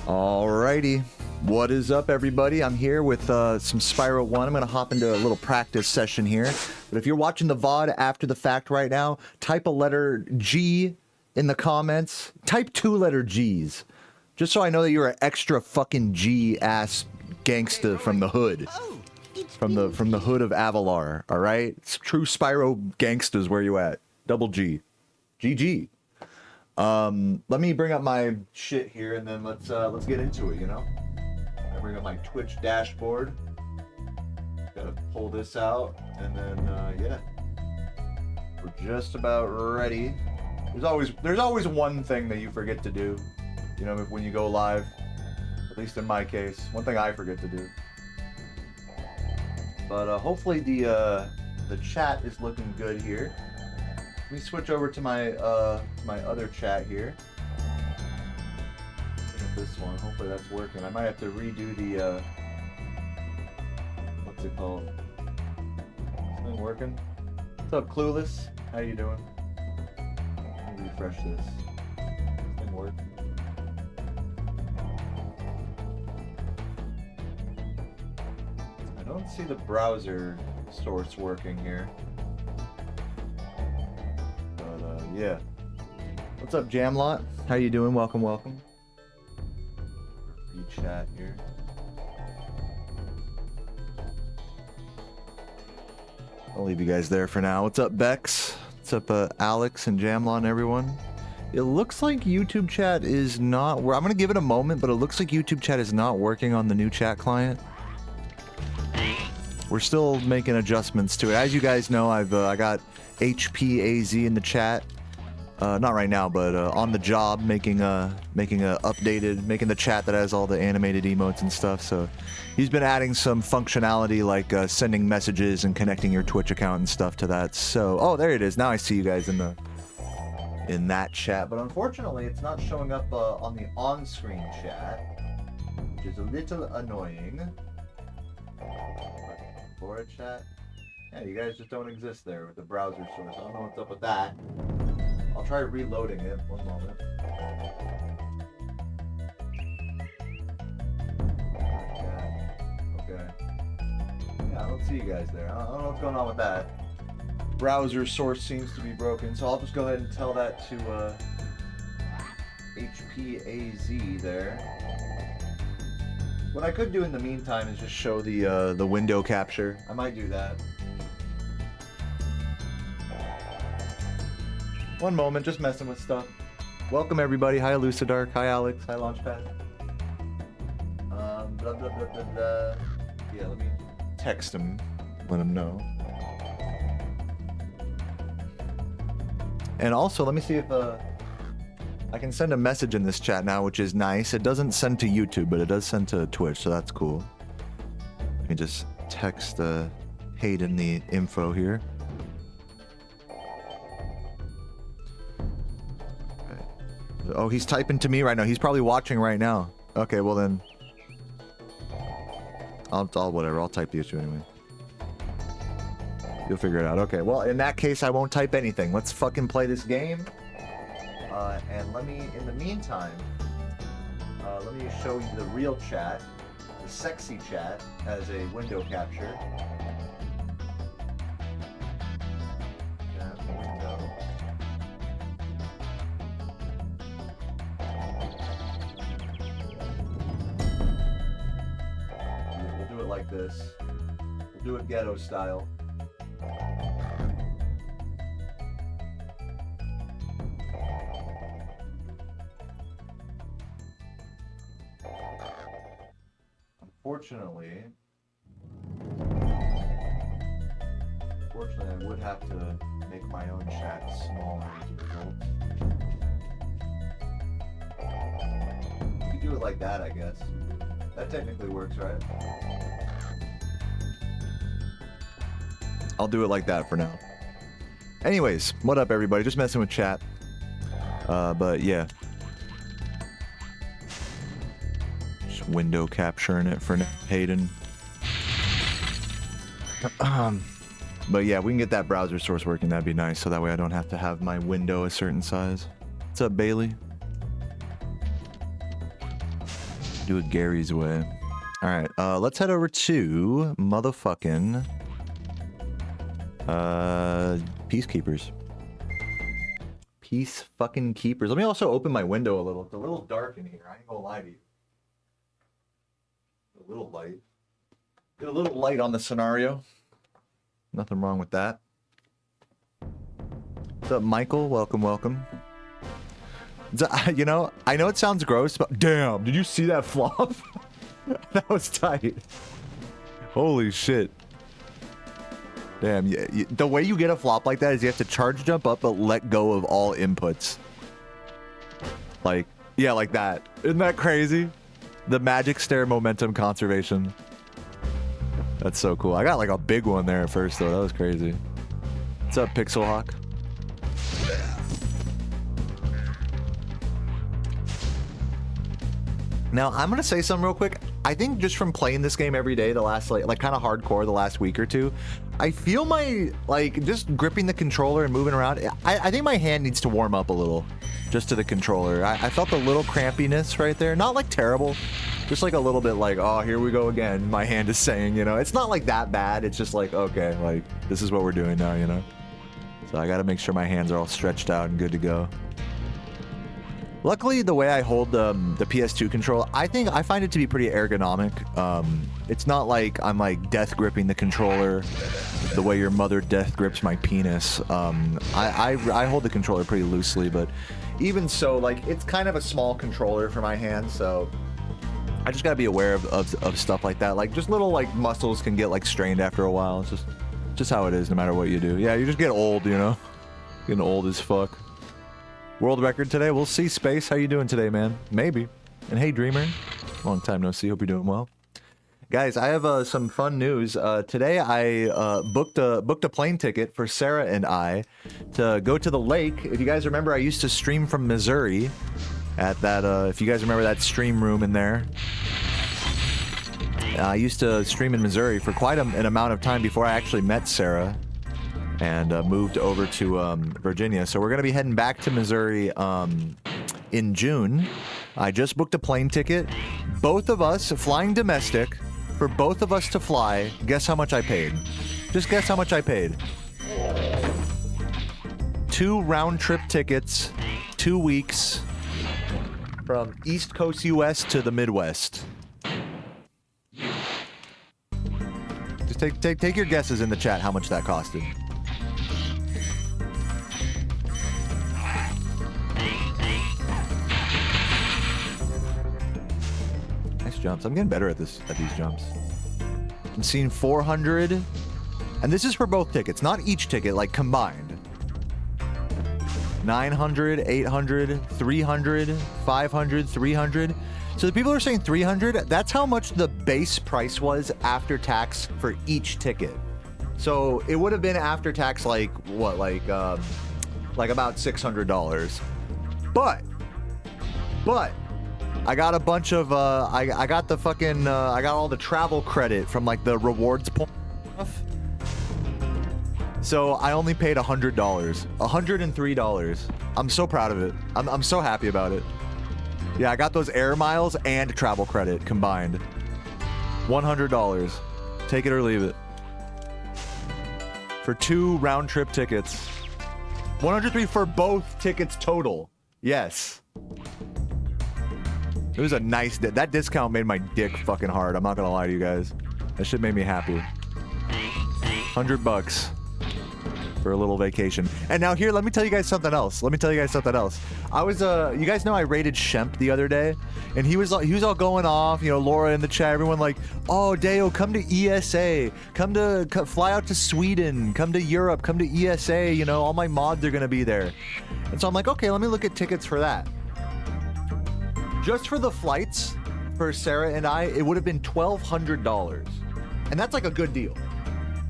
Alrighty, what is up, everybody? I'm here with some Spyro 1. I'm gonna hop into a little practice session here. But if you're watching the VOD after the fact right now, type a letter G in the comments. Type 2 letter G's, just so I know that you're an extra fucking G ass gangsta from the hood, from the hood of Avalar. All right, it's true Spyro gangstas. Where you at? Double G, GG. Let me bring up my shit here and then let's get into it, you know? I bring up my Twitch dashboard. Gotta pull this out and then yeah. We're just about ready. There's always one thing that you forget to do, you know, when you go live. At least in my case. One thing I forget to do. But hopefully the chat is looking good here. Let me switch over to my my other chat here. Look at this one. Hopefully that's working. I might have to redo the what's it called? Is it working? What's up, Clueless? How you doing? Let me refresh this. This thing work? I don't see the browser source working here. Yeah. What's up, Jamlot? How you doing? Welcome, welcome. Free chat here. I'll leave you guys there for now. What's up, Bex? What's up, Alex and Jamlot and everyone? It looks like YouTube chat is not... I'm going to give it a moment, but it looks like YouTube chat is not working on the new chat client. We're still making adjustments to it. As you guys know, I got HPAZ in the chat. Not right now, but on the job, making the chat that has all the animated emotes and stuff. So he's been adding some functionality like sending messages and connecting your Twitch account and stuff to that. So, oh, there it is. Now I see you guys in that chat, but unfortunately, it's not showing up on the on-screen chat, which is a little annoying. For a chat, yeah, you guys just don't exist there with the browser source. I don't know what's up with that. I'll try reloading it. One moment. Okay. Yeah, I don't see you guys there. I don't know what's going on with that. Browser source seems to be broken, so I'll just go ahead and tell that to HPAZ there. What I could do in the meantime is just show the window capture. I might do that. One moment, just messing with stuff. Welcome everybody. Hi Lucidark. Hi Alex. Hi Launchpad. Blah, blah, blah, blah, blah. Yeah, let me text him. Let him know. And also, let me see if I can send a message in this chat now, which is nice. It doesn't send to YouTube, but it does send to Twitch, so that's cool. Let me just text Hayden the info here. Oh, he's typing to me right now. He's probably watching right now. Okay, well then, I'll whatever. I'll type the issue anyway. You'll figure it out. Okay. Well, in that case, I won't type anything. Let's fucking play this game. And let me, in the meantime, let me show you the real chat, the sexy chat, as a window capture. Like this. We'll do it ghetto style. Unfortunately, I would have to make my own chat smaller as a result. You could do it like that, I guess. That technically works, right? I'll do it like that for now. Anyways, what up everybody? Just messing with chat. But yeah. Just window capturing it for now, Hayden. But yeah, we can get that browser source working. That'd be nice. So that way I don't have to have my window a certain size. What's up, Bailey? Do it Gary's way. All right, let's head over to motherfucking Peacekeepers. Peace fucking keepers. Let me also open my window a little. It's a little dark in here. I ain't gonna lie to you. A little light. Get a little light on the scenario. Nothing wrong with that. What's up, Michael? Welcome, welcome. You know, I know it sounds gross, but damn, did you see that flop? That was tight. Holy shit. Damn, the way you get a flop like that is you have to charge jump up but let go of all inputs. Like, yeah, like that. Isn't that crazy? The magic stare momentum conservation. That's so cool. I got like a big one there at first though. That was crazy. What's up, Pixelhawk? Now, I'm going to say something real quick. I think just from playing this game every day, the last, like kind of hardcore the last week or two, I feel my, like, just gripping the controller and moving around, I think my hand needs to warm up a little, just to the controller. I felt a little crampiness right there. Not, like, terrible. Just, like, a little bit like, oh, here we go again. My hand is saying, you know. It's not, like, that bad. It's just like, okay, like, this is what we're doing now, you know. So I got to make sure my hands are all stretched out and good to go. Luckily, the way I hold the PS2 control, I find it to be pretty ergonomic. It's not like I'm like death gripping the controller the way your mother death grips my penis. I hold the controller pretty loosely, but even so, like it's kind of a small controller for my hand, so I just gotta be aware of stuff like that. Like just little like muscles can get like strained after a while. It's just how it is, no matter what you do. Yeah, you just get old, you know, getting old as fuck. World record today. We'll see. Space, how you doing today, man? Maybe. And hey, Dreamer. Long time no see. Hope you're doing well. Guys, I have some fun news. Today I booked a plane ticket for Sarah and I to go to the lake. If you guys remember, I used to stream from Missouri at that, if you guys remember that stream room in there. I used to stream in Missouri for quite an amount of time before I actually met Sarah. And moved over to Virginia. So we're going to be heading back to Missouri in June. I just booked a plane ticket. Both of us flying domestic. For both of us to fly, guess how much I paid? Just guess how much I paid. 2 round-trip tickets, 2 weeks, from East Coast US to the Midwest. Just take your guesses in the chat how much that costed. Jumps. I'm getting better at these jumps. I'm seeing 400, and this is for both tickets, not each ticket, like combined. 900, 800, 300, 500, 300. So the people are saying 300. That's how much the base price was after tax for each ticket. So it would have been after tax like what, like about $600. But. I got a bunch of, I got the fucking, I got all the travel credit from like the rewards point stuff. So I only paid $100, $103. I'm so proud of it. I'm so happy about it. Yeah, I got those air miles and travel credit combined. $100. Take it or leave it. For 2 round trip tickets. $103 for both tickets total. Yes. It was a nice, that discount made my dick fucking hard. I'm not gonna lie to you guys. That shit made me happy. $100 for a little vacation. And now here, let me tell you guys something else. I was, you guys know I rated Shemp the other day, and he was all going off, you know, Laura in the chat, everyone like, oh, Deo, come to ESA, fly out to Sweden, come to Europe, come to ESA, you know, all my mods are gonna be there. And so I'm like, okay, let me look at tickets for that. Just for the flights for Sarah and I, it would have been $1,200. And that's like a good deal.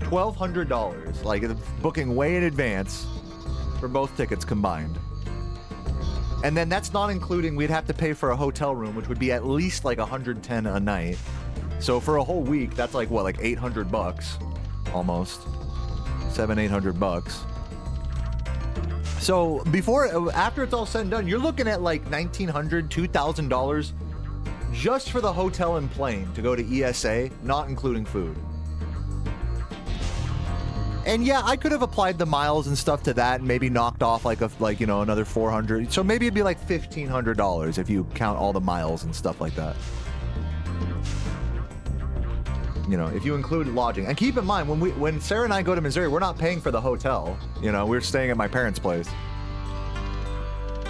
$1,200. Like booking way in advance for both tickets combined. And then that's not including we'd have to pay for a hotel room, which would be at least like $110 a night. So for a whole week, that's like what, like $800 almost. $700-800. So after it's all said and done, you're looking at like $1,900, $2,000 just for the hotel and plane to go to ESA, not including food. And yeah, I could have applied the miles and stuff to that and maybe knocked off like you know, another 400. So maybe it'd be like $1,500 if you count all the miles and stuff like that. You know, if you include lodging. And keep in mind, when Sarah and I go to Missouri, we're not paying for the hotel. You know, we're staying at my parents' place.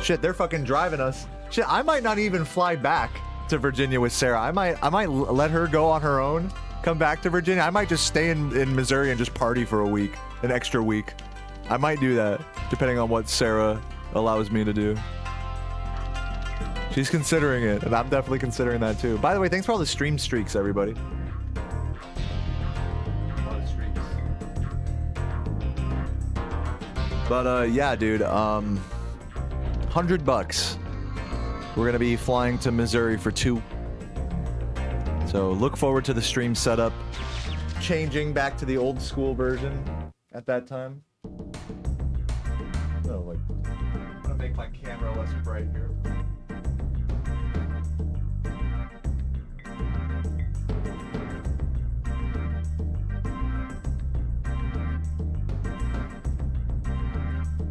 Shit, they're fucking driving us. Shit, I might not even fly back to Virginia with Sarah. I might let her go on her own, come back to Virginia. I might just stay in Missouri and just party for a week, an extra week. I might do that, depending on what Sarah allows me to do. She's considering it, and I'm definitely considering that too. By the way, thanks for all the stream streaks, everybody. But yeah, dude, $100. We're gonna be flying to Missouri for 2. So look forward to the stream setup, changing back to the old school version at that time. Oh, like, I'm gonna make my camera less bright here.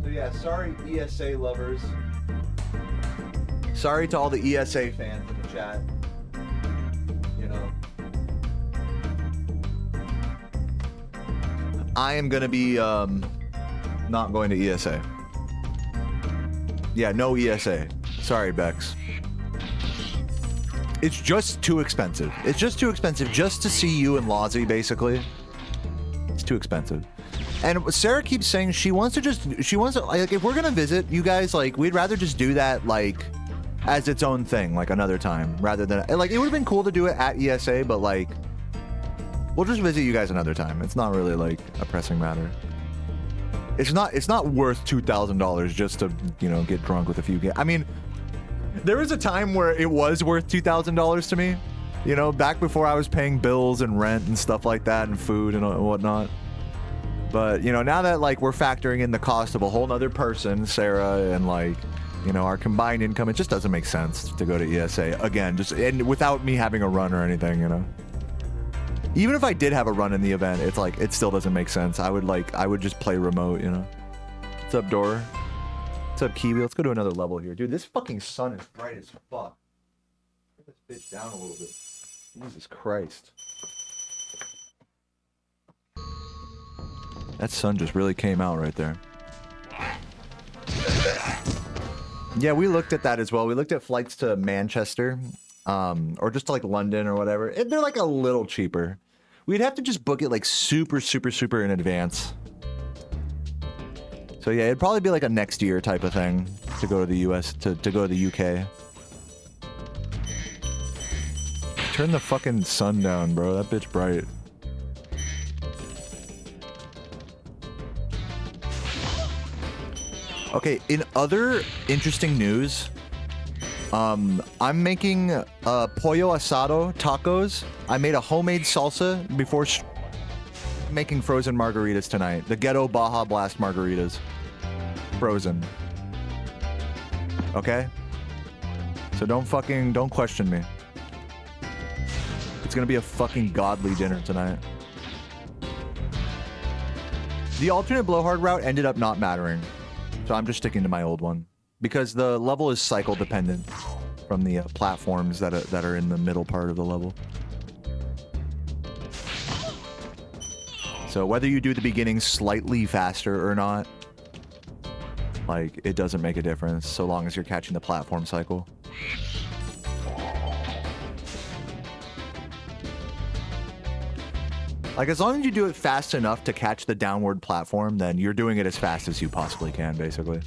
Yeah, sorry ESA lovers. Sorry to all the ESA fans in the chat. You know. I am gonna be not going to ESA. Yeah, no ESA. Sorry, Bex. It's just too expensive. It's just too expensive just to see you and Lozzie, basically. It's too expensive. And Sarah keeps saying she wants to, like, if we're gonna visit you guys, like, we'd rather just do that, like, as its own thing, like, another time, rather than, like, it would have been cool to do it at ESA, but, like, we'll just visit you guys another time. It's not really, like, a pressing matter. It's not worth $2,000 just to, you know, get drunk with a few I mean, there was a time where it was worth $2,000 to me, you know, back before I was paying bills and rent and stuff like that and food and whatnot. But, you know, now that, like, we're factoring in the cost of a whole nother person, Sarah, and, like, you know, our combined income, it just doesn't make sense to go to ESA again, just, and without me having a run or anything, you know. Even if I did have a run in the event, it's like, it still doesn't make sense. I would just play remote, you know. What's up, Dora? What's up, Kiwi? Let's go to another level here. Dude, this fucking sun is bright as fuck. Put this bitch down a little bit. Jesus Christ. That sun just really came out right there. Yeah, we looked at that as well. We looked at flights to Manchester, or just to, like, London or whatever. They're, like, a little cheaper. We'd have to just book it, like, super in advance. So yeah, it'd probably be like a next year type of thing to go to the US, to go to the UK. Turn the fucking sun down, bro. That bitch bright. Okay, in other interesting news, I'm making pollo asado tacos. I made a homemade salsa before making frozen margaritas tonight. The Ghetto Baja Blast margaritas. Frozen. Okay? So don't question me. It's gonna be a fucking godly dinner tonight. The alternate blowhard route ended up not mattering. So I'm just sticking to my old one because the level is cycle dependent from the platforms that are in the middle part of the level. So whether you do the beginning slightly faster or not, like, it doesn't make a difference so long as you're catching the platform cycle. Like, as long as you do it fast enough to catch the downward platform, then you're doing it as fast as you possibly can, basically.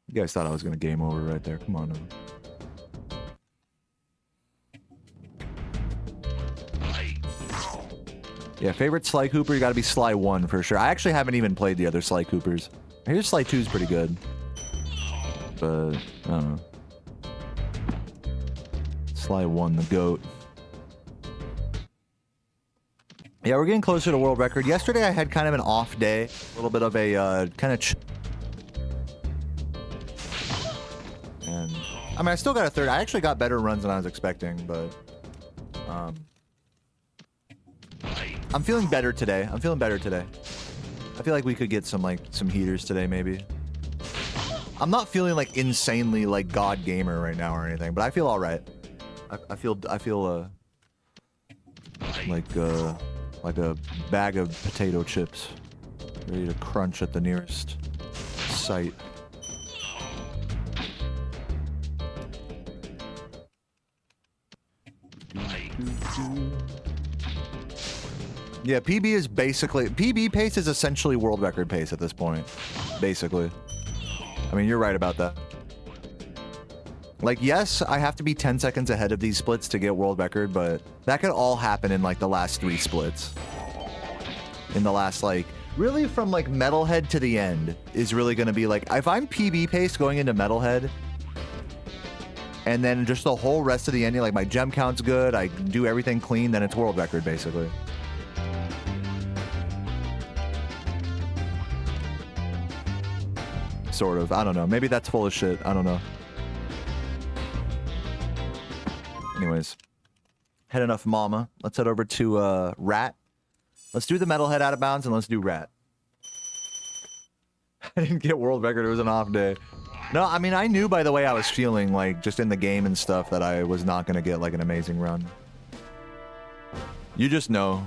You guys thought I was going to game over right there. Come on now. Yeah, favorite Sly Cooper, you gotta be Sly 1 for sure. I actually haven't even played the other Sly Coopers. I hear Sly 2's pretty good. But, I don't know. Sly 1, the GOAT. Yeah, we're getting closer to world record. Yesterday I had kind of an off day, a little bit of a kind of. And I mean, I still got a third. I actually got better runs than I was expecting, but I'm feeling better today. I feel like we could get some heaters today, maybe. I'm not feeling like insanely like God gamer right now or anything, but I feel all right. I feel like a bag of potato chips, ready to crunch at the nearest site. Yeah, PB pace is essentially world record pace at this point, basically. I mean, you're right about that. Like, yes, I have to be 10 seconds ahead of these splits to get world record, but that could all happen in, like, the last 3 splits. In the last, like, really from, like, Metalhead to the end is really going to be, like, if I'm PB pace going into Metalhead, and then just the whole rest of the ending, like, my gem count's good, I do everything clean, then it's world record, basically. Sort of. I don't know. Maybe that's full of shit. I don't know. Anyways, had enough mama. Let's head over to Rat. Let's do the Metalhead out of bounds and let's do Rat. I didn't get world record. It was an off day. No, I mean, I knew by the way I was feeling, like, just in the game and stuff, that I was not going to get, like, an amazing run. You just know.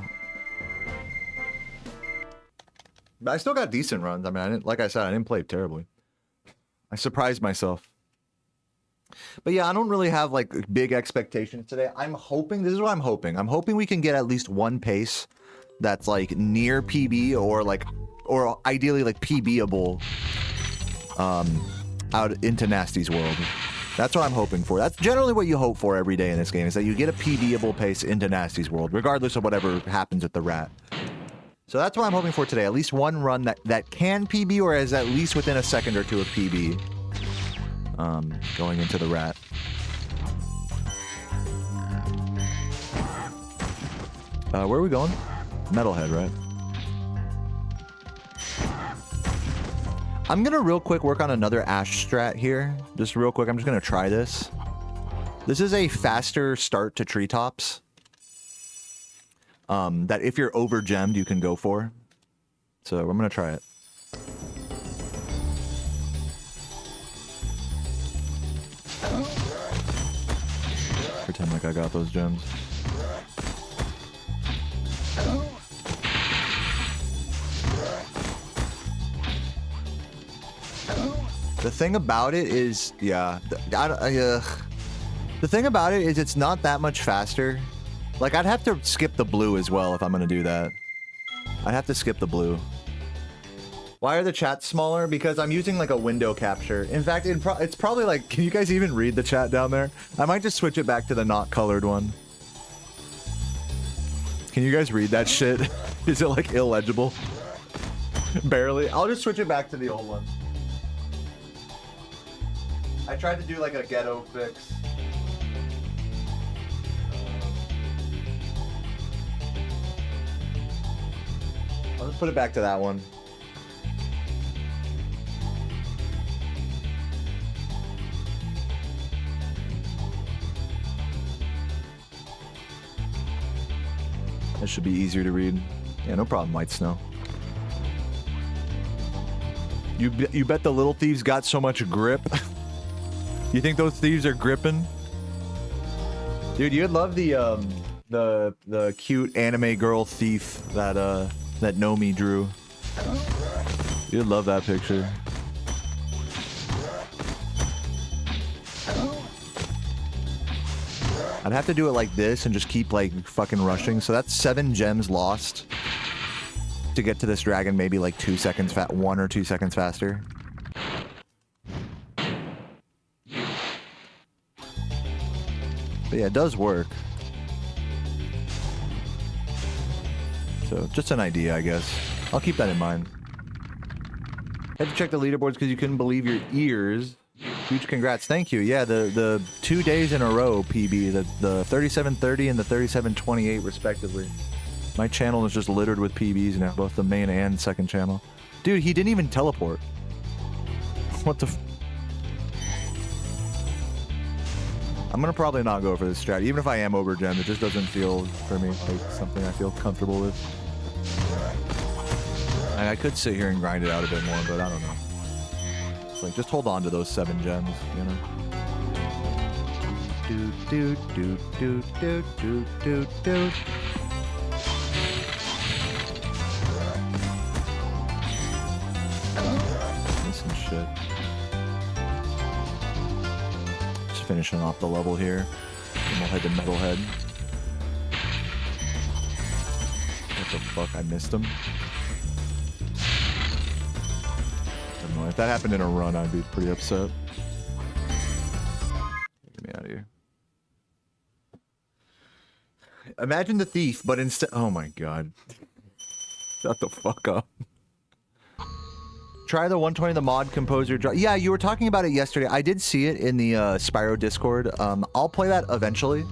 But I still got decent runs. I mean, like I said, I didn't play terribly. I surprised myself. But yeah, I don't really have, like, big expectations today. I'm hoping, this is what I'm hoping. I'm hoping we can get at least one pace that's, like, near PB or ideally, like, PB-able out into Nasty's world. That's what I'm hoping for. That's generally what you hope for every day in this game, is that you get a PB-able pace into Nasty's world, regardless of whatever happens with the Rat. So that's what I'm hoping for today. At least one run that can PB or is at least within a second or two of PB. Going into the Rat. Where are we going? Metalhead, right? I'm gonna real quick work on another Ash strat here. Just real quick, I'm just gonna try this. This is a faster start to treetops. That if you're over gemmed, you can go for. So I'm gonna try it. Pretend like I got those gems. The thing about it is, yeah, the thing about it is it's not that much faster. Like, I'd have to skip the blue as well if I'm gonna do that. I'd have to skip the blue. Why are the chats smaller? Because I'm using, like, a window capture. In fact, it's probably like, can you guys even read the chat down there? I might just switch it back to the not colored one. Can you guys read that shit? Is it, like, illegible? Barely. I'll just switch it back to the old one. I tried to do, like, a ghetto fix. I'll just put it back to that one. That should be easier to read. Yeah, no problem, White Snow. You bet the little thieves got so much grip? You think those thieves are gripping? Dude, you'd love the cute anime girl thief that Nomi drew. You'd love that picture. I'd have to do it like this and just keep, like, fucking rushing. So that's 7 gems lost to get to this dragon, maybe like 2 seconds 1 or 2 seconds faster. But yeah, it does work. So just an idea, I guess. I'll keep that in mind. Had to check the leaderboards because you couldn't believe your ears. Huge congrats. Thank you. Yeah, the 2 days in a row PB, the 37:30 and the 37:28 respectively. My channel is just littered with PBs now, both the main and second channel. Dude, he didn't even teleport. What the f... I'm gonna probably not go for this strat. Even if I am over gem, it just doesn't feel, for me, like something I feel comfortable with. I could sit here and grind it out a bit more, but I don't know. It's like, just hold on to those 7 gems, you know? Do, do, do, do, do, do, do. Some shit. Just finishing off the level here. And we'll head to Metalhead. What the fuck? I missed him. I don't know. If that happened in a run, I'd be pretty upset. Get me out of here. Imagine the thief, but instead... Oh my god. Shut the fuck up. Try the 120 the mod composer drop. Yeah, you were talking about it yesterday. I did see it in the Spyro Discord. I'll play that eventually.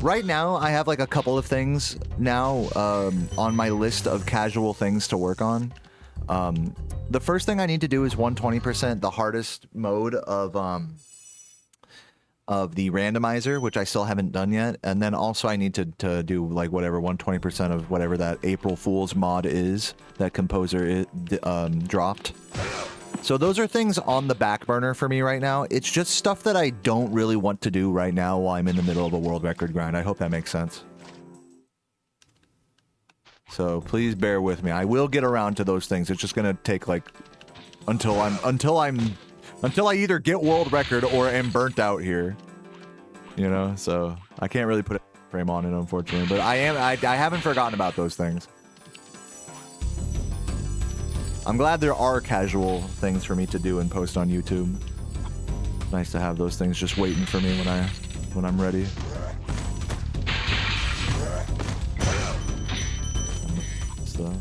Right now, I have like a couple of things now on my list of casual things to work on. The first thing I need to do is 120% the hardest mode of the randomizer, which I still haven't done yet. And then also I need to do like whatever 120% of whatever that April Fool's mod is that composer dropped. So those are things on the back burner for me right now. It's just stuff that I don't really want to do right now while I'm in the middle of a world record grind. I hope that makes sense. So please bear with me. I will get around to those things. It's just gonna take like until I either get world record or am burnt out here, you know. So I can't really put a frame on it, unfortunately. But I haven't forgotten about those things. I'm glad there are casual things for me to do and post on YouTube. Nice to have those things just waiting for me when I'm ready. So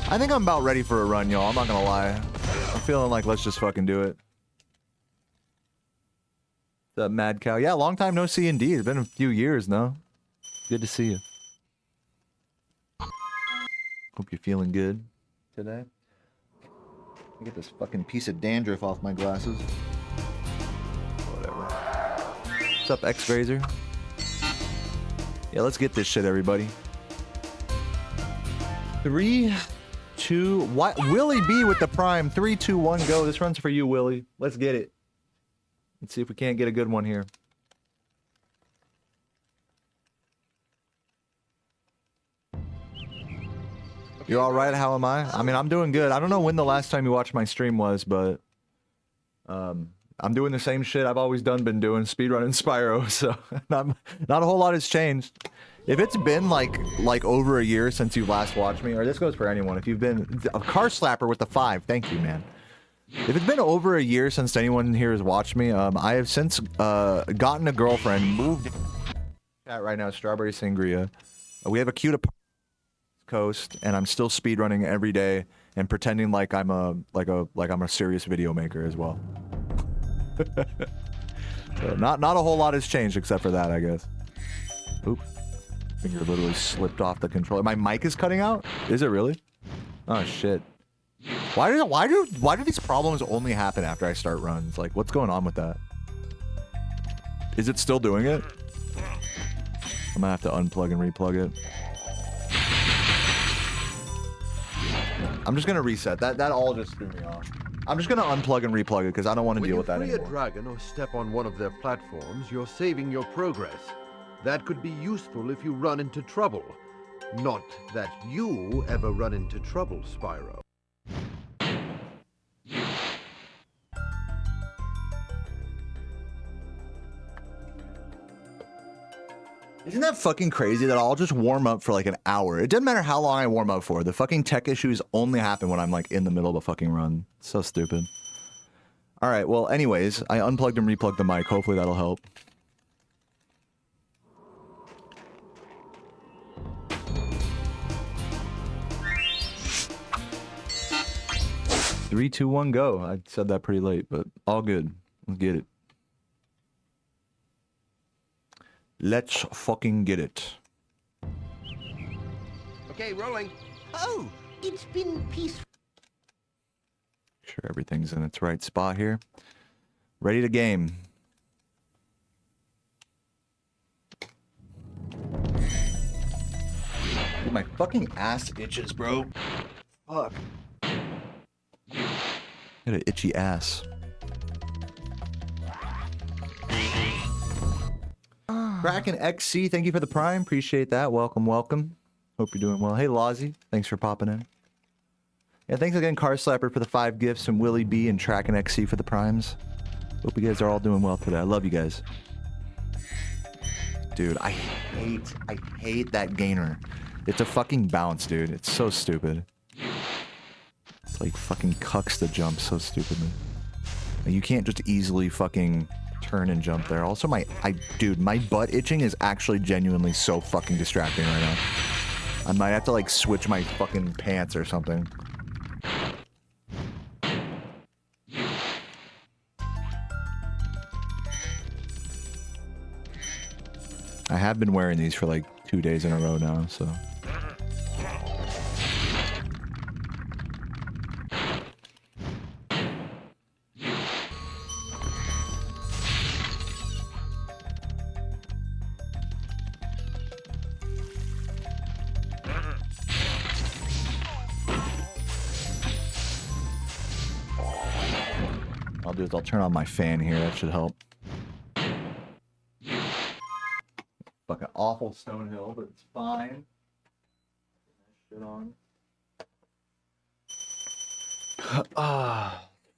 I think I'm about ready for a run, y'all. I'm not gonna lie. I'm feeling like let's just fucking do it. The Mad Cow. Yeah, long time no see indeed. It's been a few years now. Good to see you. Hope you're feeling good today. Get this fucking piece of dandruff off my glasses. Whatever. What's up, X-Grazer? Yeah, let's get this shit, everybody. 3, 2, what? Willie B with the prime. 3, 2, 1, go. This run's for you, Willie. Let's get it. Let's see if we can't get a good one here. You're all right? How am I? I mean, I'm doing good. I don't know when the last time you watched my stream was, but I'm doing the same shit I've always been doing, speedrunning Spyro. So not a whole lot has changed. If it's been like over a year since you last watched me, or this goes for anyone, if you've been a car slapper with the 5, thank you, man. If it's been over a year since anyone here has watched me, I have since gotten a girlfriend, moved chat right now, Strawberry Sangria. We have a cute apartment coast, and I'm still speedrunning every day and pretending like I'm a serious video maker as well. So not a whole lot has changed except for that, I guess. Oop. Finger literally slipped off the controller. My mic is cutting out? Is it really? Oh shit. Why do these problems only happen after I start runs? Like, what's going on with that? Is it still doing it? I'm gonna have to unplug and replug it. I'm just gonna reset. That all just threw me off. I'm just gonna unplug and replug it because I don't want to deal with that anymore. When you free a dragon or step on one of their platforms, you're saving your progress. That could be useful if you run into trouble. Not that you ever run into trouble, Spyro. Isn't that fucking crazy that I'll just warm up for like an hour? It doesn't matter how long I warm up for. The fucking tech issues only happen when I'm like in the middle of a fucking run. So stupid. All right, well, anyways, I unplugged and replugged the mic. Hopefully that'll help. Three, two, one, go. I said that pretty late, but all good. Let's get it. Let's fucking get it. Okay, rolling. Oh, it's been peaceful. Sure, everything's in its right spot here. Ready to game. Dude, my fucking ass itches, bro. Fuck. Got an itchy ass. Kraken XC, thank you for the prime. Appreciate that. Welcome, welcome. Hope you're doing well. Hey, Lozzie, thanks for popping in. Yeah, thanks again, Car Slapper, for the 5 gifts, and Willie B and Kraken XC for the primes. Hope you guys are all doing well today. I love you guys. Dude, I hate that gainer. It's a fucking bounce, dude. It's so stupid. It's like fucking cucks the jump so stupidly. Like, you can't just easily fucking turn and jump there. Also, dude, my butt itching is actually genuinely so fucking distracting right now. I might have to like switch my fucking pants or something. I have been wearing these for like 2 days in a row now, so. I'll do is I'll turn on my fan here. That should help. Fucking awful Stonehill, but it's fine. Shit on.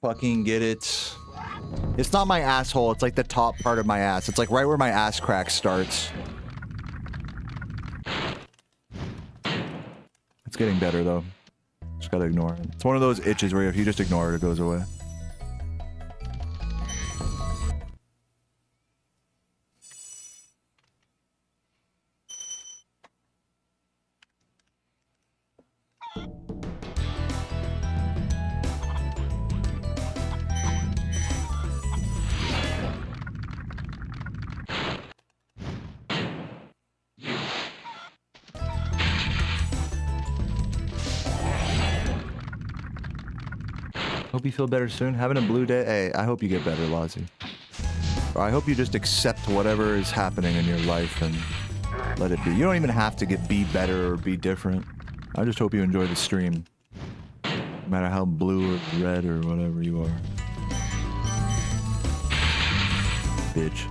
Fucking get it. It's not my asshole. It's like the top part of my ass. It's like right where my ass crack starts. It's getting better though. Just gotta ignore it. It's one of those itches where if you just ignore it, it goes away. Hope you feel better soon. Having a blue day. Hey, I hope you get better, Lozzie. Or I hope you just accept whatever is happening in your life and let it be. You don't even have to be better or be different. I just hope you enjoy the stream. No matter how blue or red or whatever you are. Bitch.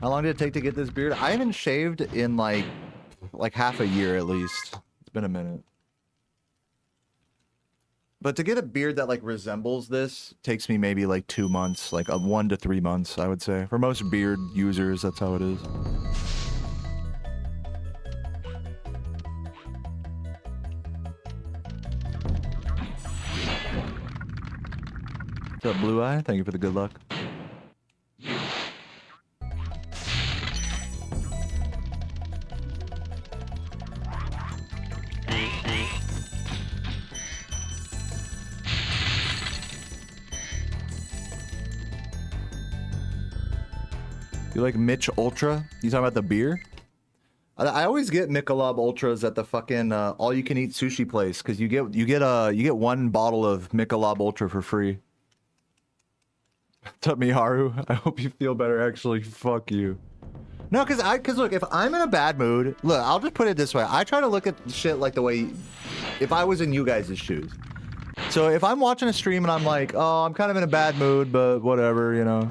How long did it take to get this beard? I haven't shaved in like half a year at least. It's been a minute. But to get a beard that like resembles this takes me maybe like 2 months, like 1 to 3 months, I would say. For most beard users, that's how it is. What's up, Blue Eye? Thank you for the good luck. You like Mitch Ultra? You talking about the beer? I always get Michelob Ultras at the fucking all-you-can-eat sushi place because you get 1 bottle of Michelob Ultra for free. What's up, Miharu? I hope you feel better. Actually, fuck you. No, because look, if I'm in a bad mood, look, I'll just put it this way. I try to look at shit like the way if I was in you guys' shoes. So if I'm watching a stream and I'm like, oh, I'm kind of in a bad mood, but whatever, you know.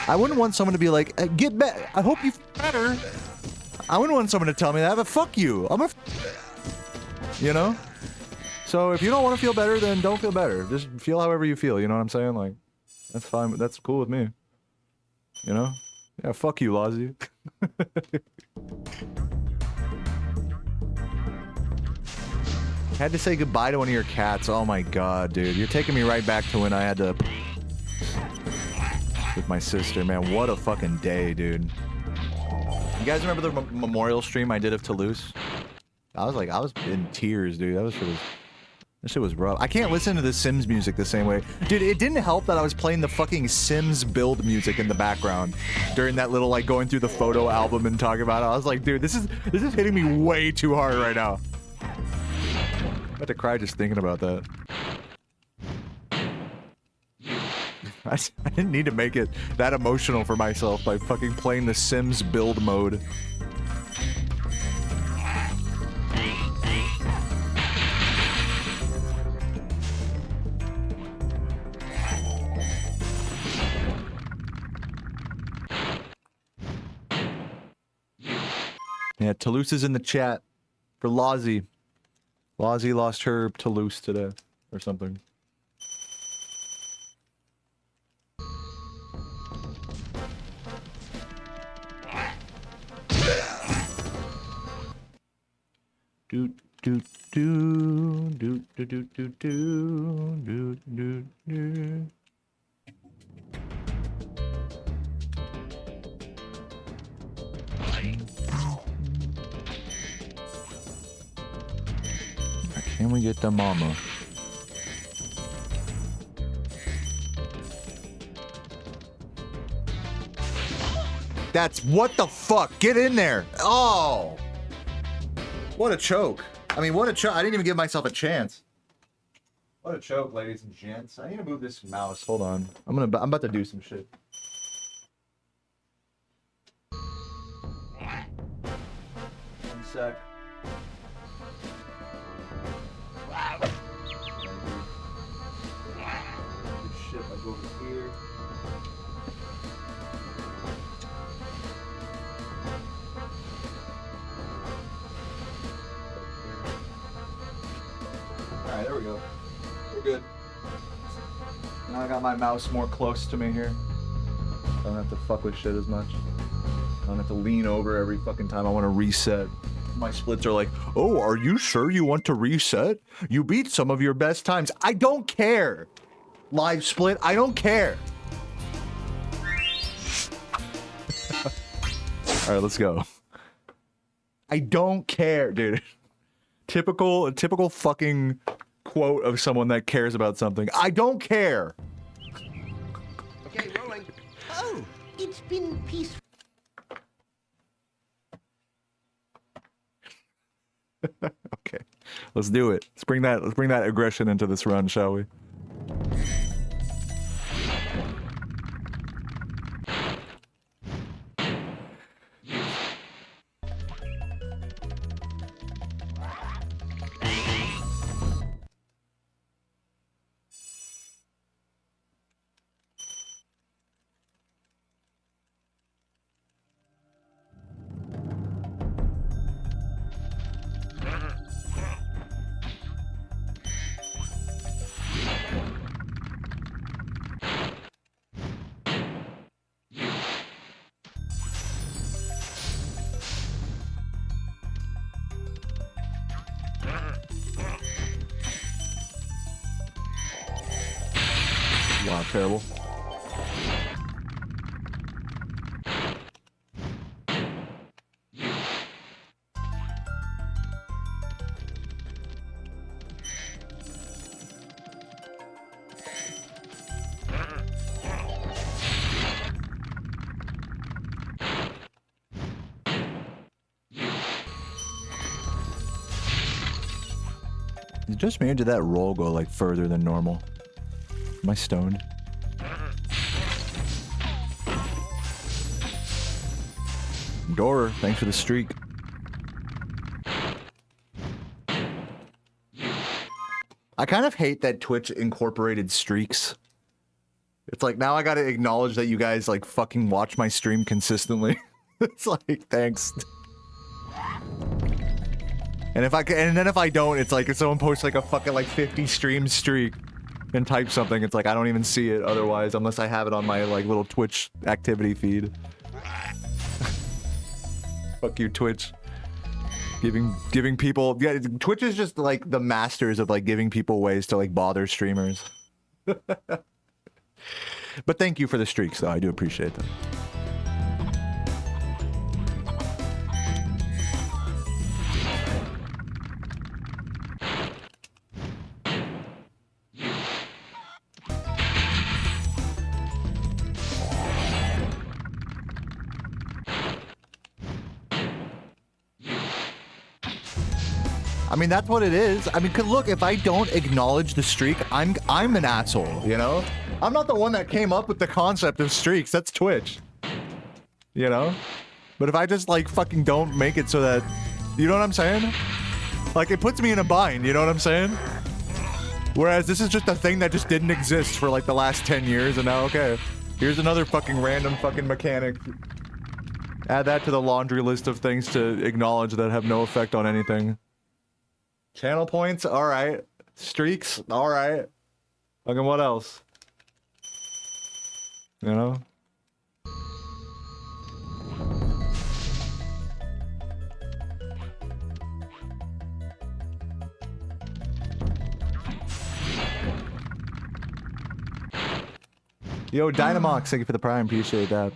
I wouldn't want someone to be like, hey, get better. I hope you feel better. I wouldn't want someone to tell me that, but fuck you. You know? So if you don't want to feel better, then don't feel better. Just feel however you feel, you know what I'm saying? Like, that's fine. That's cool with me. You know? Yeah, fuck you, Lozzie. Had to say goodbye to one of your cats. Oh my god, dude. You're taking me right back to when I had to... with my sister, man. What a fucking day, dude. You guys remember the memorial stream I did of Toulouse? I was in tears, dude. That was for That shit was rough. I can't listen to the Sims music the same way. Dude, it didn't help that I was playing the fucking Sims build music in the background during that little, like, going through the photo album and talking about it. I was like, dude, this is hitting me way too hard right now. I'm about to cry just thinking about that. I didn't need to make it that emotional for myself by fucking playing the Sims build mode. Yeah, Toulouse is in the chat for Lozzie. Lozzie lost her Toulouse today or something. Doot doot doo doot doot doot doot doot doot doot. Can we get the mama? That's what the fuck? Get in there! Oh! What a choke. I mean, what a choke. I didn't even give myself a chance. What a choke, ladies and gents. I need to move this mouse. Hold on. I'm about to do some shit. One sec. Good shit. I go over here. Alright, there we go. We're good. Now I got my mouse more close to me here. Don't have to fuck with shit as much. Don't have to lean over every fucking time I want to reset. My splits are like, oh, are you sure you want to reset? You beat some of your best times. I don't care. Live split, I don't care. Alright, let's go. I don't care, dude. Typical fucking quote of someone that cares about something. I don't care. Okay, rolling. Oh, it's been peaceful. Okay, let's do it. Let's bring that aggression into this run, shall we? Wow, terrible. Just me, or did that roll go like further than normal? Am I stoned? Dorer, thanks for the streak. I kind of hate that Twitch incorporated streaks. It's like, now I gotta acknowledge that you guys like fucking watch my stream consistently. It's like, thanks. And then if I don't, it's like if someone posts like a fucking like 50 stream streak and types something, it's like I don't even see it otherwise unless I have it on my like little Twitch activity feed. Fuck you, Twitch. Giving people, yeah, Twitch is just like the masters of like giving people ways to like bother streamers. But thank you for the streaks though, I do appreciate them. I mean, that's what it is. I mean, 'cause look, if I don't acknowledge the streak, I'm an asshole, you know? I'm not the one that came up with the concept of streaks. That's Twitch. You know? But if I just, like, fucking don't make it so that... You know what I'm saying? Like, it puts me in a bind, you know what I'm saying? Whereas this is just a thing that just didn't exist for, like, the last 10 years, and now, okay. Here's another fucking random fucking mechanic. Add that to the laundry list of things to acknowledge that have no effect on anything. Channel points? Alright. Streaks? Alright. Fucking what else? You know? Yo, Dynamox, thank you for the prime. Appreciate that.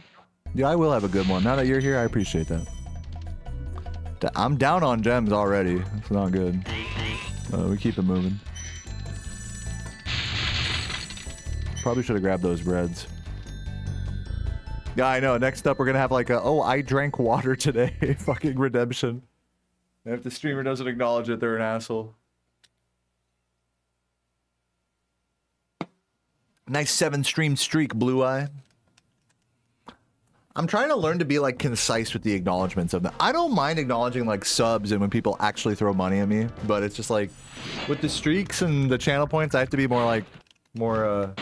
Yeah, I will have a good one. Now that you're here, I appreciate that. I'm down on gems already. It's not good. We keep it moving. Probably should have grabbed those breads. Yeah, I know. Next up, we're gonna have like a, oh, I drank water today. Fucking redemption. And if the streamer doesn't acknowledge it, they're an asshole. Nice 7-stream streak, Blue Eye. I'm trying to learn to be like concise with the acknowledgements of them. I don't mind acknowledging like subs and when people actually throw money at me, but it's just like with the streaks and the channel points, I have to be more like more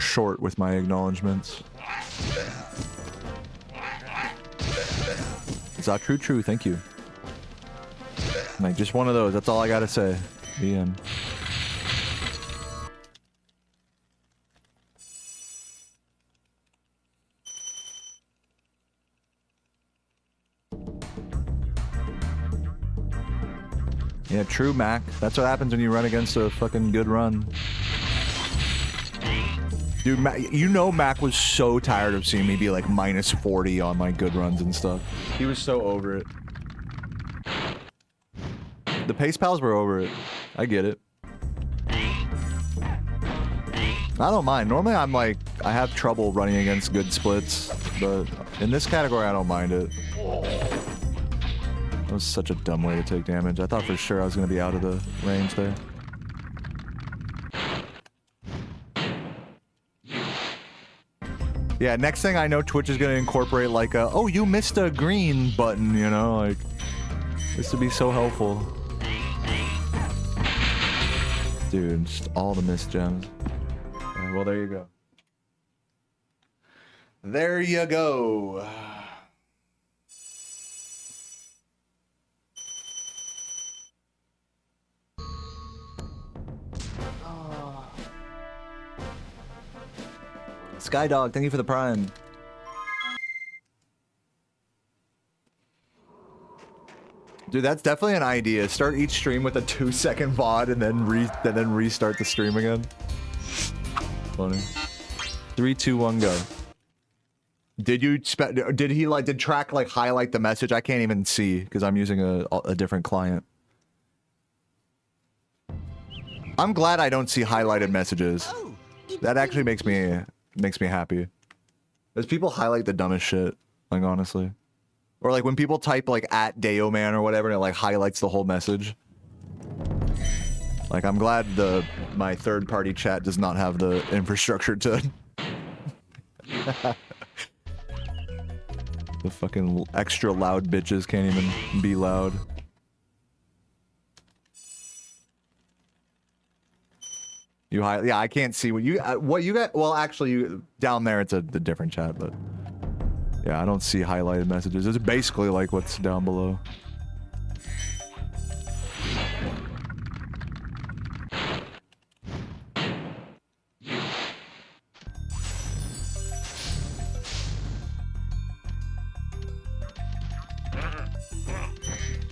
short with my acknowledgements. Is that true? True. Thank you. Like just one of those. That's all I gotta say. The end. Yeah, true, Mac. That's what happens when you run against a fucking good run. Dude, you know Mac was so tired of seeing me be like minus 40 on my good runs and stuff. He was so over it. The pace pals were over it. I get it. I don't mind. Normally I'm like, I have trouble running against good splits, but in this category I don't mind it. That was such a dumb way to take damage. I thought for sure I was going to be out of the range there. Yeah, next thing I know, Twitch is going to incorporate like a, oh, you missed a green button, you know? Like, this would be so helpful. Dude, just all the missed gems. Yeah, well, there you go. There you go. Skydog, thank you for the prime. Dude, that's definitely an idea. Start each stream with a 2-second VOD and then restart the stream again. Funny. 3, 2, 1, go. Did he like did track like highlight the message? I can't even see because I'm using a different client. I'm glad I don't see highlighted messages. That actually makes me happy. Because people highlight the dumbest shit, like honestly. Or like when people type like at Dayoman or whatever and it like highlights the whole message. Like I'm glad my third party chat does not have the infrastructure to the fucking extra loud bitches can't even be loud. Yeah, I can't see what you got. Well, actually, down there it's a different chat, but yeah, I don't see highlighted messages. It's basically like what's down below.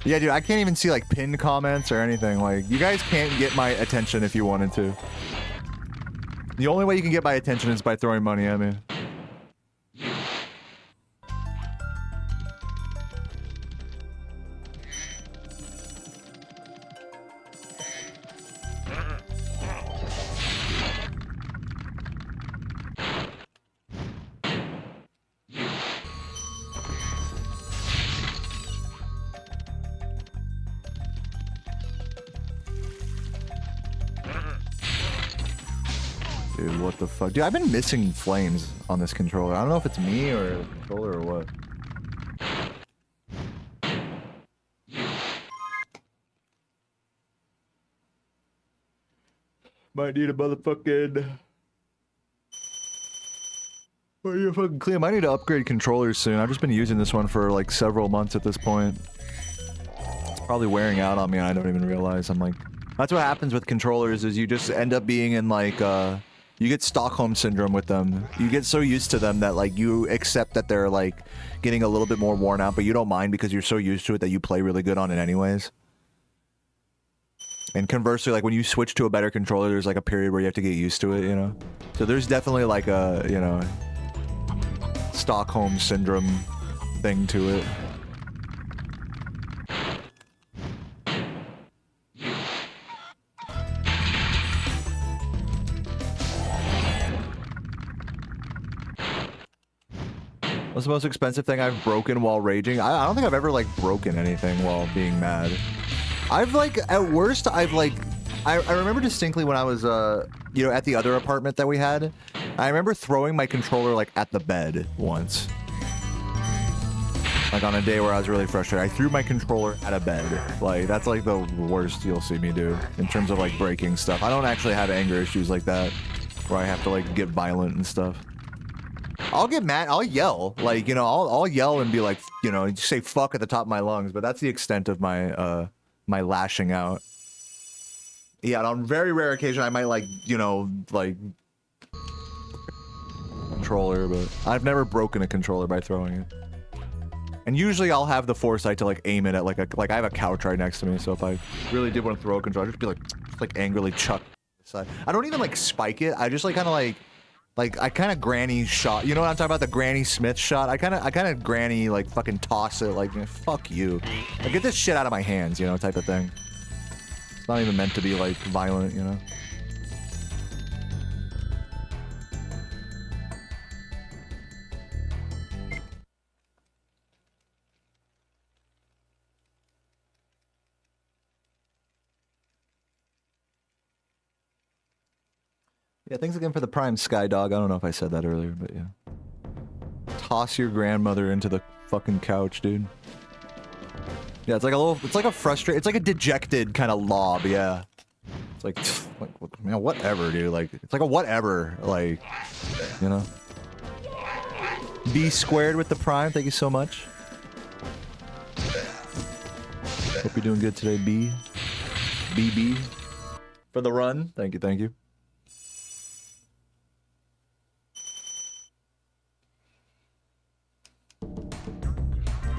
Yeah, dude, I can't even see like pinned comments or anything. Like, you guys can't get my attention if you wanted to. The only way you can get my attention is by throwing money at me. Dude, what the fuck? Dude, I've been missing flames on this controller. I don't know if it's me or the controller or what. Might need a motherfucking... Oh, you fucking clean. I need to upgrade controllers soon. I've just been using this one for like several months at this point. It's probably wearing out on me and I don't even realize. I'm like... That's what happens with controllers is you just end up being in like, you get Stockholm syndrome with them. You get so used to them that like you accept that they're like getting a little bit more worn out, but you don't mind because you're so used to it that you play really good on it anyways. And conversely, like when you switch to a better controller, there's like a period where you have to get used to it, you know? So there's definitely like a, you know, Stockholm syndrome thing to it. What's the most expensive thing I've broken while raging? I don't think I've ever like broken anything while being mad. I've like, at worst, I've like, I remember distinctly when I was, you know, at the other apartment that we had, I remember throwing my controller like at the bed once. Like on a day where I was really frustrated. I threw my controller at a bed. Like, that's like the worst you'll see me do in terms of like breaking stuff. I don't actually have anger issues like that where I have to like get violent and stuff. I'll get mad, I'll yell, like, you know, I'll yell and be like, you know, say fuck at the top of my lungs, but that's the extent of my, my lashing out. Yeah, on very rare occasion, I might like, you know, like, controller, but I've never broken a controller by throwing it. And usually I'll have the foresight to like aim it at like I have a couch right next to me, so if I really did want to throw a controller, I'd just be like, angrily chuck it. I don't even like spike it, I just like kind of like I kind of granny shot. You know what I'm talking about? The Granny Smith shot. I kind of granny like fucking toss it like fuck you. Like get this shit out of my hands, you know, type of thing. It's not even meant to be like violent, you know. Yeah, thanks again for the Prime Sky Dog. I don't know if I said that earlier, but yeah. Toss your grandmother into the fucking couch, dude. Yeah, it's like a little, it's like a frustrated, it's like a dejected kind of lob, yeah. It's like, you know, whatever, dude. Like, it's like a whatever, like, you know. B squared with the Prime, thank you so much. Hope you're doing good today, B. BB. For the run, thank you, thank you.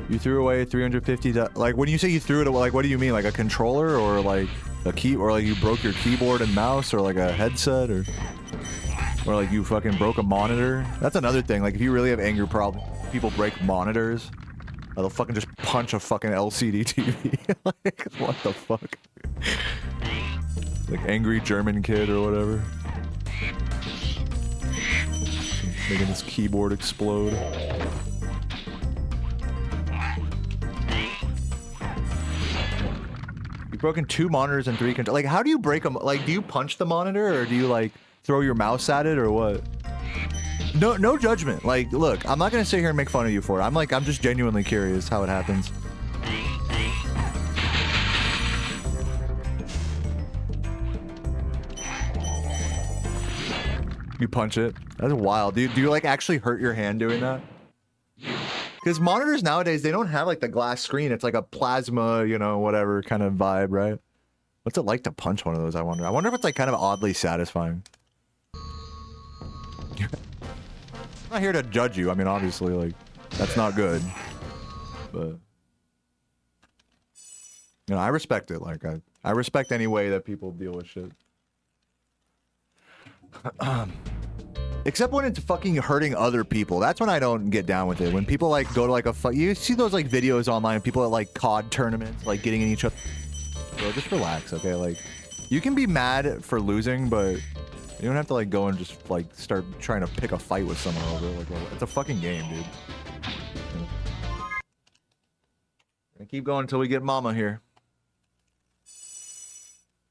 You threw away 350, like when you say you threw it away, like what do you mean? Like a controller or like a key, or like you broke your keyboard and mouse or like a headset or like you fucking broke a monitor? That's another thing, like if you really have anger problems, people break monitors. They'll fucking just punch a fucking LCD TV. Like, what the fuck? Like angry German kid or whatever. Making his keyboard explode. Broken 2 monitors and 3 controllers. Like, how do you break them? Like, do you punch the monitor or do you like throw your mouse at it or what? No judgment. Like, look, I'm not gonna sit here and make fun of you for it. I'm just genuinely curious how it happens. You punch it. That's wild. Do you like actually hurt your hand doing that? Because monitors nowadays, they don't have like the glass screen. It's like a plasma, you know, whatever kind of vibe, right? What's it like to punch one of those, I wonder? I wonder if it's like kind of oddly satisfying. I'm not here to judge you. I mean, obviously, like, that's not good. But, you know, I respect it. Like, I respect any way that people deal with shit. Except when it's fucking hurting other people. That's when I don't get down with it. When people like go to like you see those like videos online of people at like COD tournaments, like getting in each other. Bro, just relax, okay? Like, you can be mad for losing, but you don't have to like go and just like start trying to pick a fight with someone over it. Like, well, it's a fucking game, dude. Gonna keep going until we get Mama here.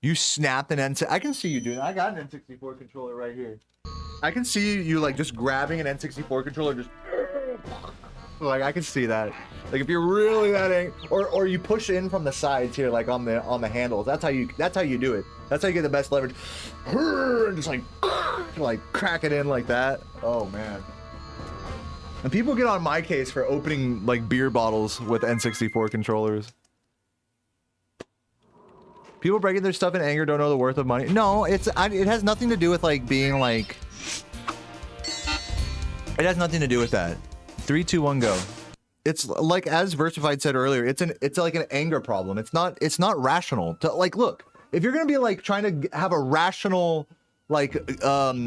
You snapped an N6. I can see you doing it. I got an N64 controller right here. I can see you like just grabbing an N64 controller, just like I can see that. Like if you're really that angry, or you push in from the sides here, like on the handles. That's how you do it. That's how you get the best leverage. And just like crack it in like that. Oh man. And people get on my case for opening like beer bottles with N64 controllers. People breaking their stuff in anger don't know the worth of money. No, it has nothing to do with like being like. It has nothing to do with that. 3, 2, 1, go. It's like as Versified said earlier. It's like an anger problem. It's not rational. To like look, if you're gonna be like trying to have a rational like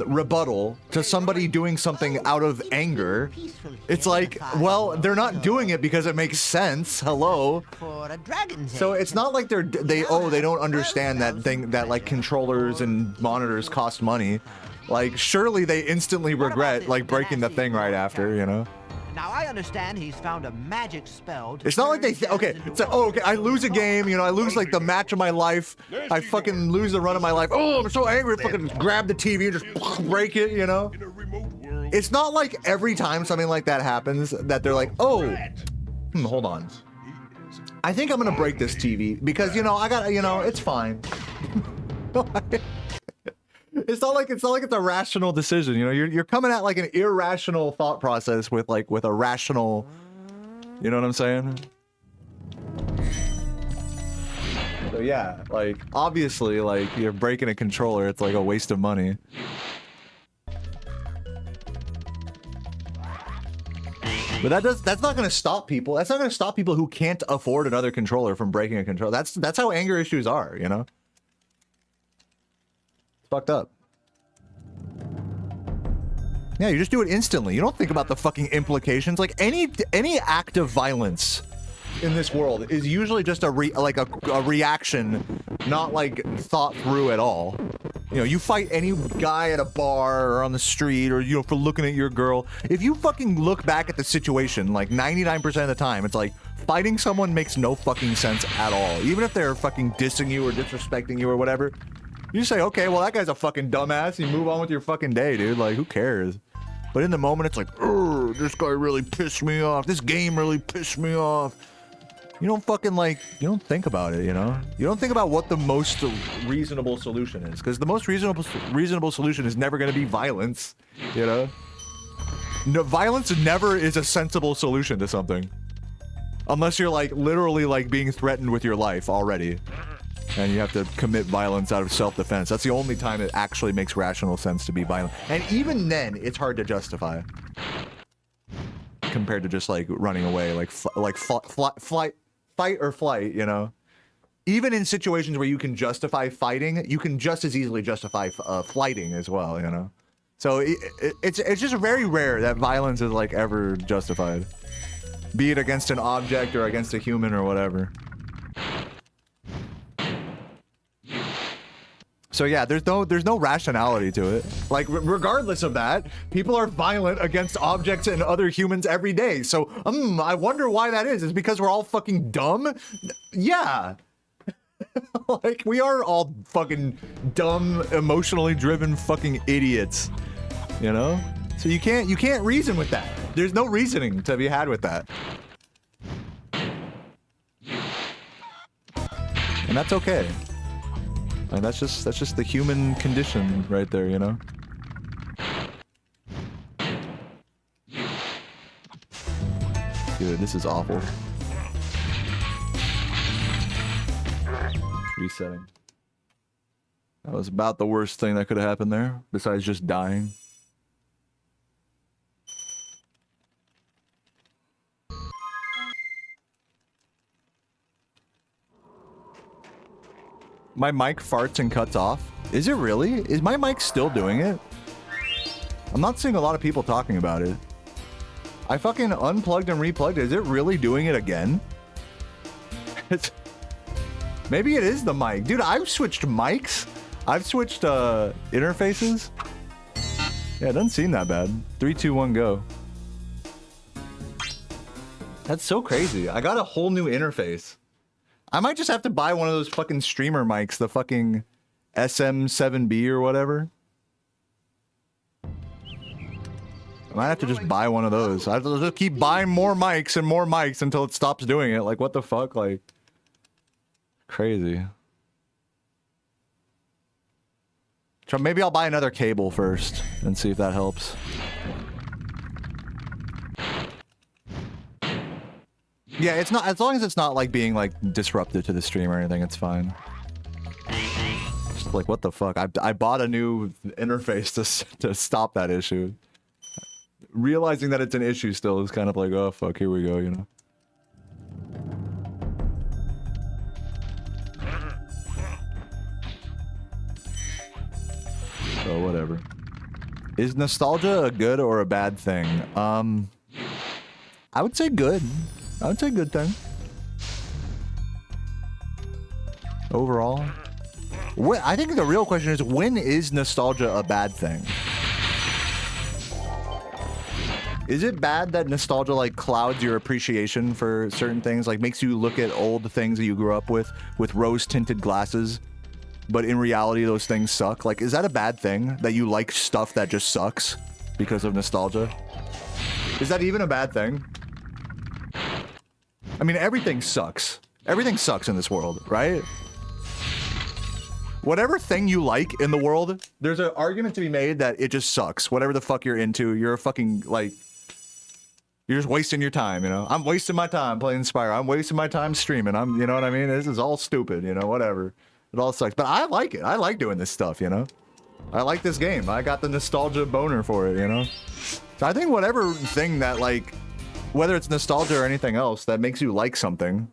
rebuttal to somebody doing something out of anger, it's like, well, they're not doing it because it makes sense. Hello. So it's not like they don't understand that like controllers and monitors cost money. Like surely they instantly regret like breaking the thing right after, you know. Now I understand he's found a magic spell. It's not like they okay. It's like, oh, okay, I lose a game, you know, I lose like the match of my life. I fucking lose the run of my life. Oh, I'm so angry. I fucking grab the TV and just break it, you know. It's not like every time something like that happens that they're like, oh, hold on. I think I'm gonna break this TV because you know I got it's fine. It's not like it's a rational decision, you know. You're coming at like an irrational thought process with a rational, you know what I'm saying? So yeah, like obviously, like you're breaking a controller, it's like a waste of money. But that's not going to stop people. That's not going to stop people who can't afford another controller from breaking a controller. That's how anger issues are, you know. Fucked up. Yeah, you just do it instantly. You don't think about the fucking implications. Like any act of violence in this world is usually just a reaction, not like thought through at all. You know, you fight any guy at a bar or on the street, or you know, for looking at your girl. If you fucking look back at the situation, like 99% of the time, it's like fighting someone makes no fucking sense at all. Even if they're fucking dissing you or disrespecting you or whatever. You say, okay, well, that guy's a fucking dumbass. You move on with your fucking day, dude. Like, who cares? But in the moment, it's like, this guy really pissed me off. This game really pissed me off. You don't fucking, like, you don't think about it, you know? You don't think about what the most reasonable solution is. Because the most reasonable solution is never going to be violence, you know? No, violence never is a sensible solution to something. Unless you're, like, literally, like, being threatened with your life already. And you have to commit violence out of self-defense. That's the only time it actually makes rational sense to be violent. And even then, it's hard to justify. Compared to just, like, running away. Like fight or flight, you know? Even in situations where you can justify fighting, you can just as easily justify flighting as well, you know? So it's just very rare that violence is, like, ever justified. Be it against an object or against a human or whatever. So yeah, there's no rationality to it. Like regardless of that, people are violent against objects and other humans every day. So I wonder why that is. Is it because we're all fucking dumb? Yeah. Like we are all fucking dumb, emotionally driven fucking idiots. You know? So you can't reason with that. There's no reasoning to be had with that. And that's okay. And that's just the human condition right there, you know? Dude, this is awful. Resetting. That was about the worst thing that could have happened there, besides just dying. My mic farts and cuts off. Is it really? Is my mic still doing it? I'm not seeing a lot of people talking about it. I fucking unplugged and replugged it. Is it really doing it again? Maybe it is the mic. Dude, I've switched mics. I've switched interfaces. Yeah, it doesn't seem that bad. 3, 2, 1, go. That's so crazy. I got a whole new interface. I might just have to buy one of those fucking streamer mics, the fucking SM7B or whatever. I might have to just buy one of those. I have to just keep buying more mics until it stops doing it. Like, what the fuck? Like, crazy. Maybe I'll buy another cable first and see if that helps. Yeah, it's not, as long as it's not like being like disruptive to the stream or anything, it's fine. Just like, what the fuck? I bought a new interface to stop that issue. Realizing that it's an issue still is kind of like, oh fuck, here we go, you know? So whatever. Is nostalgia a good or a bad thing? I would say good. I would say good thing. Overall. I think the real question is, when is nostalgia a bad thing? Is it bad that nostalgia like clouds your appreciation for certain things, like makes you look at old things that you grew up with rose-tinted glasses, but in reality those things suck? Like, is that a bad thing that you like stuff that just sucks because of nostalgia? Is that even a bad thing? I mean, everything sucks. Everything sucks in this world, right? Whatever thing you like in the world, there's an argument to be made that it just sucks. Whatever the fuck you're into, you're a fucking, like, you're just wasting your time, you know? I'm wasting my time playing Spyro. I'm wasting my time streaming. You know what I mean? This is all stupid, you know, whatever. It all sucks. But I like it. I like doing this stuff, you know? I like this game. I got the nostalgia boner for it, you know? So I think whatever thing that, like, whether it's nostalgia or anything else that makes you like something,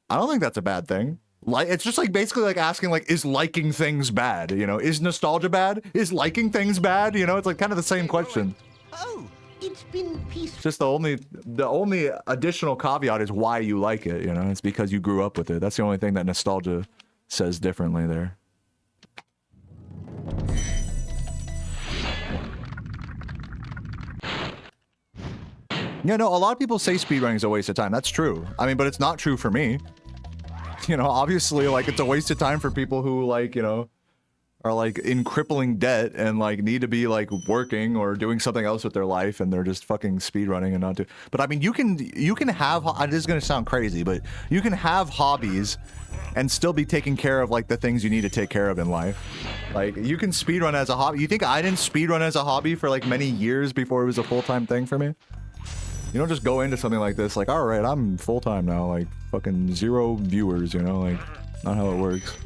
I don't think that's a bad thing. Like, it's just like basically like asking, like, is liking things bad? You know, is nostalgia bad? Is liking things bad? You know, it's like kind of the same question. Oh, it's been peaceful. Just the only additional caveat is why you like it. You know, it's because you grew up with it. That's the only thing that nostalgia says differently there. Yeah, no, a lot of people say speedrunning is a waste of time. That's true. I mean, but it's not true for me. You know, obviously, like, it's a waste of time for people who, like, you know, are, like, in crippling debt and, like, need to be, like, working or doing something else with their life, and they're just fucking speedrunning and not do. But, I mean, you can have, this is going to sound crazy, but you can have hobbies and still be taking care of, like, the things you need to take care of in life. Like, you can speedrun as a hobby. You think I didn't speedrun as a hobby for, like, many years before it was a full-time thing for me? You don't just go into something like this like, all right, I'm full-time now, like, fucking 0 viewers, you know, like, not how it works.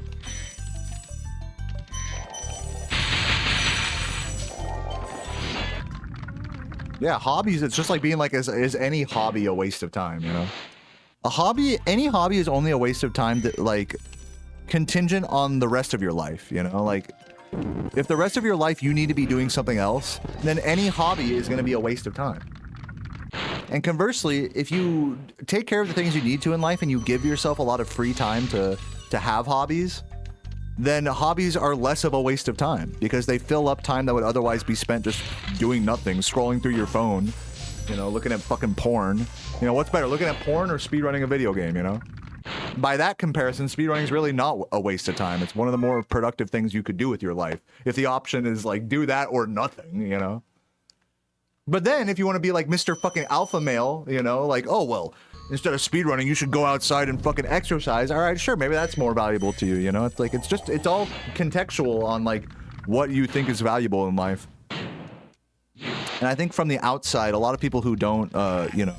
Yeah, hobbies, it's just like being like, is any hobby a waste of time, you know? Any hobby is only a waste of time that, like, contingent on the rest of your life, you know? Like, if the rest of your life you need to be doing something else, then any hobby is going to be a waste of time. And conversely, if you take care of the things you need to in life and you give yourself a lot of free time to have hobbies, then hobbies are less of a waste of time because they fill up time that would otherwise be spent just doing nothing, scrolling through your phone, you know, looking at fucking porn. You know, what's better, looking at porn or speedrunning a video game, you know? By that comparison, speedrunning is really not a waste of time. It's one of the more productive things you could do with your life. If the option is, like, do that or nothing, you know? But then, if you want to be like Mr. fucking alpha male, you know, like, oh, well, instead of speedrunning, you should go outside and fucking exercise. All right, sure, maybe that's more valuable to you, you know? It's like, it's all contextual on, like, what you think is valuable in life. And I think from the outside, a lot of people who don't, you know,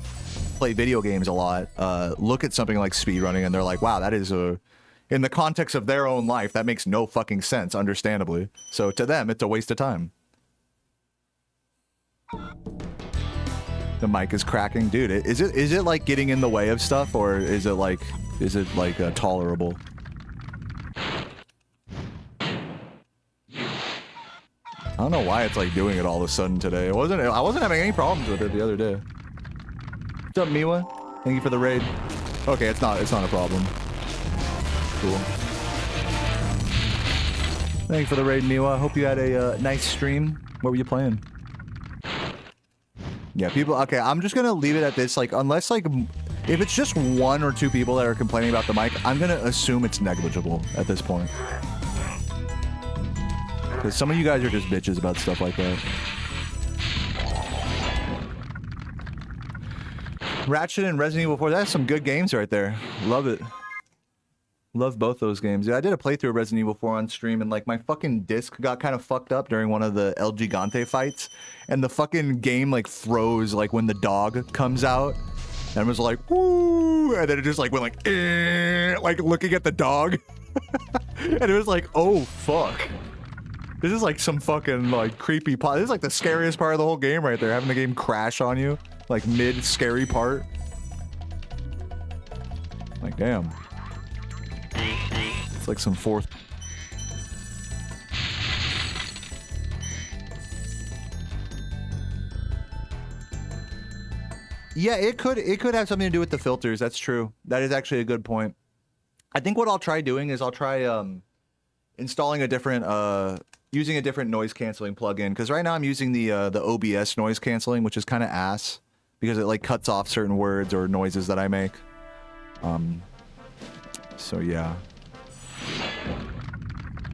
play video games a lot, look at something like speedrunning and they're like, wow, that is in the context of their own life, that makes no fucking sense, understandably. So to them, it's a waste of time. The mic is cracking, dude. Is it like getting in the way of stuff, or is it like tolerable? I don't know why it's like doing it all of a sudden today. I wasn't having any problems with it the other day. What's up, Miwa? Thank you for the raid. Okay, it's not a problem. Cool. Thank you for the raid, Miwa. Hope you had a nice stream. What were you playing? Yeah, people, okay, I'm just gonna leave it at this, like, unless, like, if it's just 1 or 2 people that are complaining about the mic, I'm gonna assume it's negligible at this point. Because some of you guys are just bitches about stuff like that. Ratchet and Resident Evil 4, that's some good games right there. Love it. Love both those games. Yeah, I did a playthrough of Resident Evil 4 on stream, and like my fucking disc got kind of fucked up during one of the El Gigante fights, and the fucking game like froze like when the dog comes out, and was like, woo, and then it just like went like looking at the dog, and it was like, oh fuck. This is like some fucking like creepy part. This is like the scariest part of the whole game right there, having the game crash on you, like mid scary part. Like damn. It's like some fourth. Yeah, it could have something to do with the filters. That's true. That is actually a good point. I think what I'll try doing is I'll try installing a different using a different noise canceling plugin, because right now I'm using the OBS noise canceling, which is kind of ass because it like cuts off certain words or noises that I make. So yeah.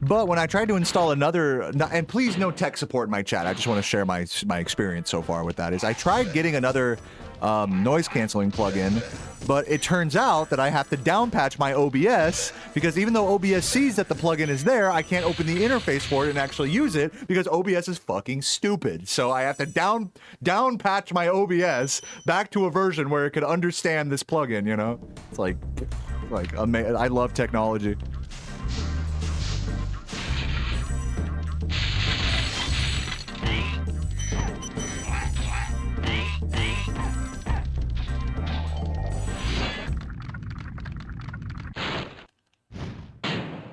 But when I tried to install another, and please no tech support in my chat, I just want to share my experience so far with that, is I tried getting another noise canceling plugin, but it turns out that I have to down patch my OBS, because even though OBS sees that the plugin is there, I can't open the interface for it and actually use it because OBS is fucking stupid. So I have to down patch my OBS back to a version where it could understand this plugin, you know? It's like amazing. I love technology.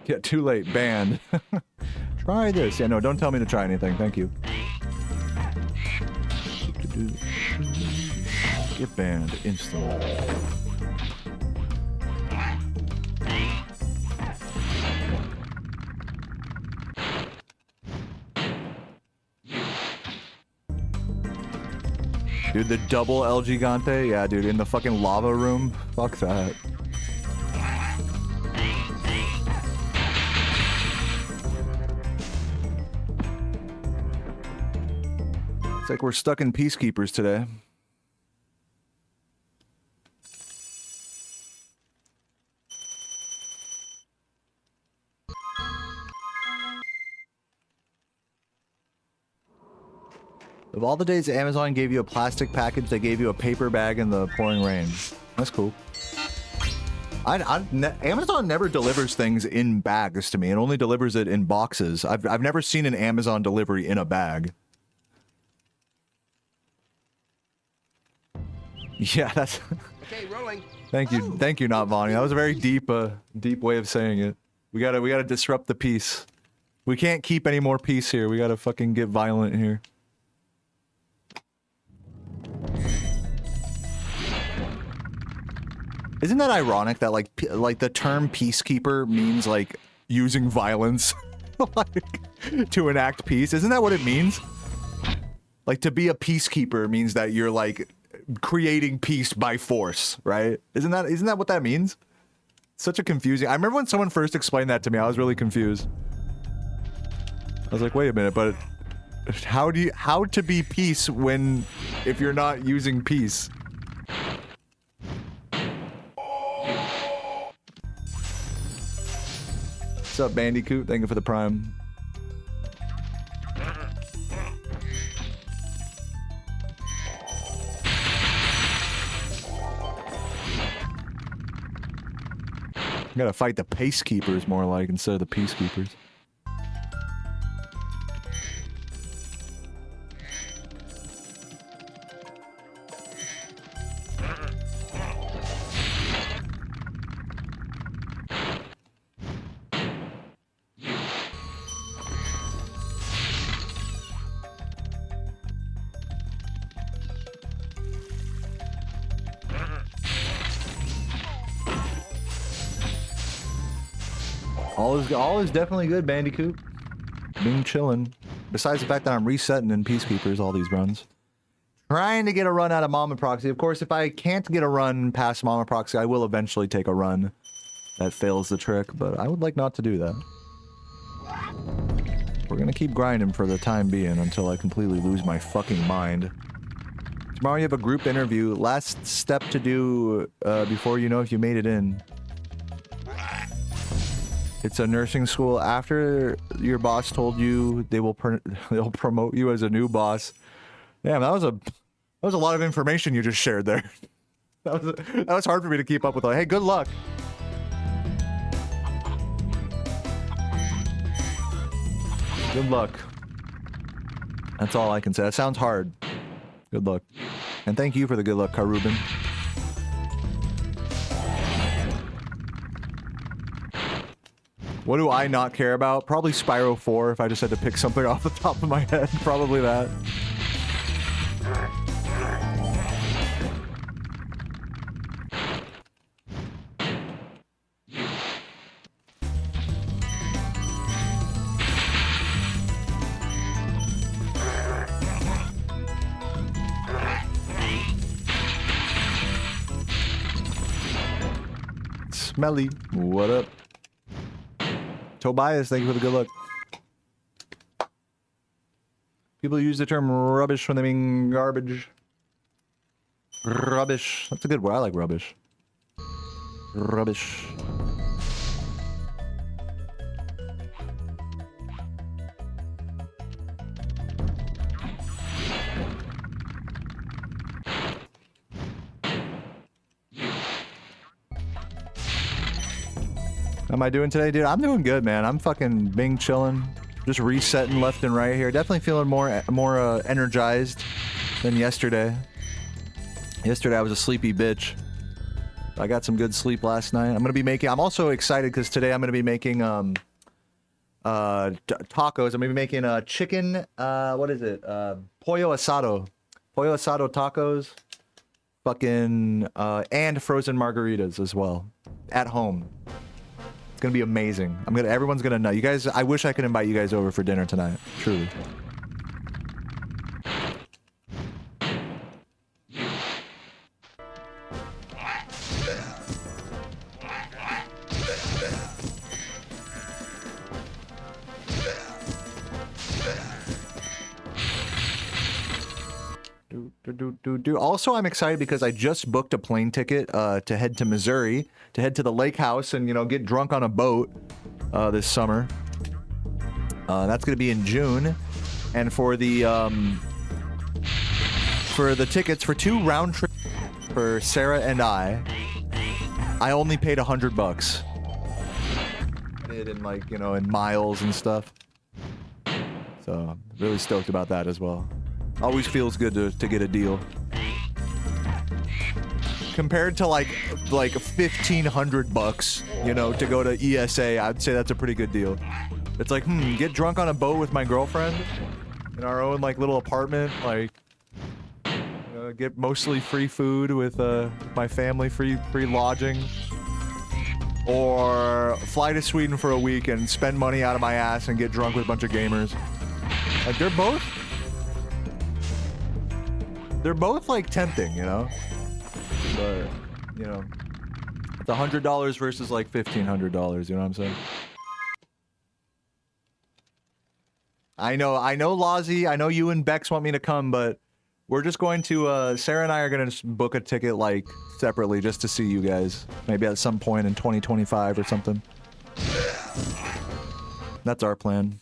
Yeah, too late. Banned. Try this. Yeah, no, don't tell me to try anything. Thank you. Get banned instantly. Dude, the double El Gigante? Yeah, dude, in the fucking lava room? Fuck that. It's like we're stuck in Peacekeepers today. Of all the days Amazon gave you a plastic package, they gave you a paper bag in the pouring rain. That's cool. Amazon never delivers things in bags to me. It only delivers it in boxes. I've never seen an Amazon delivery in a bag. Yeah, that's... Okay, rolling. Thank you, not Vonnie. That was a very deep way of saying it. We gotta disrupt the peace. We can't keep any more peace here. We gotta fucking get violent here. Isn't that ironic that like the term peacekeeper means like using violence like to enact peace? Isn't that what it means? Like to be a peacekeeper means that you're like creating peace by force, right? Isn't that what that means? Such a confusing. I remember when someone first explained that to me, I was really confused. I was like, wait a minute, but how to be peace if you're not using peace? What's up, Bandicoot? Thank you for the prime. You gotta fight the Pacekeepers more like instead of the Peacekeepers. All is definitely good, Bandicoot. Being chillin'. Besides the fact that I'm resetting in Peacekeepers all these runs. Trying to get a run out of Mama Proxy. Of course, if I can't get a run past Mama Proxy, I will eventually take a run that fails the trick, but I would like not to do that. We're gonna keep grinding for the time being until I completely lose my fucking mind. Tomorrow you have a group interview. Last step to do before you know if you made it in. It's a nursing school. After your boss told you they'll promote you as a new boss. Damn, that was a lot of information you just shared there. That was hard for me to keep up with. Like, hey, good luck. Good luck. That's all I can say. That sounds hard. Good luck. And thank you for the good luck, Karubin. What do I not care about? Probably Spyro 4 if I just had to pick something off the top of my head. Probably that. Smelly, what up? Tobias, thank you for the good luck. People use the term rubbish when they mean garbage. Rubbish. That's a good word. I like rubbish. Rubbish. How am I doing today, dude? I'm doing good, man. I'm fucking being chilling, just resetting left and right here. Definitely feeling more energized than yesterday. Yesterday I was a sleepy bitch. I got some good sleep last night. I'm also excited because today I'm gonna be making tacos. I'm gonna be making chicken. What is it? Pollo asado. Pollo asado tacos. Fucking and frozen margaritas as well at home. It's gonna be amazing. Everyone's gonna know. You guys, I wish I could invite you guys over for dinner tonight. Truly. Also, I'm excited because I just booked a plane ticket to head to Missouri, to head to the lake house and, get drunk on a boat this summer. That's going to be in June. And for the tickets for 2 round trips for Sarah and I only paid $100. In miles and stuff. So, really stoked about that as well. Always feels good to get a deal. Compared to like $1,500, to go to ESA, I'd say that's a pretty good deal. It's like, get drunk on a boat with my girlfriend in our own little apartment, get mostly free food with my family, free lodging, or fly to Sweden for a week and spend money out of my ass and get drunk with a bunch of gamers. They're both tempting, but it's $100 versus $1,500. You know what I'm saying? I know, Lozzie. I know you and Bex want me to come, but we're just going to. Sarah and I are gonna book a ticket separately just to see you guys. Maybe at some point in 2025 or something. That's our plan.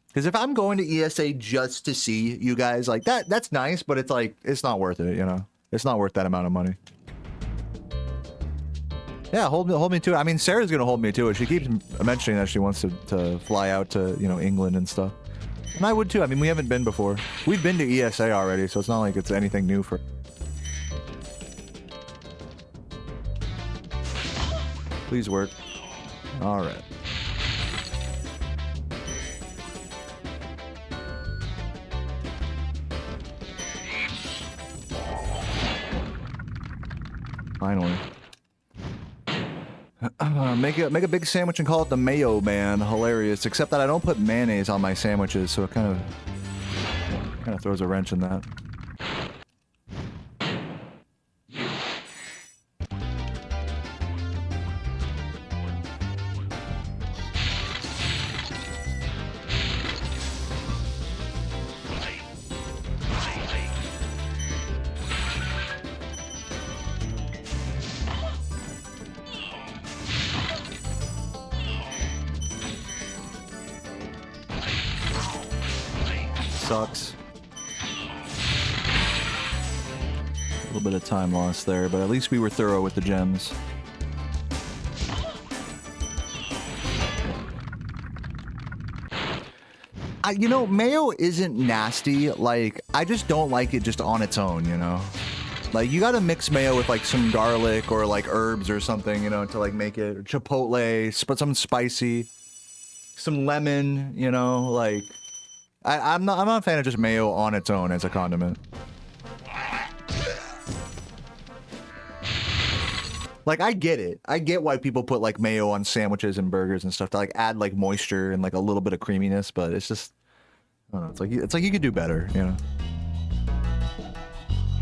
Because if I'm going to ESA just to see you guys, that's nice, but it's not worth it, It's not worth that amount of money. Yeah, hold me to it. I mean, Sarah's gonna hold me to it. She keeps mentioning that she wants to fly out to, England and stuff. And I would too. I mean, we haven't been before. We've been to ESA already, so it's not like it's anything new for... Please work. All right. Finally. Make a big sandwich and call it the Mayo Man. Hilarious. Except that I don't put mayonnaise on my sandwiches, so it kind of throws a wrench in that. sucks. A little bit of time lost there, but at least we were thorough with the gems. You know, mayo isn't nasty. Like, I just don't like it just on its own, you know? Like, you gotta mix mayo with, like, some garlic or, like, herbs or something, you know, to, like, make it chipotle, put something spicy, some lemon, you know? Like, I'm not a fan of just mayo on its own as a condiment. Like, I get it. I get why people put, like, mayo on sandwiches and burgers and stuff to, like, add, like, moisture and, like, a little bit of creaminess, but it's just, I don't know, it's like you could do better, you know?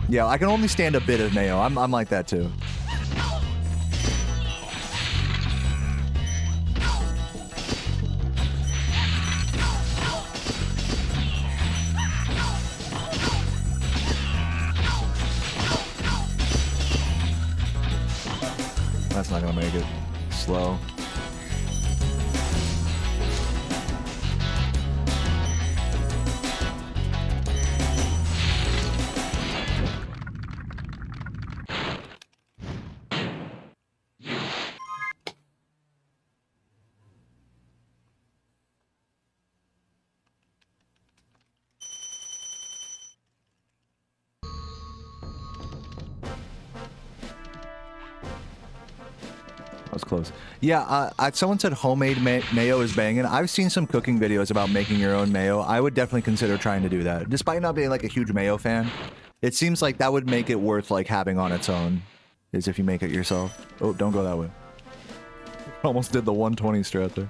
Yeah, I can only stand a bit of mayo. I'm like that, too. That's not gonna make it. Slow. That was close. Yeah, someone said homemade mayo is banging. I've seen some cooking videos about making your own mayo. I would definitely consider trying to do that. Despite not being like a huge mayo fan, it seems like that would make it worth like having on its own, is if you make it yourself. Oh, don't go that way. Almost did the 120 strat there.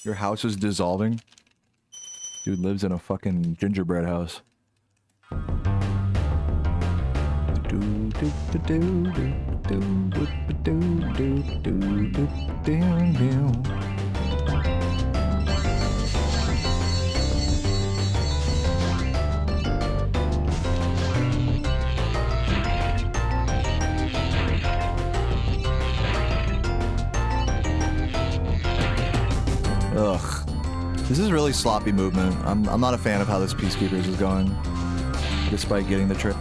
Your house is dissolving? Dude lives in a fucking gingerbread house. Ugh. This is really sloppy movement. I'm not a fan of how this Peacekeepers is going, despite getting the trick.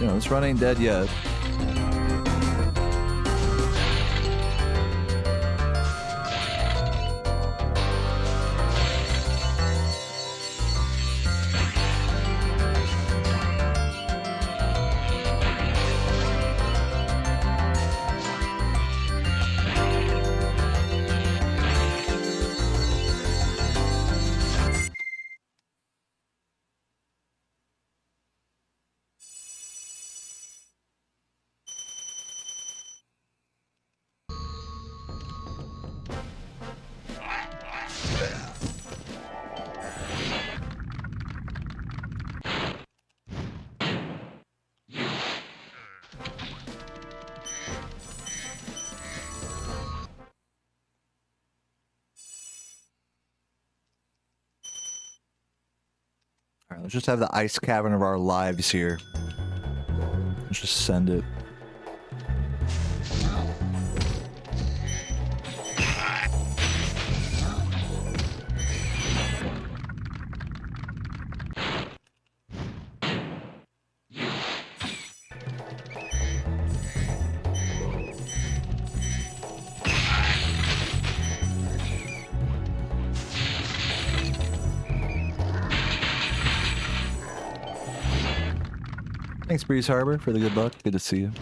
You know, this run ain't dead yet. Alright, let's just have the ice cavern of our lives here. Let's just send it. Thanks, Breeze Harbor, for the good luck. Good to see you.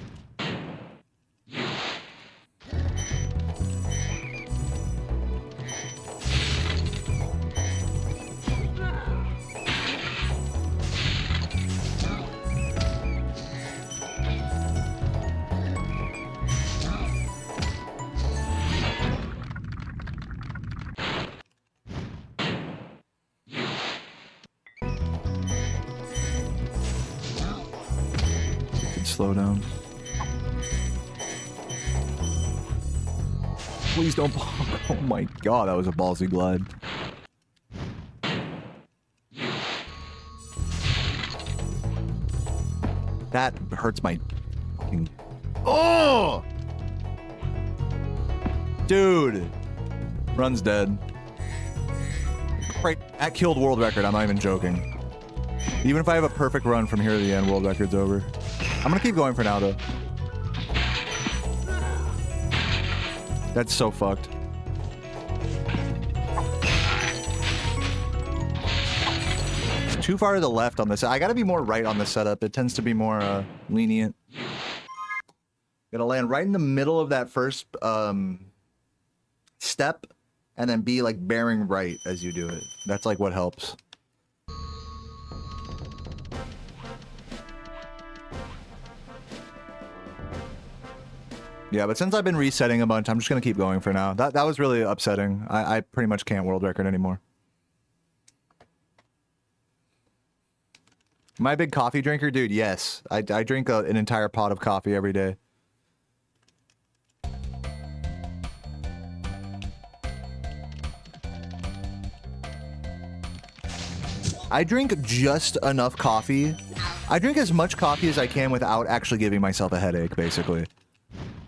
Slow down. Please don't bonk. Oh my god, that was a ballsy glide. That hurts my fucking... Oh! Dude. Run's dead. Right, that killed world record. I'm not even joking. Even if I have a perfect run from here to the end, world record's over. I'm gonna keep going for now, though. That's so fucked. Too far to the left on this. I gotta be more right on the setup. It tends to be more lenient. Gonna land right in the middle of that first step, and then be like bearing right as you do it. That's like what helps. Yeah, but since I've been resetting a bunch, I'm just gonna keep going for now. That was really upsetting. I pretty much can't world record anymore. Am I a big coffee drinker? Dude, yes. I drink an entire pot of coffee every day. I drink just enough coffee. I drink as much coffee as I can without actually giving myself a headache, basically.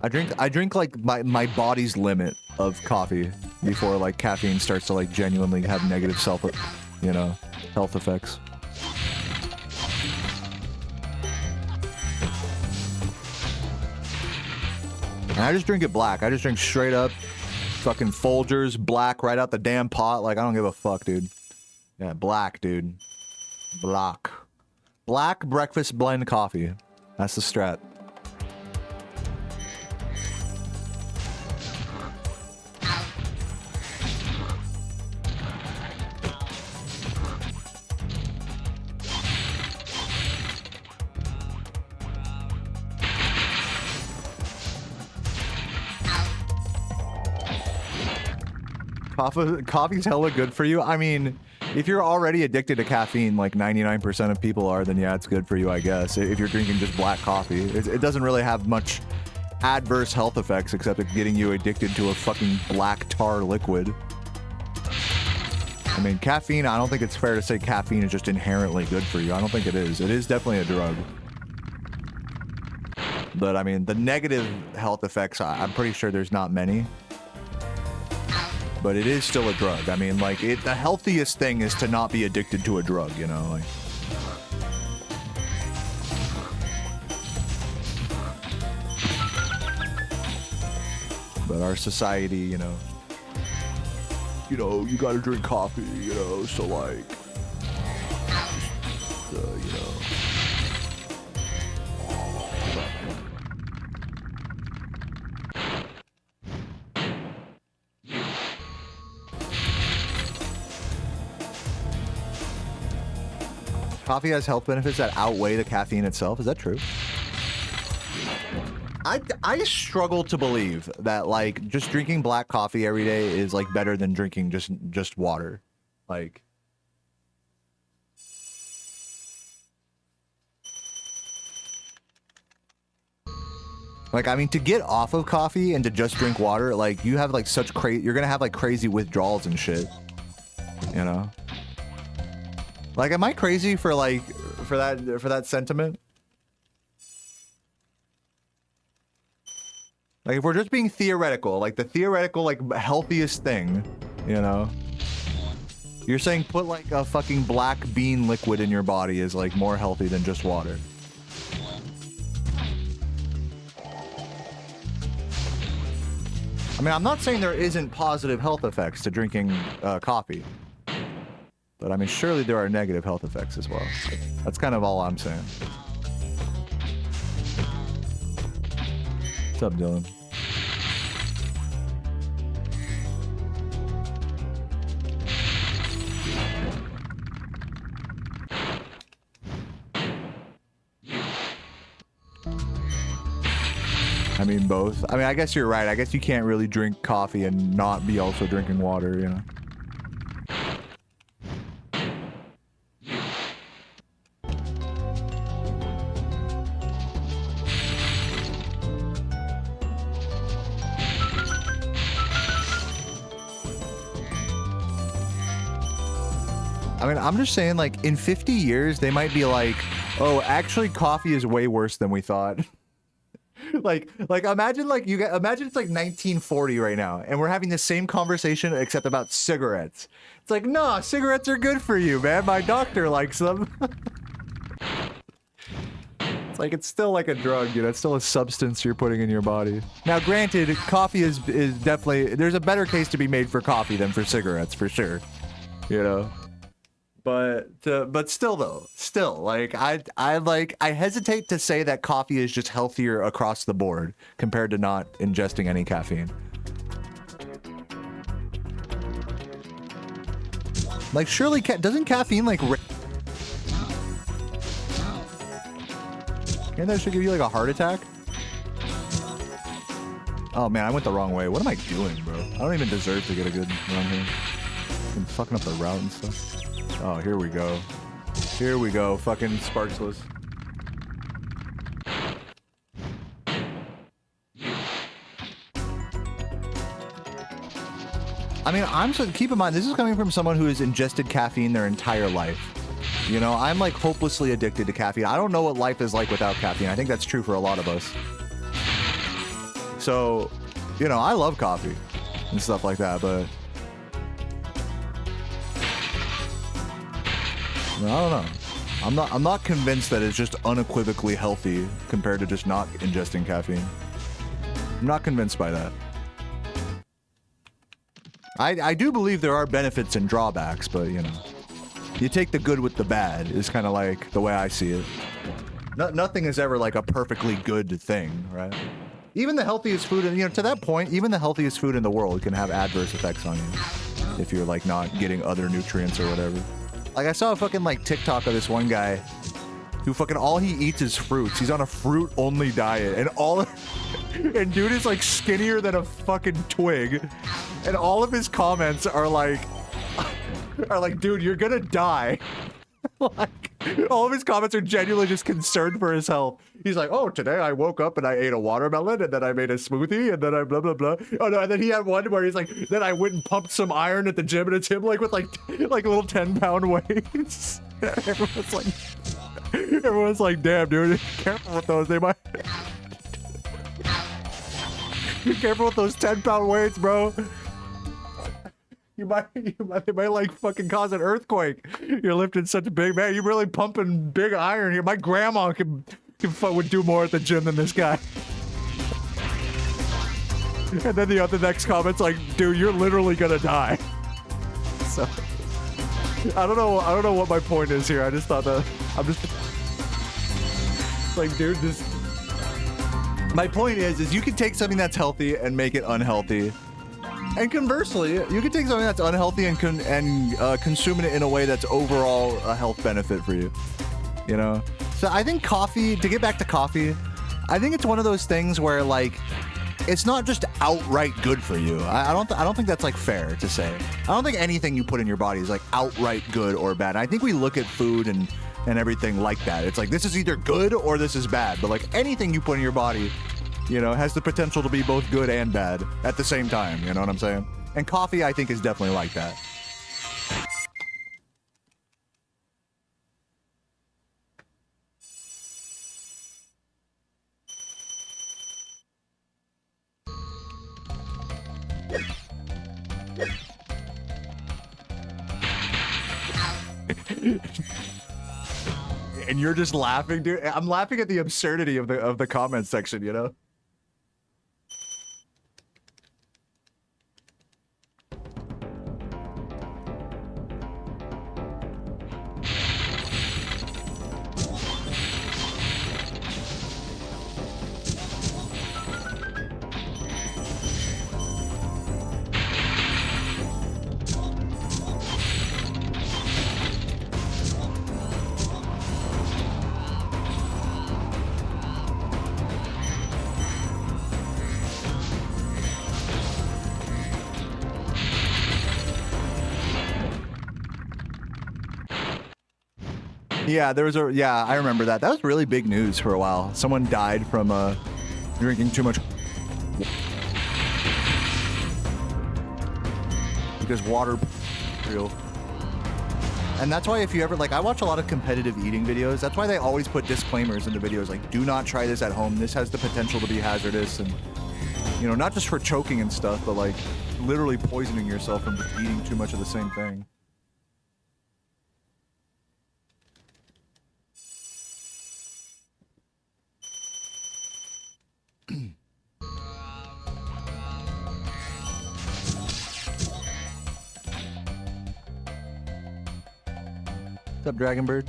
I drink like my body's limit of coffee before like caffeine starts to like genuinely have negative health effects. And I just drink it black. I just drink straight up fucking Folgers black right out the damn pot. Like I don't give a fuck, dude. Yeah, black, dude. Black. Black breakfast blend coffee. That's the strat. Coffee's hella good for you. I mean, if you're already addicted to caffeine, like 99% of people are, then yeah, it's good for you, I guess. If you're drinking just black coffee, it doesn't really have much adverse health effects except it getting you addicted to a fucking black tar liquid. I mean, caffeine, I don't think it's fair to say caffeine is just inherently good for you. I don't think it is. It is definitely a drug. But I mean, the negative health effects, I'm pretty sure there's not many. But it is still a drug. I mean, like, the healthiest thing is to not be addicted to a drug, you know? Like, but our society, you gotta drink coffee, so like, coffee has health benefits that outweigh the caffeine itself. Is that true? I struggle to believe that like just drinking black coffee every day is like better than drinking just water. Like I mean, to get off of coffee and to just drink water, like you have like you're gonna have like crazy withdrawals and shit. You know? Like, am I crazy for that sentiment? Like, if we're just being theoretical, like the theoretical, like healthiest thing, you're saying put like a fucking black bean liquid in your body is like more healthy than just water. I mean, I'm not saying there isn't positive health effects to drinking coffee. But I mean, surely there are negative health effects as well. That's kind of all I'm saying. What's up, Dylan? I mean, both. I mean, I guess you're right. I guess you can't really drink coffee and not be also drinking water, I mean, I'm just saying, like, in 50 years, they might be like, Oh, actually, coffee is way worse than we thought. like imagine imagine it's like 1940 right now, and we're having the same conversation except about cigarettes. It's like, nah, cigarettes are good for you, man. My doctor likes them. It's like it's still like a drug, you know. It's still a substance you're putting in your body. Now, granted, coffee is definitely, there's a better case to be made for coffee than for cigarettes, for sure. You know. But still though, like I hesitate to say that coffee is just healthier across the board compared to not ingesting any caffeine. Like surely doesn't caffeine like and that should give you like a heart attack? Oh man, I went the wrong way. What am I doing, bro? I don't even deserve to get a good run here. I'm fucking up the route and stuff. Oh, here we go. Here we go, fucking Sparksless. I mean, keep in mind, this is coming from someone who has ingested caffeine their entire life. You know, I'm like hopelessly addicted to caffeine. I don't know what life is like without caffeine. I think that's true for a lot of us. So, you know, I love coffee and stuff like that, but I don't know. I'm not convinced that it's just unequivocally healthy compared to just not ingesting caffeine. I'm not convinced by that. I do believe there are benefits and drawbacks, but you know, you take the good with the bad is kind of like the way I see it. Nothing is ever like a perfectly good thing, right? Even the healthiest food, and you know, to that point, even the healthiest food in the world can have adverse effects on you if you're like not getting other nutrients or whatever. Like I saw a fucking like TikTok of this one guy who fucking all he eats is fruits. He's on a fruit only diet and dude is like skinnier than a fucking twig. And all of his comments are like, dude, you're gonna die. Like, all of his comments are genuinely just concerned for his health. He's like, oh, today I woke up and I ate a watermelon and then I made a smoothie and then I blah, blah, blah. Oh, no, and then he had one where he's like, then I went and pumped some iron at the gym, and it's him like with like little 10-pound weights. Everyone's like, damn, dude, careful with those. They might... Be careful with those 10-pound weights, bro. They might like fucking cause an earthquake. You're lifting such a big man. You're really pumping big iron here. My grandma would do more at the gym than this guy. And then the next comment's like, dude, you're literally gonna die. So I don't know what my point is here. I just thought that I'm just like, dude, my point is you can take something that's healthy and make it unhealthy. And conversely, you can take something that's unhealthy and consume it in a way that's overall a health benefit for you. You know? So I think coffee, to get back to coffee, I think it's one of those things where like, it's not just outright good for you. I don't think that's like fair to say. I don't think anything you put in your body is like outright good or bad. I think we look at food and everything like that. It's like, this is either good or this is bad. But like anything you put in your body, you know, has the potential to be both good and bad at the same time. You know what I'm saying? And coffee, I think, is definitely like that. And you're just laughing, dude. I'm laughing at the absurdity of the comment section, you know? Yeah, I remember that. That was really big news for a while. Someone died from drinking too much because water real. And that's why if you ever, like, I watch a lot of competitive eating videos. That's why they always put disclaimers in the videos, like, do not try this at home. This has the potential to be hazardous. And, you know, not just for choking and stuff, but, like, literally poisoning yourself from just eating too much of the same thing. What's up, Dragonbird?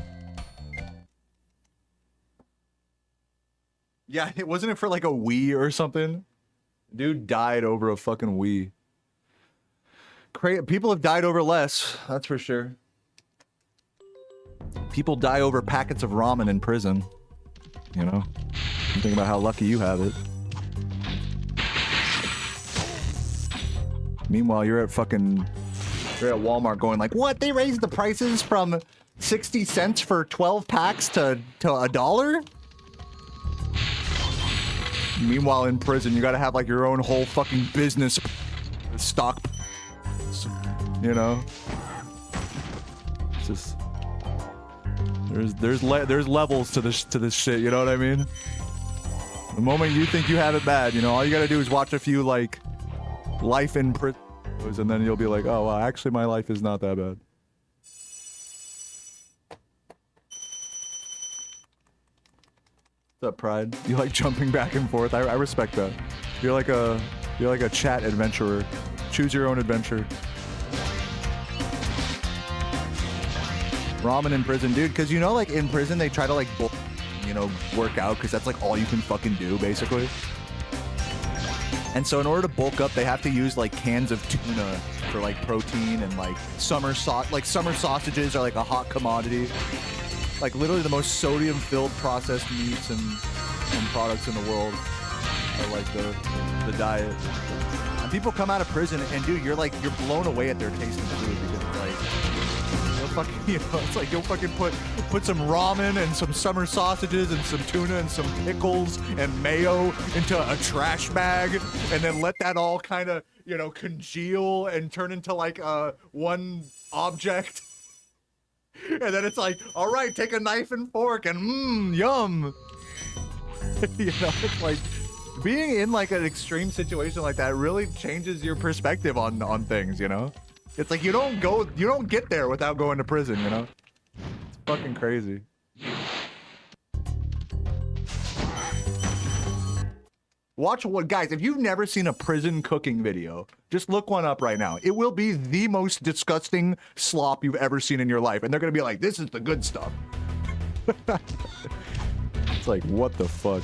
Yeah, it wasn't it for like a Wii or something? Dude died over a fucking Wii. People have died over less, that's for sure. People die over packets of ramen in prison. You know? You think about how lucky you have it. Meanwhile, you're at Walmart going like, what? They raised the prices from 60 cents for 12 packs to $1? Meanwhile, in prison, you gotta have like your own whole fucking business stock. You know? It's just there's levels to this shit, you know what I mean? The moment you think you have it bad, you know, all you gotta do is watch a few like life in prison, and then you'll be like, oh wow, actually my life is not that bad. What's up, Pride? You like jumping back and forth? I respect that. You're like a chat adventurer. Choose your own adventure. Ramen in prison, dude, because you know, like in prison they try to like you know, work out because that's like all you can fucking do basically. And so in order to bulk up, they have to use like cans of tuna for like protein, and like summer sausages are like a hot commodity. Like literally the most sodium-filled processed meats and products in the world are like the diet. And people come out of prison and dude, you're blown away at their taste in food because it's like you'll fucking, you know, it's like you'll fucking put some ramen and some summer sausages and some tuna and some pickles and mayo into a trash bag, and then let that all kind of, you know, congeal and turn into like one object. And then it's like, all right, take a knife and fork and yum. You know, it's like being in like an extreme situation like that really changes your perspective on things, you know? It's like you don't get there without going to prison, you know? It's fucking crazy. Watch what, guys, if you've never seen a prison cooking video, just look one up right now. It will be the most disgusting slop you've ever seen in your life. And they're gonna be like, this is the good stuff. It's like, what the fuck?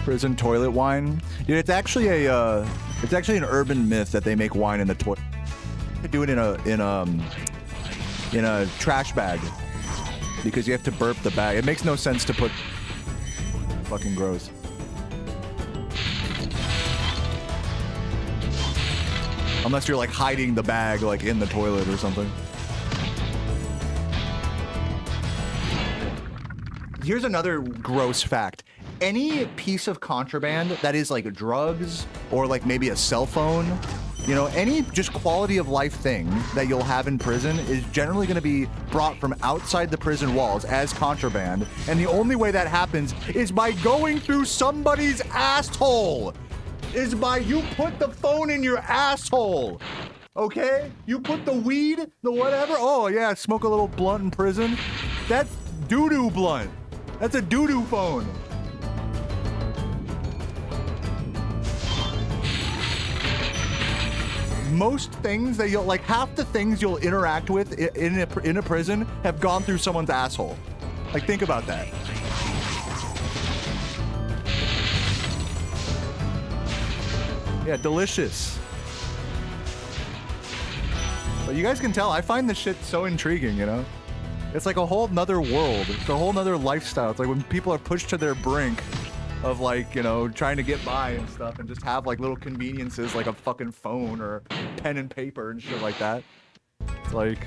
Prison toilet wine, dude. It's actually an urban myth that they make wine in the toilet. They do it in a trash bag because you have to burp the bag. It makes no sense to put. Fucking gross. Unless you're like hiding the bag like in the toilet or something. Here's another gross fact. Any piece of contraband that is like drugs or like maybe a cell phone, you know, any just quality of life thing that you'll have in prison is generally going to be brought from outside the prison walls as contraband. And the only way that happens is by going through somebody's asshole. Is by you put the phone in your asshole. Okay? You put the weed, the whatever. Oh yeah, smoke a little blunt in prison. That's doo-doo blunt. That's a doo-doo phone. Most things that you'll, like half the things you'll interact with in a prison have gone through someone's asshole. Like, think about that. Yeah, delicious. But you guys can tell, I find this shit so intriguing, you know? It's like a whole nother world. It's a whole nother lifestyle. It's like when people are pushed to their brink, of like, you know, trying to get by and stuff, and just have like little conveniences like a fucking phone or pen and paper and shit like that. It's like,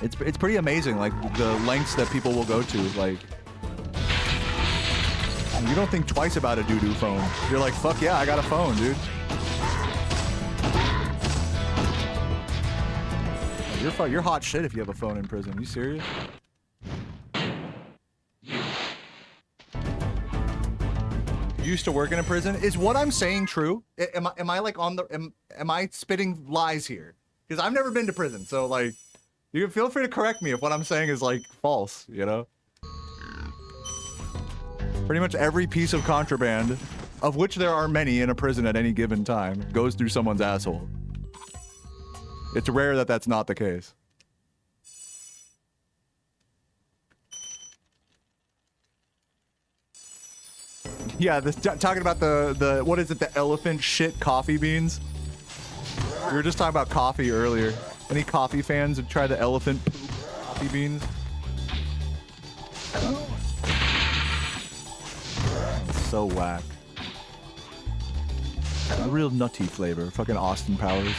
it's pretty amazing, like the lengths that people will go to. Like, you don't think twice about a doo-doo phone. You're like, fuck yeah, I got a phone, dude. You're hot shit if you have a phone in prison. You serious? Used to work in a prison. Is what I'm saying true? Am I like on the am I spitting lies here? Because I've never been to prison, so like, you can feel free to correct me if what I'm saying is like false, you know? Pretty much every piece of contraband, of which there are many in a prison at any given time, goes through someone's asshole. It's rare that that's not the case. Yeah, talking about the what is it, the elephant shit coffee beans? We were just talking about coffee earlier. Any coffee fans have tried the elephant poop coffee beans? It's so whack. A real nutty flavor, fucking Austin Powers.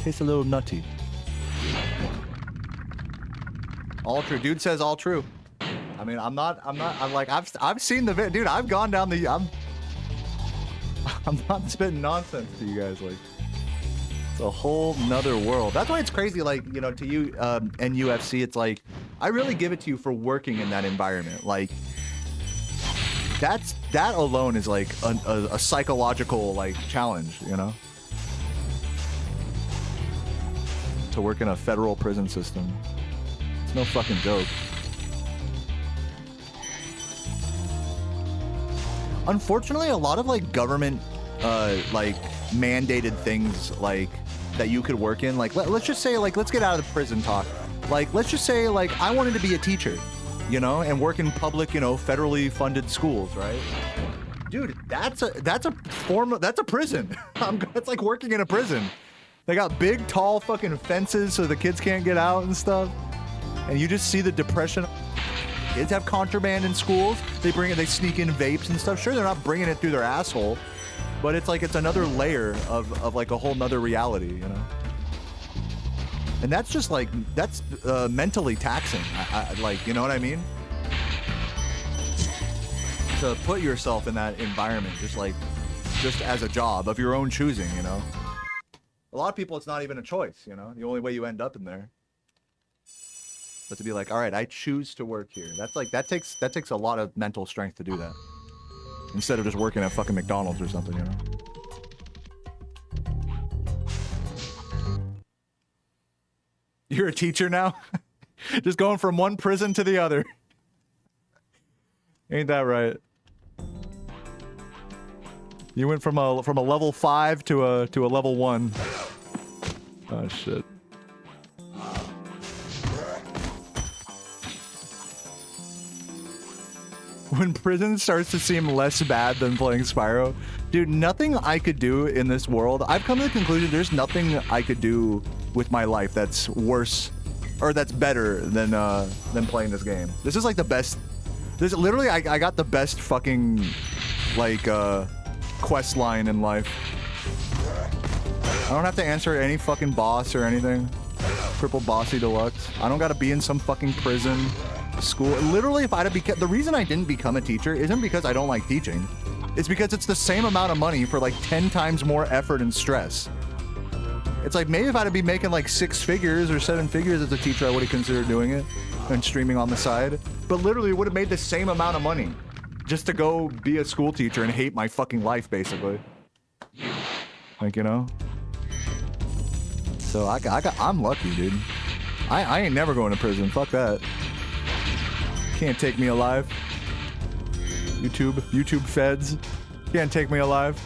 Tastes a little nutty. All true. Dude says all true. I mean, I'm like, I've seen the vid. Dude, I've gone down the, I'm not spitting nonsense to you guys. Like, it's a whole nother world. That's why it's crazy. Like, you know, to you and UFC, it's like, I really give it to you for working in that environment. Like, that alone is like a psychological like challenge, you know? To work in a federal prison system. It's no fucking joke. Unfortunately, a lot of like government like mandated things like that you could work in, like let's just say, like, let's get out of the prison talk. Like, let's just say, like, I wanted to be a teacher, you know, and work in public, you know, federally funded schools, right? Dude, that's a prison. It's like working in a prison. They got big, tall fucking fences so the kids can't get out and stuff. And you just see the depression. Kids have contraband in schools. They sneak in vapes and stuff. Sure, they're not bringing it through their asshole, but it's like, it's another layer of like a whole nother reality, you know? And that's just like, that's mentally taxing. Like, you know what I mean? To put yourself in that environment, just as a job of your own choosing, you know? A lot of people, it's not even a choice, you know? The only way you end up in there. But to be like, all right, I choose to work here. That's like, that takes a lot of mental strength to do that. Instead of just working at fucking McDonald's or something, you know? You're a teacher now? Just going from one prison to the other. Ain't that right? You went from a level 5 to a level 1. Oh shit. When prison starts to seem less bad than playing Spyro, dude, nothing I could do in this world. I've come to the conclusion there's nothing I could do with my life that's worse or that's better than playing this game. This is like the best. This literally, I got the best fucking like quest line in life. I don't have to answer any fucking boss or anything. Triple bossy deluxe. I don't gotta be in some fucking prison. School. Literally, if I'd have become, the reason I didn't become a teacher isn't because I don't like teaching. It's because it's the same amount of money for like 10 times more effort and stress. It's like, maybe if I'd be making like 6 figures or 7 figures as a teacher, I would have considered doing it and streaming on the side. But literally, it would have made the same amount of money just to go be a school teacher and hate my fucking life, basically. Like, you know? So I'm lucky, dude. I ain't never going to prison. Fuck that. Can't take me alive. YouTube feds. Can't take me alive.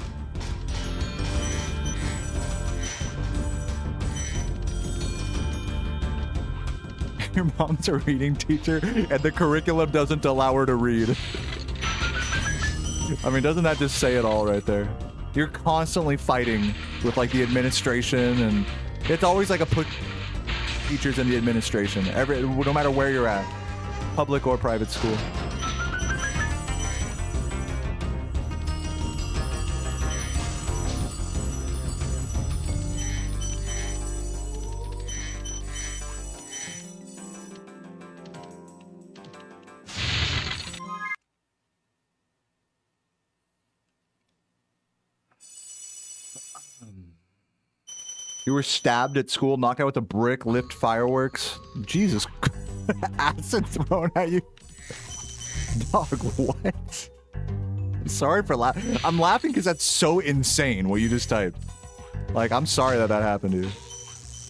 Your mom's a reading teacher and the curriculum doesn't allow her to read. I mean, doesn't that just say it all right there? You're constantly fighting with like the administration, and it's always like a put teachers in the administration. No matter where you're at. Public or private school. You were stabbed at school, knocked out with a brick, lift fireworks. Jesus. Acid thrown at you. Dog, what? Sorry for laughing. I'm laughing because that's so insane what you just typed. Like, I'm sorry that happened to you.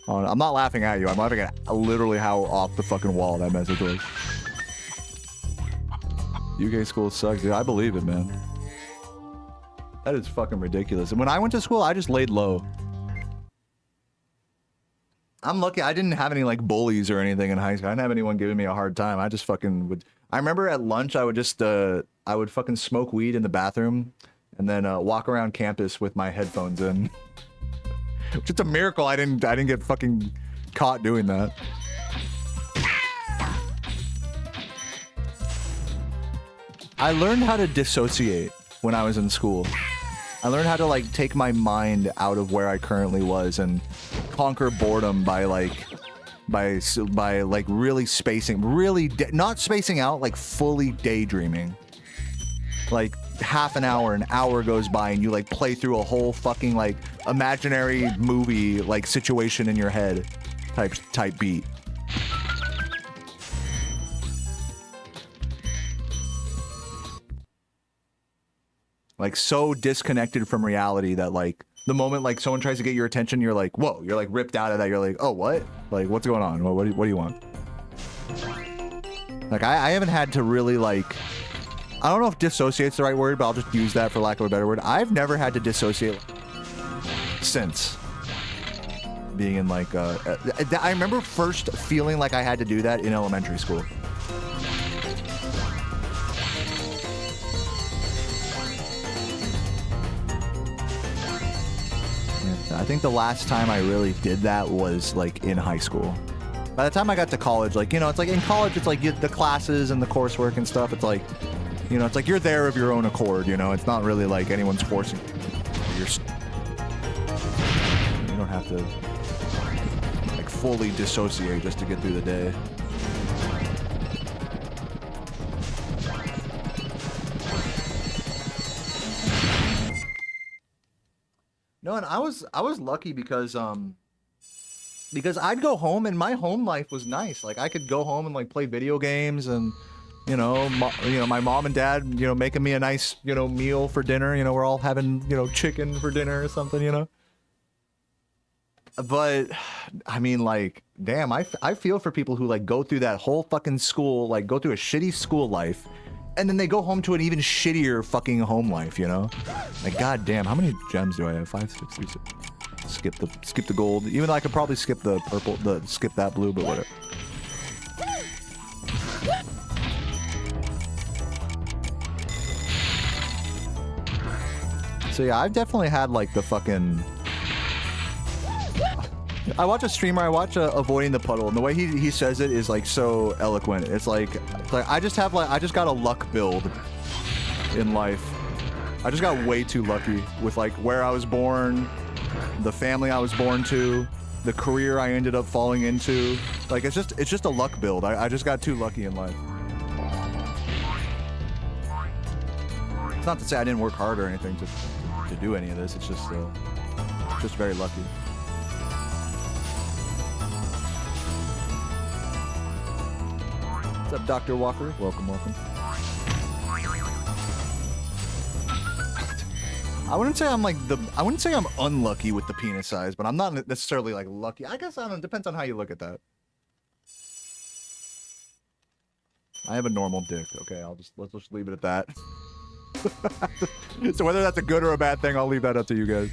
I'm not laughing at you. I'm laughing at literally how off the fucking wall that message was. UK school sucks, dude. I believe it, man. That is fucking ridiculous. And when I went to school, I just laid low. I'm lucky I didn't have any like bullies or anything in high school. I didn't have anyone giving me a hard time. I just fucking would. I remember at lunch I would just I would fucking smoke weed in the bathroom and then walk around campus with my headphones in. Which it's a miracle I didn't get fucking caught doing that. I learned how to dissociate when I was in school. I learned how to like take my mind out of where I currently was and conquer boredom by really spacing, not spacing out, like fully daydreaming. Like half an hour goes by and you like play through a whole fucking like imaginary movie like situation in your head type beat. Like so disconnected from reality that like the moment like someone tries to get your attention, you're like, whoa, you're like ripped out of that. You're like, oh, what? Like, what's going on? What do you want? Like, I haven't had to really like, I don't know if dissociate's the right word, but I'll just use that for lack of a better word. I've never had to dissociate since being in like, I remember first feeling like I had to do that in elementary school. I think the last time I really did that was like in high school. By the time I got to college, like, you know, it's like in college, it's like the classes and the coursework and stuff. It's like, you know, it's like you're there of your own accord, you know, it's not really like anyone's forcing you. You don't have to like fully dissociate just to get through the day. No, and I was lucky because I'd go home and my home life was nice. Like I could go home and like play video games and my mom and dad, you know, making me a nice, you know, meal for dinner. You know, we're all having, you know, chicken for dinner or something, you know. But I mean, like, damn, I feel for people who like go through that whole fucking school, like go through a shitty school life. And then they go home to an even shittier fucking home life, you know? Like, goddamn, how many gems do I have? 5, 6, 3, 6. Skip the gold. Even though I could probably skip the purple, skip that blue, but whatever. So yeah, I've definitely had like the fucking... I watch a streamer, Avoiding the Puddle, and the way he says it is like so eloquent. It's like I just got a luck build in life. I just got way too lucky with like where I was born, the family I was born to, the career I ended up falling into. Like it's just a luck build. I just got too lucky in life. It's not to say I didn't work hard or anything to do any of this. It's just very lucky. What's up, Dr. Walker? Welcome. I wouldn't say I'm unlucky with the penis size, but I'm not necessarily like lucky. I guess it depends on how you look at that. I have a normal dick. Okay, let's just leave it at that. So whether that's a good or a bad thing, I'll leave that up to you guys.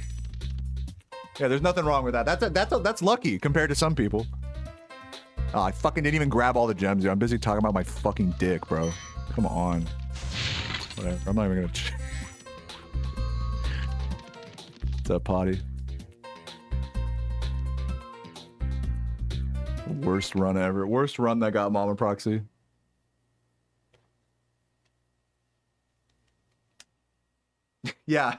Yeah, there's nothing wrong with that. That's lucky compared to some people. Oh, I fucking didn't even grab all the gems, dude. I'm busy talking about my fucking dick, bro. Come on. Whatever. I'm not even gonna... What's up, Potty? Worst run ever. Worst run that got Mama Proxy. Yeah.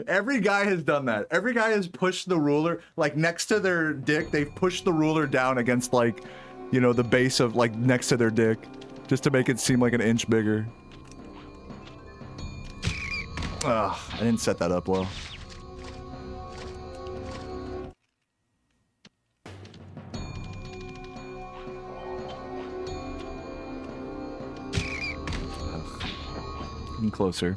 Every guy has done that. Every guy has pushed the ruler, like next to their dick, they've pushed the ruler down against like, you know, the base of like next to their dick, just to make it seem like an inch bigger. Ugh, I didn't set that up well. Getting closer.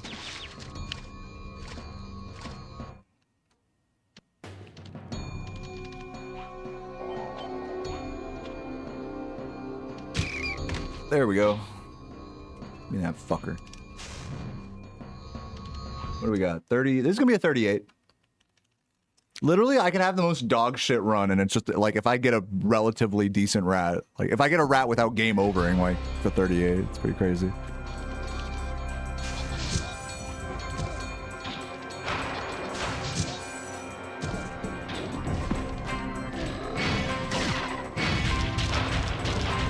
There we go. Give me that fucker. What do we got? 30. This is gonna be a 38. Literally, I can have the most dog shit run, and it's just like if I get a relatively decent rat, like if I get a rat without game overing, like the 38, it's pretty crazy.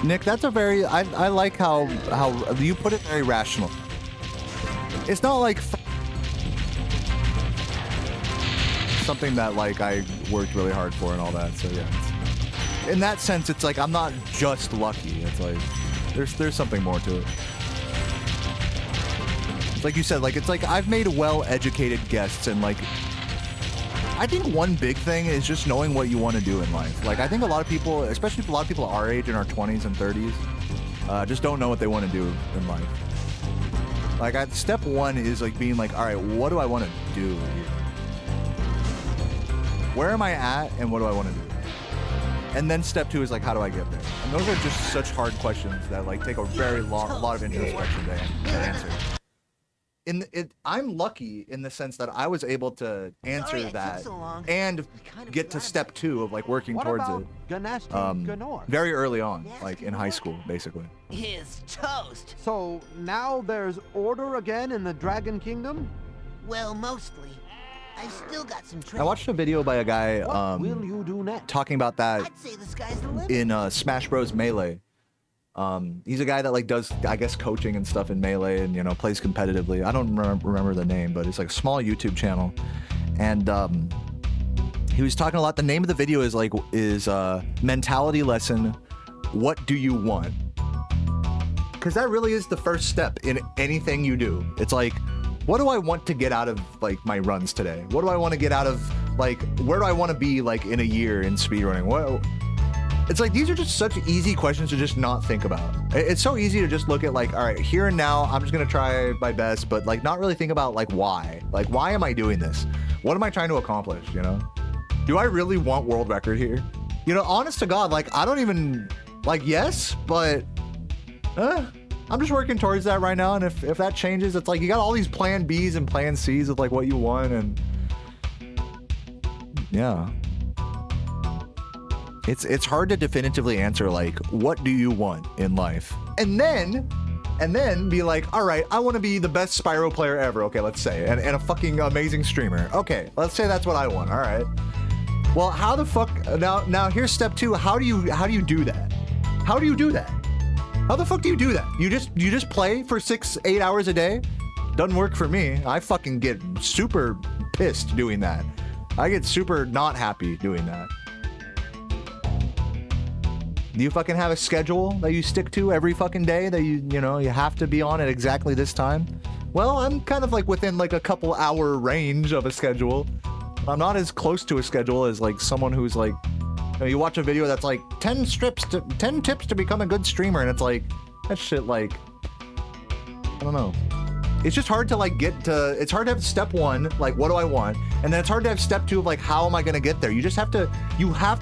Nick, that's a very I like how you put it very rational. It's not like something that like I worked really hard for and all that. So yeah, in that sense, it's like I'm not just lucky. It's like there's something more to it. It's like you said, like it's like I've made well-educated guests, and like I think one big thing is just knowing what you want to do in life. Like I think a lot of people, especially a lot of people our age in our 20s and 30s, just don't know what they want to do in life. Like step one is like being like, all right, what do I want to do here? Where am I at, and what do I want to do? And then step two is like, how do I get there? And those are just such hard questions that like take a very lot of introspection to answer. I'm lucky in the sense that I was able to answer that and get to step two of like working towards it very early on, like in high school, basically. His toast. So now there's order again in the Dragon Kingdom? Well, mostly. I still got some training. I watched a video by a guy What will you do next? talking about that I'd say the sky's the limit. in Smash Bros. Melee. He's a guy that like does, I guess, coaching and stuff in Melee, and you know plays competitively. I don't remember the name, but it's like a small YouTube channel, and he was talking a lot. The name of the video is mentality lesson. What do you want? Because that really is the first step in anything you do. It's like, what do I want to get out of like my runs today? What do I want to get out of like where do I want to be like in a year in speedrunning? It's like these are just such easy questions to just not think about. It's so easy to just look at like, all right, here and now, I'm just gonna try my best, but like not really think about like why. Like, why am I doing this? What am I trying to accomplish, you know? Do I really want world record here? You know, honest to God, like I don't even, like yes, but I'm just working towards that right now, and if that changes, it's like you got all these plan Bs and plan Cs of like what you want, and yeah. It's hard to definitively answer like what do you want in life, and then be like, all right, I want to be the best Spyro player ever. Okay, let's say, and a fucking amazing streamer. Okay, let's say that's what I want. All right. Well, how the fuck now? Here's step two. How do you do that? How do you do that? How the fuck do you do that? You just play for 6-8 hours a day? Doesn't work for me. I fucking get super pissed doing that. I get super not happy doing that. Do you fucking have a schedule that you stick to every fucking day that you have to be on at exactly this time? Well, I'm kind of like within like a couple hour range of a schedule. I'm not as close to a schedule as like someone who's like, you watch a video that's like 10 tips to become a good streamer, and it's like, that shit like, I don't know. It's just hard to like it's hard to have step one, like what do I want? And then it's hard to have step two of like, how am I gonna get there? You have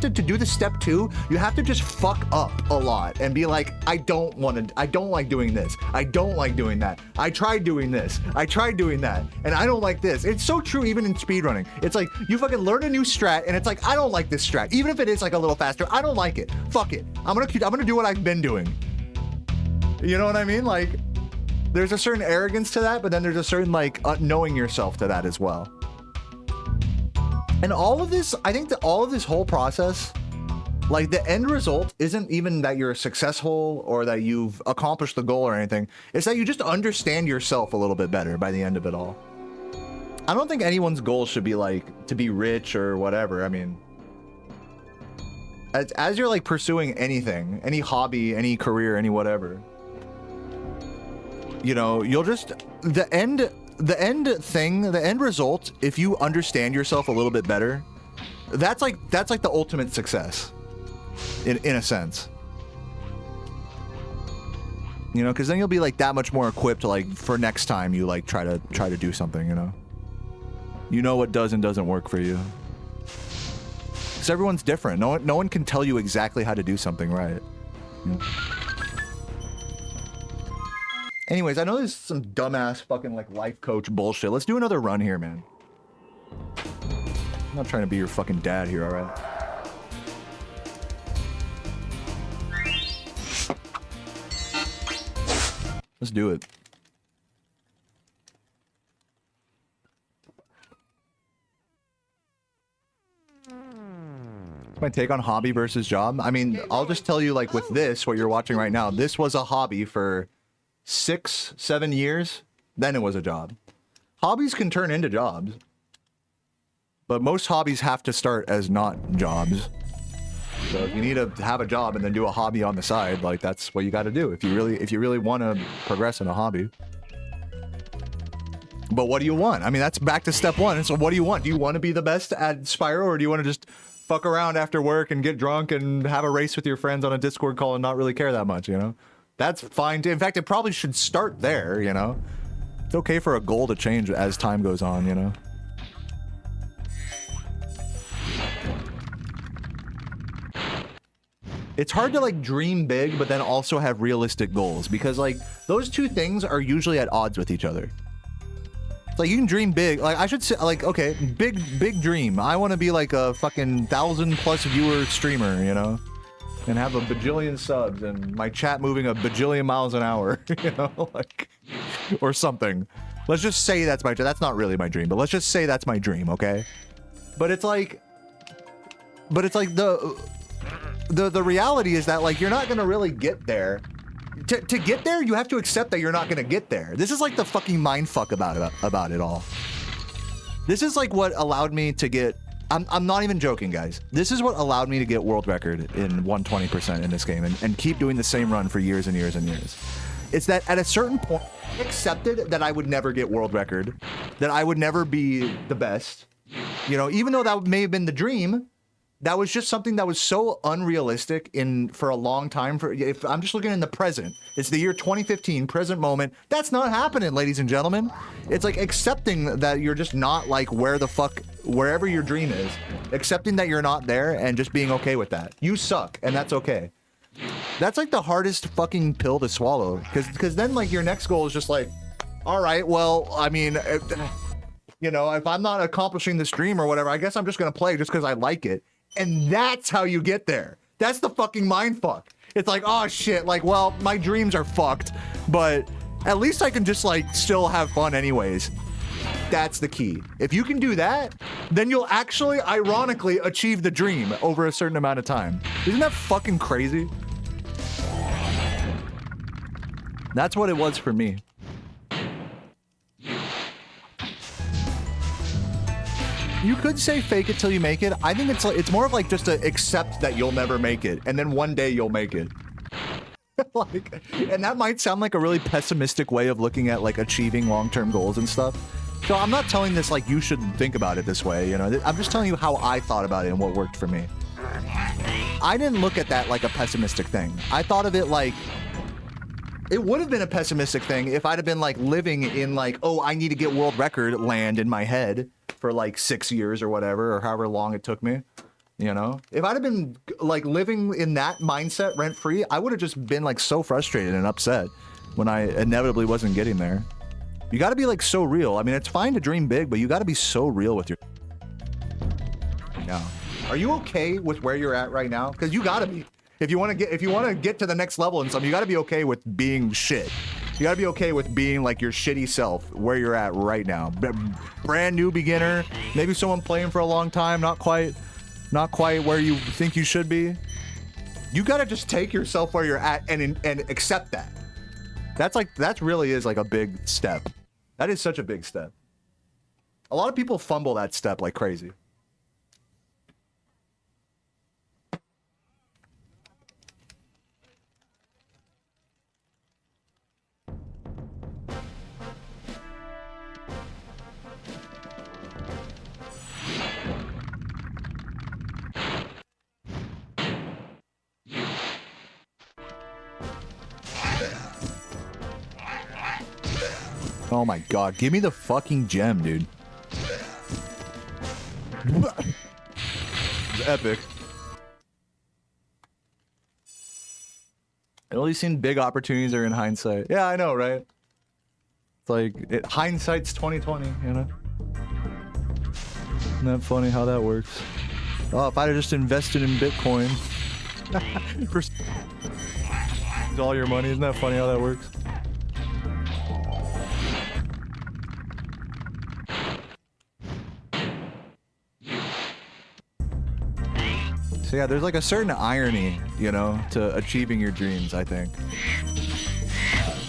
to do the step two, you have to just fuck up a lot and be like, I don't like doing this. I don't like doing that. I tried doing this. I tried doing that. And I don't like this. It's so true even in speedrunning. It's like, you fucking learn a new strat and it's like, I don't like this strat. Even if it is like a little faster, I don't like it. Fuck it. I'm gonna do what I've been doing. You know what I mean? Like, there's a certain arrogance to that, but then there's a certain like knowing yourself to that as well. And all of this, I think that all of this whole process, like the end result isn't even that you're successful or that you've accomplished the goal or anything. It's that you just understand yourself a little bit better by the end of it all. I don't think anyone's goal should be like to be rich or whatever. I mean, as you're like pursuing anything, any hobby, any career, any whatever, you know, you'll just, the end result, if you understand yourself a little bit better, that's like the ultimate success in a sense. You know, because then you'll be like that much more equipped to like for next time you like try to do something. You know what does and doesn't work for you. Because everyone's different. No one can tell you exactly how to do something right. Anyways, I know there's some dumbass fucking like life coach bullshit. Let's do another run here, man. I'm not trying to be your fucking dad here, alright? Let's do it. That's my take on hobby versus job. I mean, I'll just tell you, like, with this, what you're watching right now, this was a hobby for 6-7 years, then it was a job. Hobbies can turn into jobs, but most hobbies have to start as not jobs. So if you need to have a job and then do a hobby on the side, like that's what you got to do if you really want to progress in a hobby. But what do you want? I mean, that's back to step one. So what do you want? Do you want to be the best at Spyro, or do you want to just fuck around after work and get drunk and have a race with your friends on a Discord call and not really care that much, That's fine. In fact, it probably should start there, It's okay for a goal to change as time goes on, It's hard to like dream big, but then also have realistic goals, because like those two things are usually at odds with each other. It's like you can dream big. Like I should say, like, okay, big dream. I want to be like a fucking 1,000+ viewer streamer, and have a bajillion subs and my chat moving a bajillion miles an hour, like, or something. Let's just say that's my dream. That's not really my dream, but let's just say that's my dream, okay? But it's like the reality is that like you're not gonna really get there. To get there, you have to accept that you're not gonna get there. This is like the fucking mindfuck about it all. This is like what allowed me to get. I'm not even joking, guys. This is what allowed me to get world record in 120% in this game and keep doing the same run for years and years and years. It's that at a certain point, I accepted that I would never get world record, that I would never be the best. Even though that may have been the dream, that was just something that was so unrealistic for a long time. If I'm just looking in the present, it's the year 2015, present moment. That's not happening, ladies and gentlemen. It's like accepting that you're just not like wherever your dream is, accepting that you're not there and just being okay with that. You suck, and that's okay. That's like the hardest fucking pill to swallow, because then like your next goal is just like, all right, well, I mean, if I'm not accomplishing this dream or whatever, I guess I'm just gonna play just because I like it. And that's how you get there. That's the fucking mind fuck. It's like, oh shit, like, well, my dreams are fucked, but at least I can just like still have fun anyways. That's the key. If you can do that, then you'll actually, ironically, achieve the dream over a certain amount of time. Isn't that fucking crazy? That's what it was for me. You could say fake it till you make it. I think it's more of like just to accept that you'll never make it, and then one day you'll make it. And that might sound like a really pessimistic way of looking at like achieving long-term goals and stuff. So I'm not telling this like you should think about it this way, I'm just telling you how I thought about it and what worked for me. I didn't look at that like a pessimistic thing. I thought of it like it would have been a pessimistic thing if I'd have been like living in like, oh, I need to get world record land in my head for like 6 years or whatever, or however long it took me, If I'd have been like living in that mindset rent free, I would have just been like so frustrated and upset when I inevitably wasn't getting there. You got to be like so real. I mean, it's fine to dream big, but you got to be so real with your. Yeah. Are you okay with where you're at right now? Because you got to be. If you want to get to the next level and something, you got to be okay with being shit. You got to be okay with being like your shitty self where you're at right now. Brand new beginner, maybe someone playing for a long time, not quite where you think you should be. You got to just take yourself where you're at and accept that. That really is like a big step. That is such a big step. A lot of people fumble that step like crazy. Oh my god, give me the fucking gem, dude. It's epic. I've only seen big opportunities are in hindsight. Yeah, I know, right? It's like, hindsight's 2020, you know? Isn't that funny how that works? Oh, if I'd have just invested in Bitcoin. All your money, isn't that funny how that works? So yeah, there's like a certain irony, you know, to achieving your dreams, I think.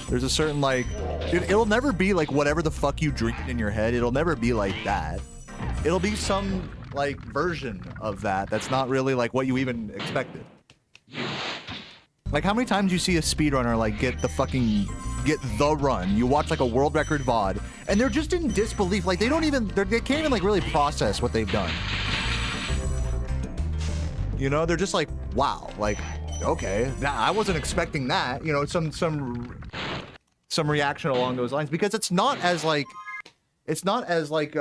There's a certain like, it'll never be like whatever the fuck you dreamed in your head. It'll never be like that. It'll be some like version of that that's not really like what you even expected. Like how many times you see a speedrunner like get the run, you watch like a world record VOD, and they're just in disbelief, like they can't even like really process what they've done. You know, they're just like, wow, like, okay, I wasn't expecting that, you know, some reaction along those lines, because it's not as like it's not like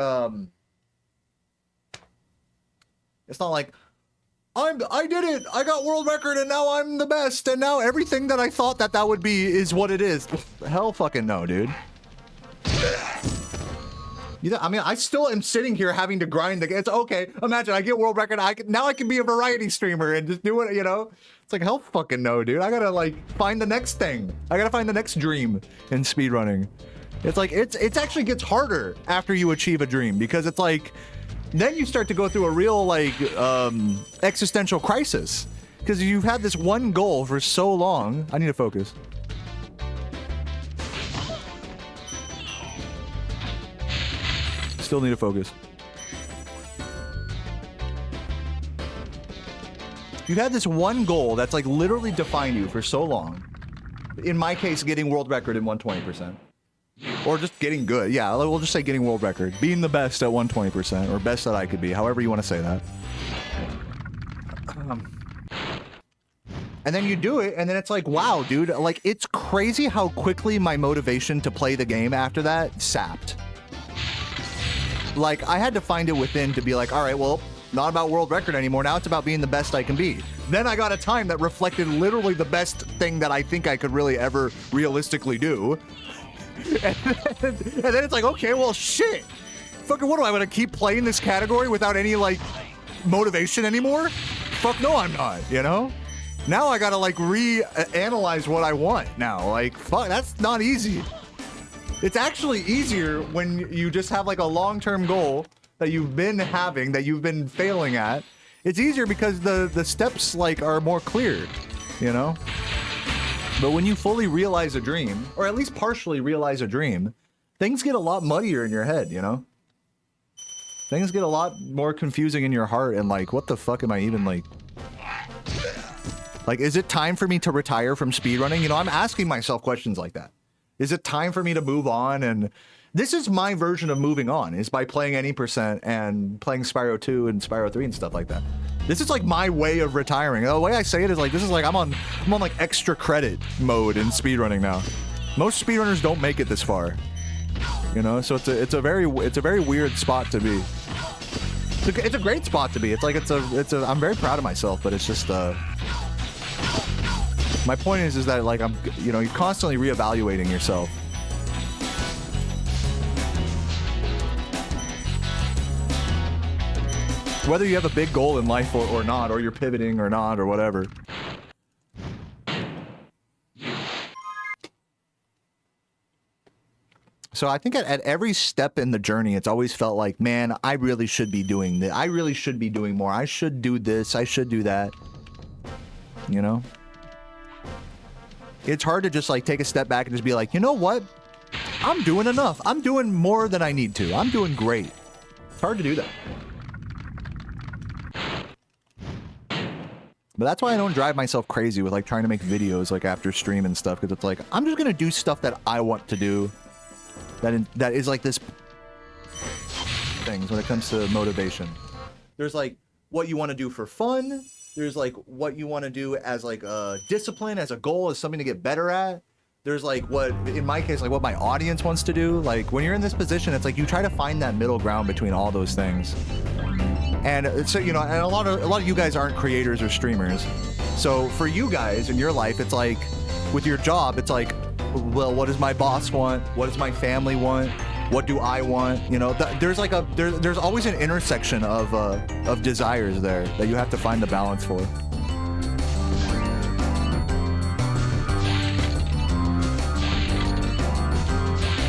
I did it, I got world record and now I'm the best and now everything that I thought that would be is what it is. Hell fucking no, dude. You know, I mean, I still am sitting here having to grind the game. It's okay. Imagine I get world record. Now I can be a variety streamer and just do it, you know? It's like, hell fucking no, dude. I gotta like find the next thing. I gotta find the next dream in speedrunning. It's like, it's actually gets harder after you achieve a dream, because it's like, then you start to go through a real like existential crisis, because you've had this one goal for so long. I need to focus. Still need to focus. You've had this one goal that's like literally defined you for so long. In my case, getting world record in 120%. Or just getting good. Yeah, we'll just say getting world record. Being the best at 120%, or best that I could be, however you want to say that. And then you do it, and then it's like, wow, dude, like, it's crazy how quickly my motivation to play the game after that sapped. Like, I had to find it within to be like, all right, well, not about world record anymore. Now it's about being the best I can be. Then I got a time that reflected literally the best thing that I think I could really ever realistically do. And then it's like, okay, well, shit. Fucking what am I gonna keep playing this category without any, like, motivation anymore? Fuck no, I'm not, you know? Now I gotta, like, reanalyze what I want now. Like, fuck, that's not easy. It's actually easier when you just have like a long-term goal that you've been having, that you've been failing at. It's easier because the steps like are more clear, you know? But when you fully realize a dream, or at least partially realize a dream, things get a lot muddier in your head, you know? Things get a lot more confusing in your heart, and like, what the fuck am I even like? Like, is it time for me to retire from speedrunning? You know, I'm asking myself questions like that. Is it time for me to move on? And this is my version of moving on, is by playing any percent and playing Spyro 2 and Spyro 3 and stuff like that. This is like my way of retiring. The way I say it is like, this is like, I'm on like extra credit mode in speedrunning now. Most speedrunners don't make it this far, you know? So it's a very weird spot to be. It's a great spot to be. It's like, I'm very proud of myself, but it's just, my point is that like you know, you're constantly reevaluating yourself. Whether you have a big goal in life or not, or you're pivoting or not, or whatever. So I think at every step in the journey, it's always felt like, man, I really should be doing this. I really should be doing more. I should do this. I should do that. You know? It's hard to just like take a step back and just be like, you know what? I'm doing enough. I'm doing more than I need to. I'm doing great. It's hard to do that. But that's why I don't drive myself crazy with like trying to make videos like after stream and stuff, because it's like, I'm just gonna do stuff that I want to do. That is like this things when it comes to motivation. There's like what you want to do for fun. There's like what you want to do as like a discipline, as a goal, as something to get better at. there's like what, in my case, like what my audience wants to do. Like when you're in this position, it's like you try to find that middle ground between all those things. And so, you know, and a lot of you guys aren't creators or streamers. So for you guys in your life, it's like with your job, it's like, well, what does my boss want? What does my family want? What do I want? You know, there's like there's always an intersection of desires there that you have to find the balance for.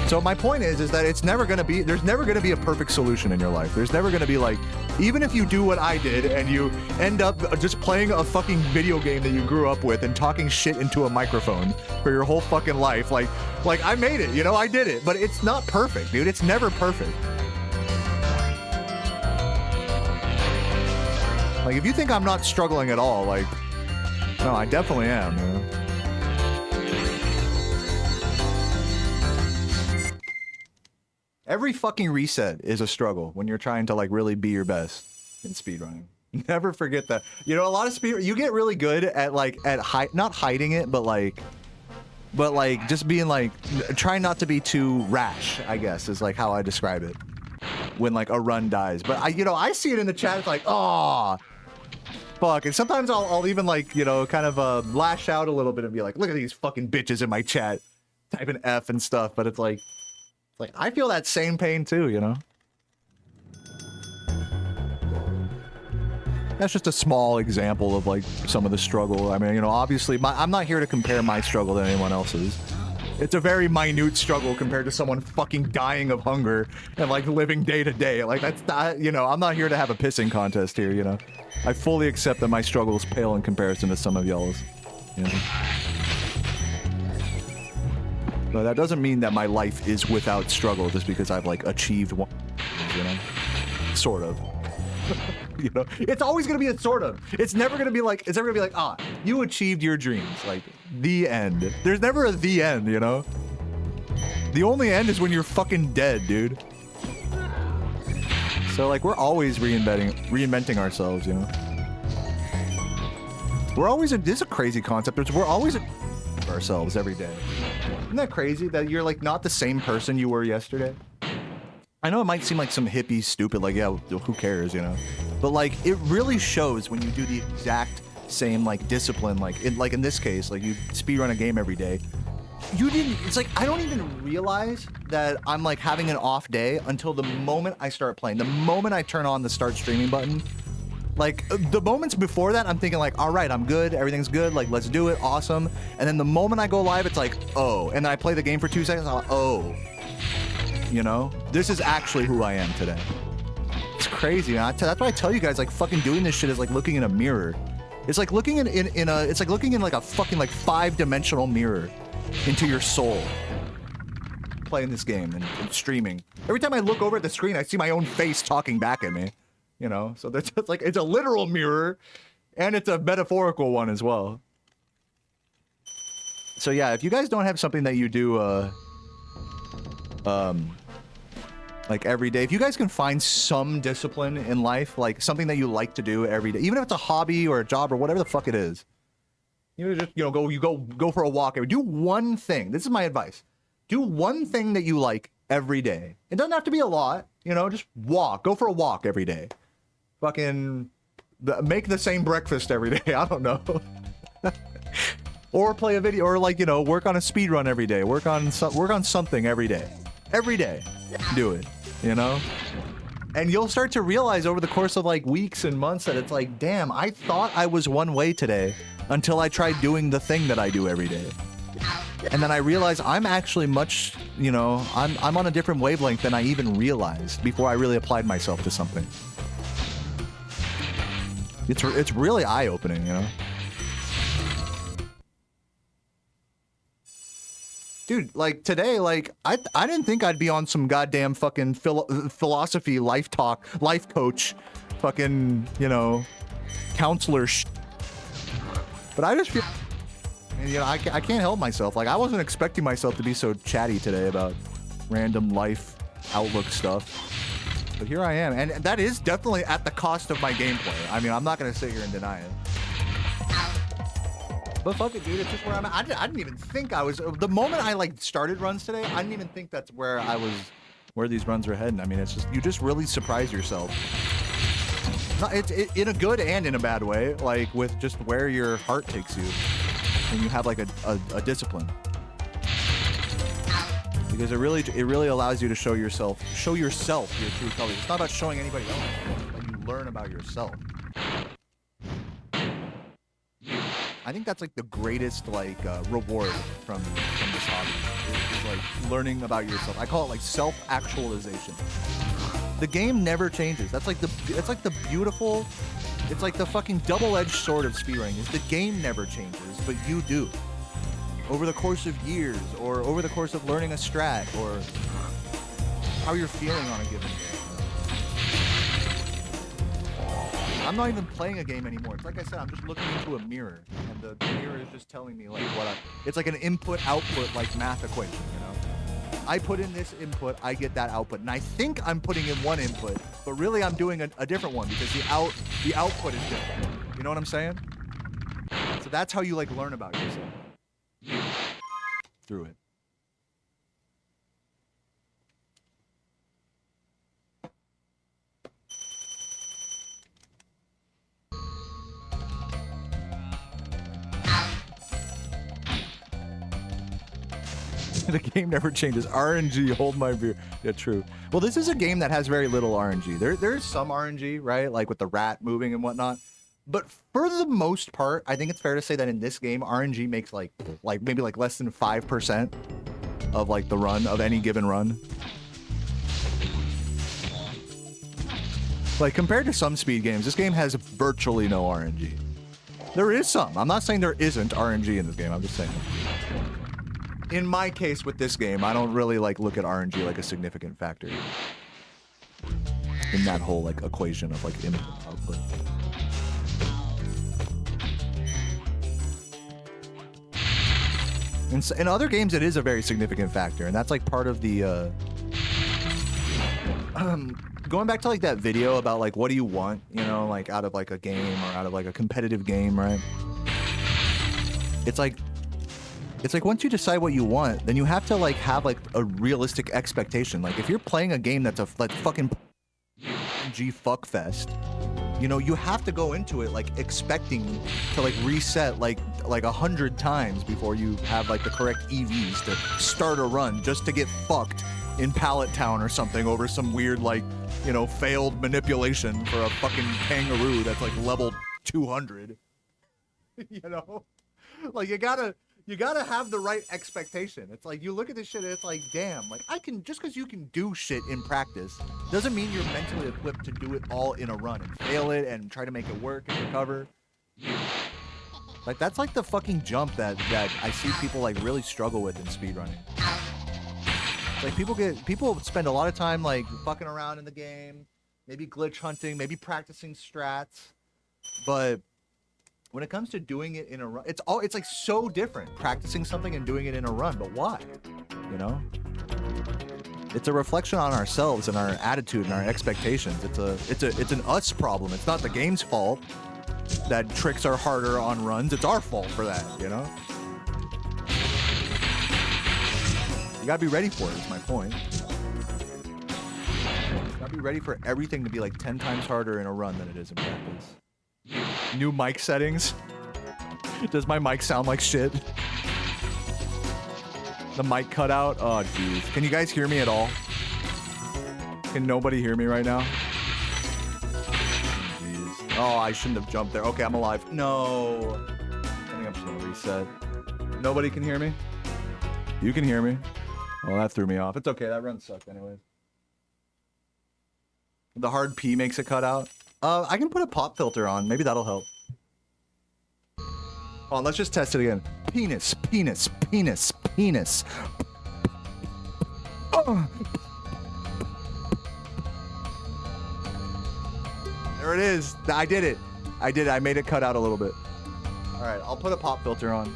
So my point is that it's never gonna be, there's never gonna be a perfect solution in your life. There's never gonna be like, even if you do what I did and you end up just playing a fucking video game that you grew up with and talking shit into a microphone for your whole fucking life, like I made it, you know, I did it, but it's not perfect, dude. It's never perfect. Like if you think I'm not struggling at all, like, no, I definitely am, you know? Every fucking reset is a struggle when you're trying to like really be your best in speedrunning. Never forget that. You know, a lot of you get really good at like not hiding it, but like just being like trying not to be too rash, I guess, is like how I describe it when like a run dies. But I see it in the chat. It's like, oh, fuck. And sometimes I'll even like, you know, kind of lash out a little bit and be like, look at these fucking bitches in my chat, typing F and stuff. But it's like I feel that same pain too, you know? That's just a small example of like some of the struggle. I mean, you know, obviously I'm not here to compare my struggle to anyone else's. It's a very minute struggle compared to someone fucking dying of hunger and like living day to day. Like that's not, you know, I'm not here to have a pissing contest here, you know? I fully accept that my struggles pale in comparison to some of y'all's, you know? But that doesn't mean that my life is without struggle just because I've like achieved one, you know, sort of. You know, it's always gonna be a sort of. It's never gonna be like, ah, you achieved your dreams, like the end. There's never a the end, you know. The only end is when you're fucking dead, dude. So like we're always reinventing ourselves, you know. We're always this is a crazy concept. We're always ourselves every day. Isn't that crazy that you're like not the same person you were yesterday? I know it might seem like some hippie stupid, like, yeah, who cares, you know? But like it really shows when you do the exact same like discipline, like in this case, like you speedrun a game every day. It's like I don't even realize that I'm like having an off day until the moment I start playing. The moment I turn on the start streaming button. Like, the moments before that, I'm thinking like, all right, I'm good, everything's good, like, let's do it, awesome. And then the moment I go live, it's like, oh. And then I play the game for 2 seconds, I'm like, oh. You know? This is actually who I am today. It's crazy, man. That's why I tell you guys, like, fucking doing this shit is like looking in a mirror. It's like looking it's like looking in like a fucking like 5-dimensional mirror into your soul. Playing this game and streaming. Every time I look over at the screen, I see my own face talking back at me. You know, so that's like, it's a literal mirror and it's a metaphorical one as well. So yeah, if you guys don't have something that you do, like every day, if you guys can find some discipline in life, like something that you like to do every day, even if it's a hobby or a job or whatever the fuck it is, you know, just, you know, go for a walk. Do one thing. This is my advice. Do one thing that you like every day. It doesn't have to be a lot, you know, just go for a walk every day. Fucking make the same breakfast every day. I don't know. Or play a video, or like, you know, work on a speed run every day. Work on something every day. Every day. Do it, you know? And you'll start to realize over the course of like weeks and months that it's like, damn, I thought I was one way today until I tried doing the thing that I do every day. And then I realized I'm actually much, you know, I'm on a different wavelength than I even realized before I really applied myself to something. It's really eye-opening, you know? Dude, like today, like I didn't think I'd be on some goddamn fucking philosophy, life talk, life coach, fucking, you know, counselor but I just feel, and, you know, I can't help myself. Like I wasn't expecting myself to be so chatty today about random life outlook stuff. But here I am, and that is definitely at the cost of my gameplay. I mean, I'm not gonna sit here and deny it. But fuck it, dude. It's just where I'm at. I didn't even think I was. The moment I like started runs today, I didn't even think that's where I was, where these runs were heading. I mean, it's just, you just really surprise yourself. No, it's in a good and in a bad way, like with just where your heart takes you when you have like a discipline. Because it really allows you to show yourself your true colors. It's not about showing anybody else, but you learn about yourself. I think that's like the greatest like reward from this hobby is like learning about yourself. I call it like self-actualization. The game never changes. It's like the beautiful, it's like the fucking double-edged sword of speedrunning is the game never changes, but you do. Over the course of years, or over the course of learning a strat, or how you're feeling on a given day. I'm not even playing a game anymore. It's like I said, I'm just looking into a mirror, and the mirror is just telling me like it's like an input-output like math equation, you know? I put in this input, I get that output, and I think I'm putting in one input, but really I'm doing a different one because the output is different. You know what I'm saying? So that's how you like learn about yourself. Through it. The game never changes. RNG, hold my beer. Yeah, true. Well, this is a game that has very little RNG. There's some RNG, right? Like with the rat moving and whatnot. But for the most part, I think it's fair to say that in this game, RNG makes like maybe like less than 5% of like the run of any given run. Like compared to some speed games, this game has virtually no RNG. There is some. I'm not saying there isn't RNG in this game. I'm just saying. In my case with this game, I don't really like look at RNG like a significant factor in that whole like equation of like input output. In other games, it is a very significant factor, and that's like part of the going back to like that video about like what do you want, you know, like out of like a game or out of like a competitive game, right? It's like once you decide what you want, then you have to like have like a realistic expectation. Like if you're playing a game that's a like fucking G fuckfest, you know, you have to go into it like expecting to like reset like 100 times before you have like the correct EVs to start a run just to get fucked in Pallet Town or something over some weird like, you know, failed manipulation for a fucking kangaroo that's like level 200. You know? Like you gotta have the right expectation. It's like you look at this shit and it's like, damn, like I can, just because you can do shit in practice doesn't mean you're mentally equipped to do it all in a run and fail it and try to make it work and recover. Like that's like the fucking jump that I see people like really struggle with in speedrunning. Like people spend a lot of time like fucking around in the game, maybe glitch hunting, maybe practicing strats, but when it comes to doing it in a run, it's like so different practicing something and doing it in a run. But why? You know, it's a reflection on ourselves and our attitude and our expectations. It's an us problem. It's not the game's fault that tricks are harder on runs. It's our fault for that. You know, you gotta be ready for it. Is my point. You gotta be ready for everything to be like 10 times harder in a run than it is in practice. New mic settings. Does my mic sound like shit? The mic cut out. Oh, jeez. Can you guys hear me at all? Can nobody hear me right now? Jeez. Oh, I shouldn't have jumped there. Okay, I'm alive. No. I think I'm just gonna reset. Nobody can hear me? You can hear me. Well, that threw me off. It's okay. That run sucked anyways. The hard P makes it cut out. I can put a pop filter on. Maybe that'll help. Hold on, let's just test it again. Penis, penis, penis, penis. There it is. I did it. I made it cut out a little bit. All right, I'll put a pop filter on.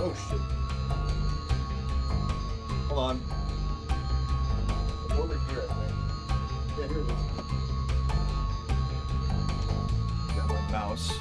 Oh shit. mouse.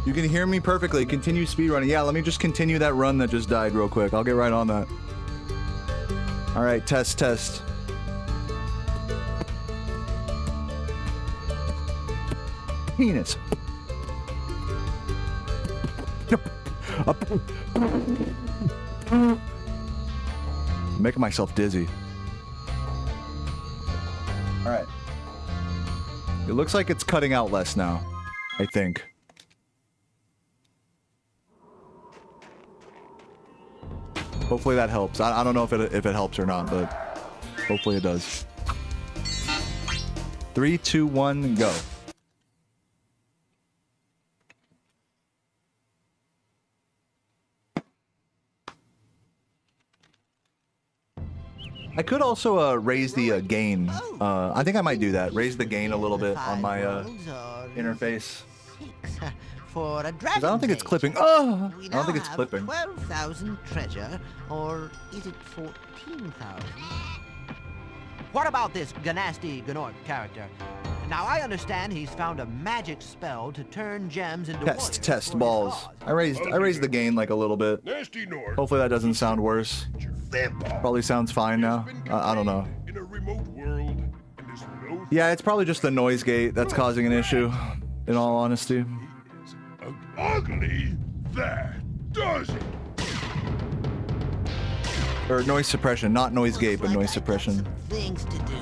You can hear me perfectly. Continue speedrunning. Yeah, let me just continue that run that just died real quick. I'll get right on that. All right, test. Penis. I'm making myself dizzy. All right. It looks like it's cutting out less now, I think. Hopefully that helps. I don't know if it helps or not, but hopefully it does. 3, 2, 1, go. I could also raise the gain. I think I might do that. Raise the gain a little bit on my interface. For a Because I don't think it's clipping. Oh! I don't think it's clipping. 12,000 treasure, or is it 14,000? What about this Ganasty Gnort character? Now I understand he's found a magic spell to turn gems into warriors Test for balls. his cause. I raised the gain like a little bit. Nasty Nord. Hopefully that doesn't sound worse. Probably sounds fine now. I don't know. In a remote world, and there's no Yeah, it's probably just the noise gate that's causing an issue, in all honesty. ugly. That does it. Or noise suppression, not noise gate, but Looks like noise I got suppression. some things to do.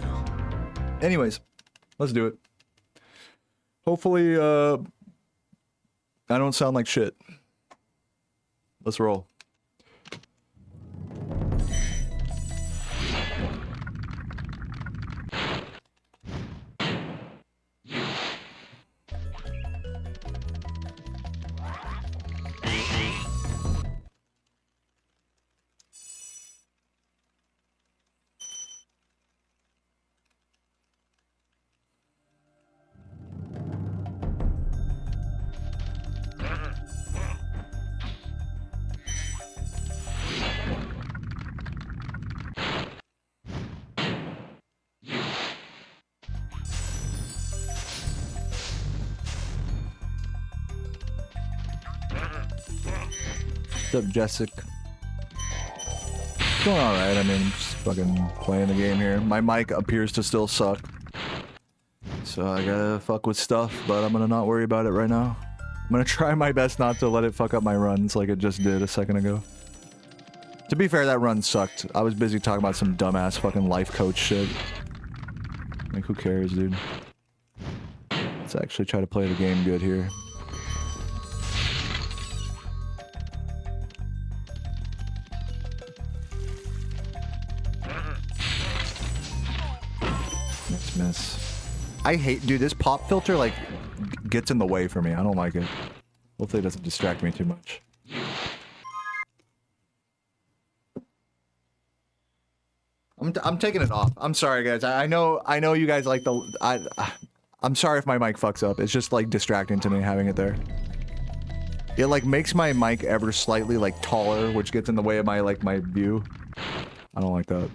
Anyways, let's do it. Hopefully, I don't sound like shit. Let's roll. What's up, Jessica? It's going alright. I mean, I'm just fucking playing the game here. My mic appears to still suck. So I gotta fuck with stuff, but I'm gonna not worry about it right now. I'm gonna try my best not to let it fuck up my runs like it just did a second ago. To be fair, that run sucked. I was busy talking about some dumbass fucking life coach shit. Like, who cares, dude? Let's actually try to play the game good here. Miss. I hate, dude, this pop filter like gets in the way for me. I don't like it. Hopefully it doesn't distract me too much. I'm taking it off. I'm sorry, guys. I know you guys like the I'm sorry if my mic fucks up. It's just like distracting to me having it there. It like makes my mic ever slightly like taller, which gets in the way of my like my view. I don't like that.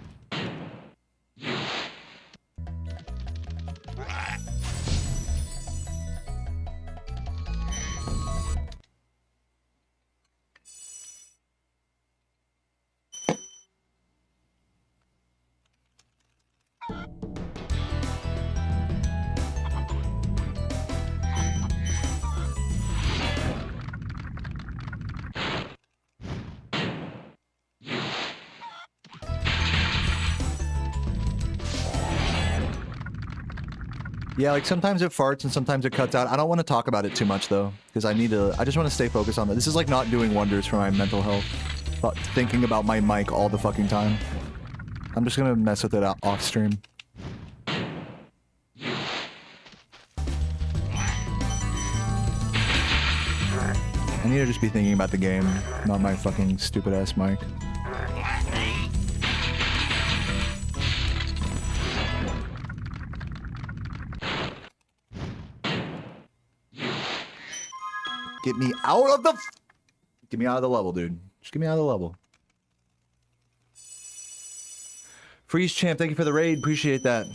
Yeah, like sometimes it farts and sometimes it cuts out. I don't want to talk about it too much though, because I just want to stay focused on that. This is like not doing wonders for my mental health, but thinking about my mic all the fucking time. I'm just gonna mess with it off stream. I need to just be thinking about the game, not my fucking stupid ass mic. Get me out of the... Get me out of the level, dude. Just get me out of the level. Freeze Champ, thank you for the raid. Appreciate that.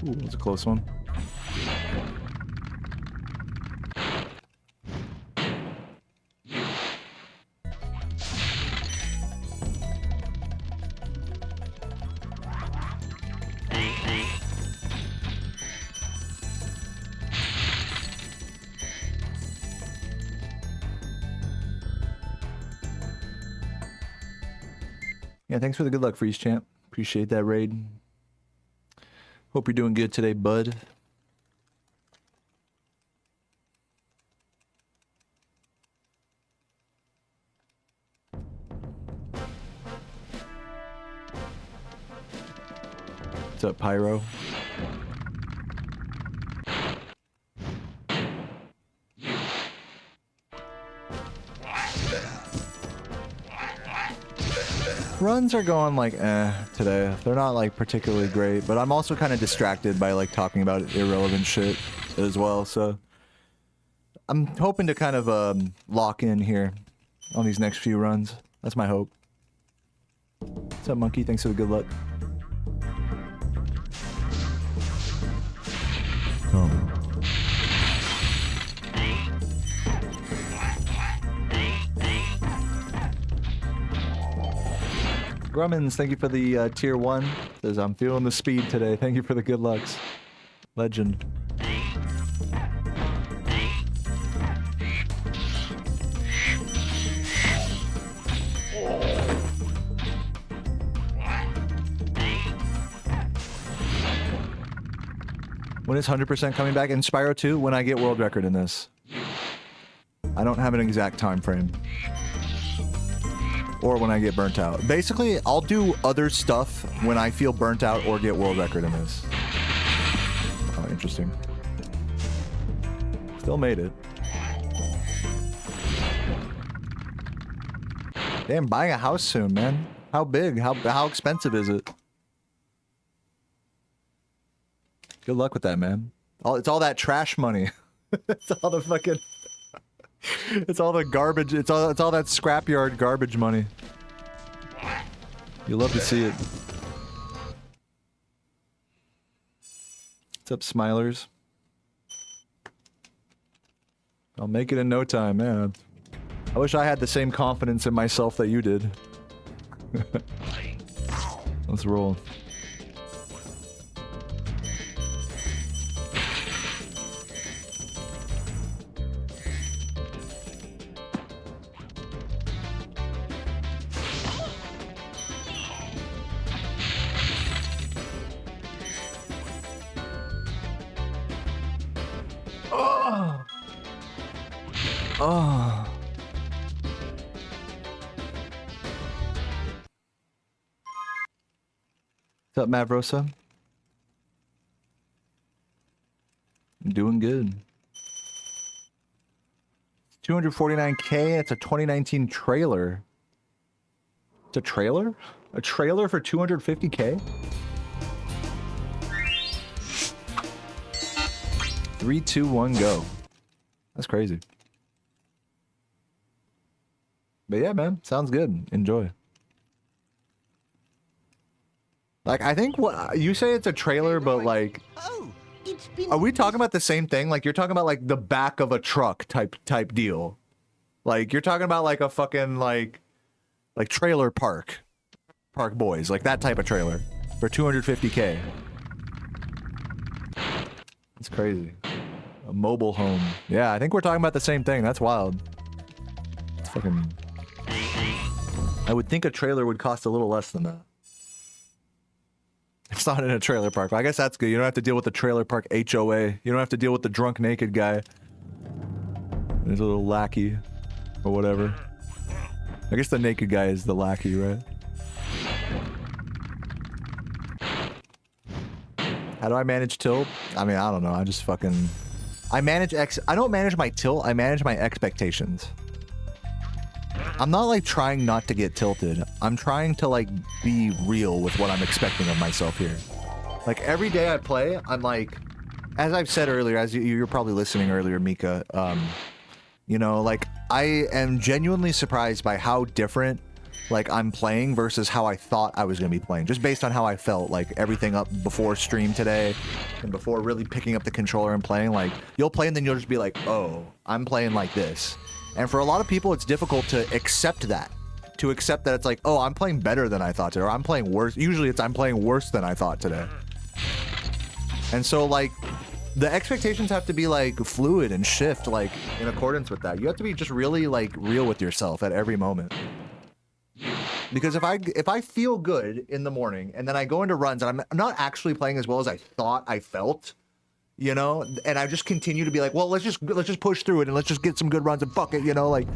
Ooh, that's a close one. Yeah, thanks for the good luck, Freeze Champ. Appreciate that raid. Hope you're doing good today, bud. What's up, Pyro? Runs are going like today. They're not like particularly great, but I'm also kind of distracted by like talking about irrelevant shit as well, so I'm hoping to kind of lock in here on these next few runs. That's my hope. What's up, Monkey? Thanks for the good luck. Oh. Grummins, thank you for the tier 1. Says, I'm feeling the speed today. Thank you for the good lucks. Legend. When is 100% coming back in Spyro 2? When I get world record in this. I don't have an exact time frame. Or when I get burnt out. Basically, I'll do other stuff when I feel burnt out or get world record in this. Oh, interesting. Still made it. Damn, buying a house soon, man. How big? How expensive is it? Good luck with that, man. It's all that trash money. It's all the fucking... It's all the garbage. It's all that scrapyard garbage money. You love to see it. What's up, Smilers? I'll make it in no time, man. I wish I had the same confidence in myself that you did. Let's roll. Oh. What's up, Mavrosa? I'm doing good. 249K, it's a 2019 trailer. It's a trailer? A trailer for 250K? 3, 2, 1, go. That's crazy. But yeah, man, sounds good. Enjoy. Like, I think what you say it's a trailer, but like, are we talking about the same thing? Like, you're talking about like the back of a truck type deal. Like, you're talking about like a fucking like trailer park boys, like that type of trailer for 250K. That's crazy. A mobile home. Yeah, I think we're talking about the same thing. That's wild. It's fucking... I would think a trailer would cost a little less than that. It's not in a trailer park. I guess that's good. You don't have to deal with the trailer park HOA. You don't have to deal with the drunk naked guy. There's a little lackey. Or whatever. I guess the naked guy is the lackey, right? How do I manage tilt? I mean, I don't know. I just fucking... I don't manage my tilt. I manage my expectations. I'm not like trying not to get tilted. I'm trying to like be real with what I'm expecting of myself here. Like every day I play, I'm like, as I've said earlier, as you're probably listening earlier, Mika, you know, like I am genuinely surprised by how different like I'm playing versus how I thought I was going to be playing, just based on how I felt, like everything up before stream today and before really picking up the controller and playing. Like you'll play and then you'll just be like, oh, I'm playing like this. And for a lot of people, it's difficult to accept that. To accept that it's like, oh, I'm playing better than I thought today, or I'm playing worse. Usually it's I'm playing worse than I thought today. And so like the expectations have to be like fluid and shift like in accordance with that. You have to be just really like real with yourself at every moment. Because if I feel good in the morning and then I go into runs and I'm not actually playing as well as I thought I felt, you know, and I just continue to be like, well, let's just push through it and let's just get some good runs and fuck it, you know, like,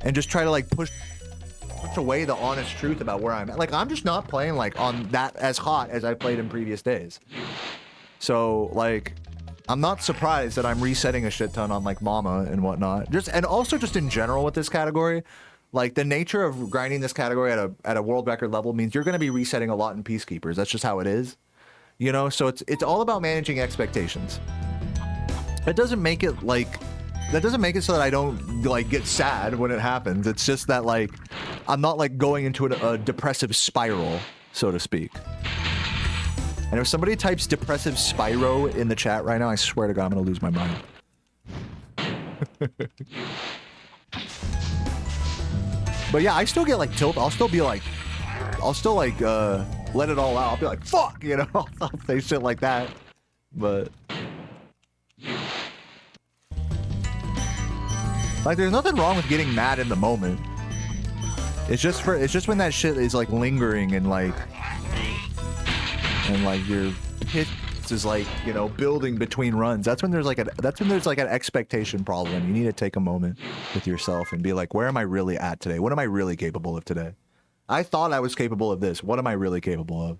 and just try to like push away the honest truth about where I'm at. Like I'm just not playing like on that as hot as I played in previous days. So like I'm not surprised that I'm resetting a shit ton on like Mama and whatnot. And also just in general with this category. Like the nature of grinding this category at a world record level means you're going to be resetting a lot in Peacekeepers. That's just how it is, you know. So it's all about managing expectations. That doesn't make it so that I don't like get sad when it happens. It's just that like I'm not like going into a depressive spiral, so to speak. And if somebody types depressive Spyro in the chat right now, I swear to God, I'm going to lose my mind. But yeah, I still get like tilt. I'll still let it all out. I'll be like, fuck, you know, I'll say shit like that. But like, there's nothing wrong with getting mad in the moment. It's just when that shit is like lingering and like your pit is like, you know, building between runs. That's when there's like an expectation problem. And you need to take a moment with yourself and be like, where am I really at today? What am I really capable of today? I thought I was capable of this. What am I really capable of?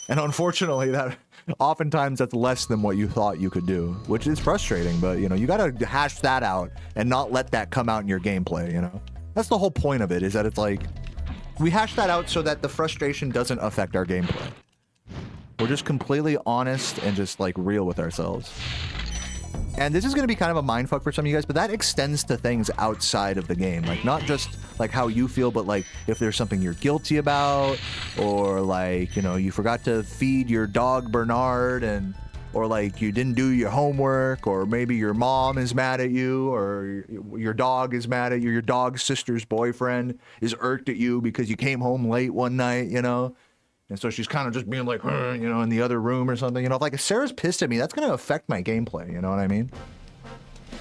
And unfortunately, that oftentimes that's less than what you thought you could do, which is frustrating. But you know, you got to hash that out and not let that come out in your gameplay. You know, that's the whole point of it. Is that it's like we hash that out so that the frustration doesn't affect our gameplay. We're just completely honest and just like real with ourselves. And this is going to be kind of a mindfuck for some of you guys, but that extends to things outside of the game. Like not just like how you feel, but like if there's something you're guilty about, or like, you know, you forgot to feed your dog Bernard, or like you didn't do your homework, or maybe your mom is mad at you, or your dog is mad at you, your dog's sister's boyfriend is irked at you because you came home late one night, you know? And so she's kind of just being like, you know, in the other room or something. You know, if Sarah's pissed at me, that's going to affect my gameplay. You know what I mean?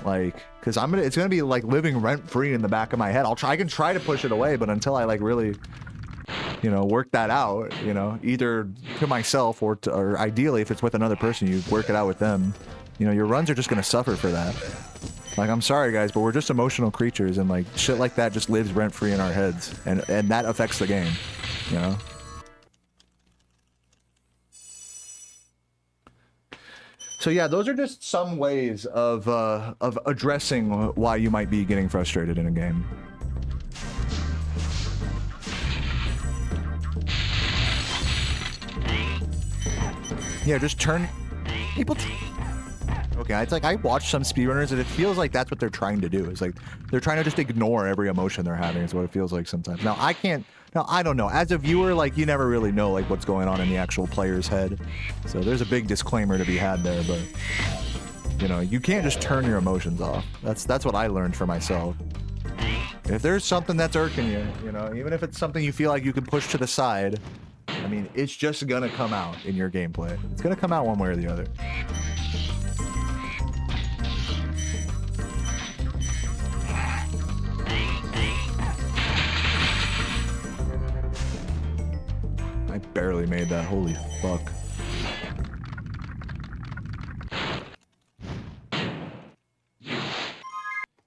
Like, because it's going to be like living rent free in the back of my head. I can try to push it away, but until I like really, you know, work that out, you know, either to myself or ideally if it's with another person, you work it out with them. You know, your runs are just going to suffer for that. Like, I'm sorry guys, but we're just emotional creatures, and like shit like that just lives rent free in our heads, and that affects the game, you know? So yeah, those are just some ways of addressing why you might be getting frustrated in a game. Yeah, just turn people. Okay, it's like I watch some speedrunners and it feels like that's what they're trying to do. It's like they're trying to just ignore every emotion they're having. Is what it feels like sometimes. Now I can't. Now I don't know. As a viewer, like you never really know like what's going on in the actual player's head. So there's a big disclaimer to be had there. But you know, you can't just turn your emotions off. That's what I learned for myself. If there's something that's irking you, you know, even if it's something you feel like you can push to the side, I mean, it's just gonna come out in your gameplay. It's gonna come out one way or the other. I barely made that, holy fuck.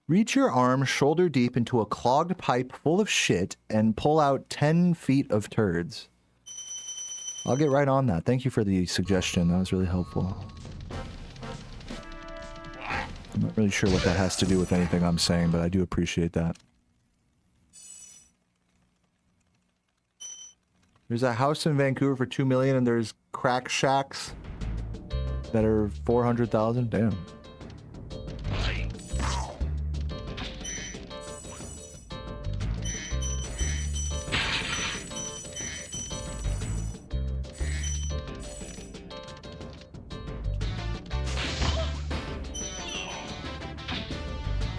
Reach your arm shoulder deep into a clogged pipe full of shit and pull out 10 feet of turds. I'll get right on that. Thank you for the suggestion. That was really helpful. I'm not really sure what that has to do with anything I'm saying, but I do appreciate that. There's a house in Vancouver for $2 million, and there's crack shacks that are 400,000. Damn.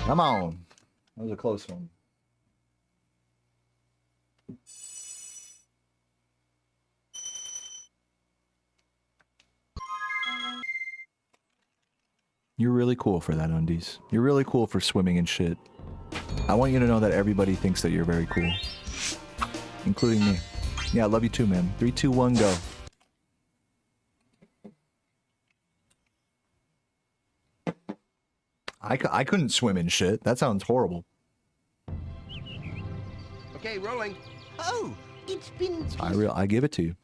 Come on. That was a close one. You're really cool for that, Undies. You're really cool for swimming and shit. I want you to know that everybody thinks that you're very cool. Including me. Yeah, I love you too, man. 3, 2, 1, go. I couldn't swim in shit. That sounds horrible. Okay, rolling. Oh, it's been... I give it to you.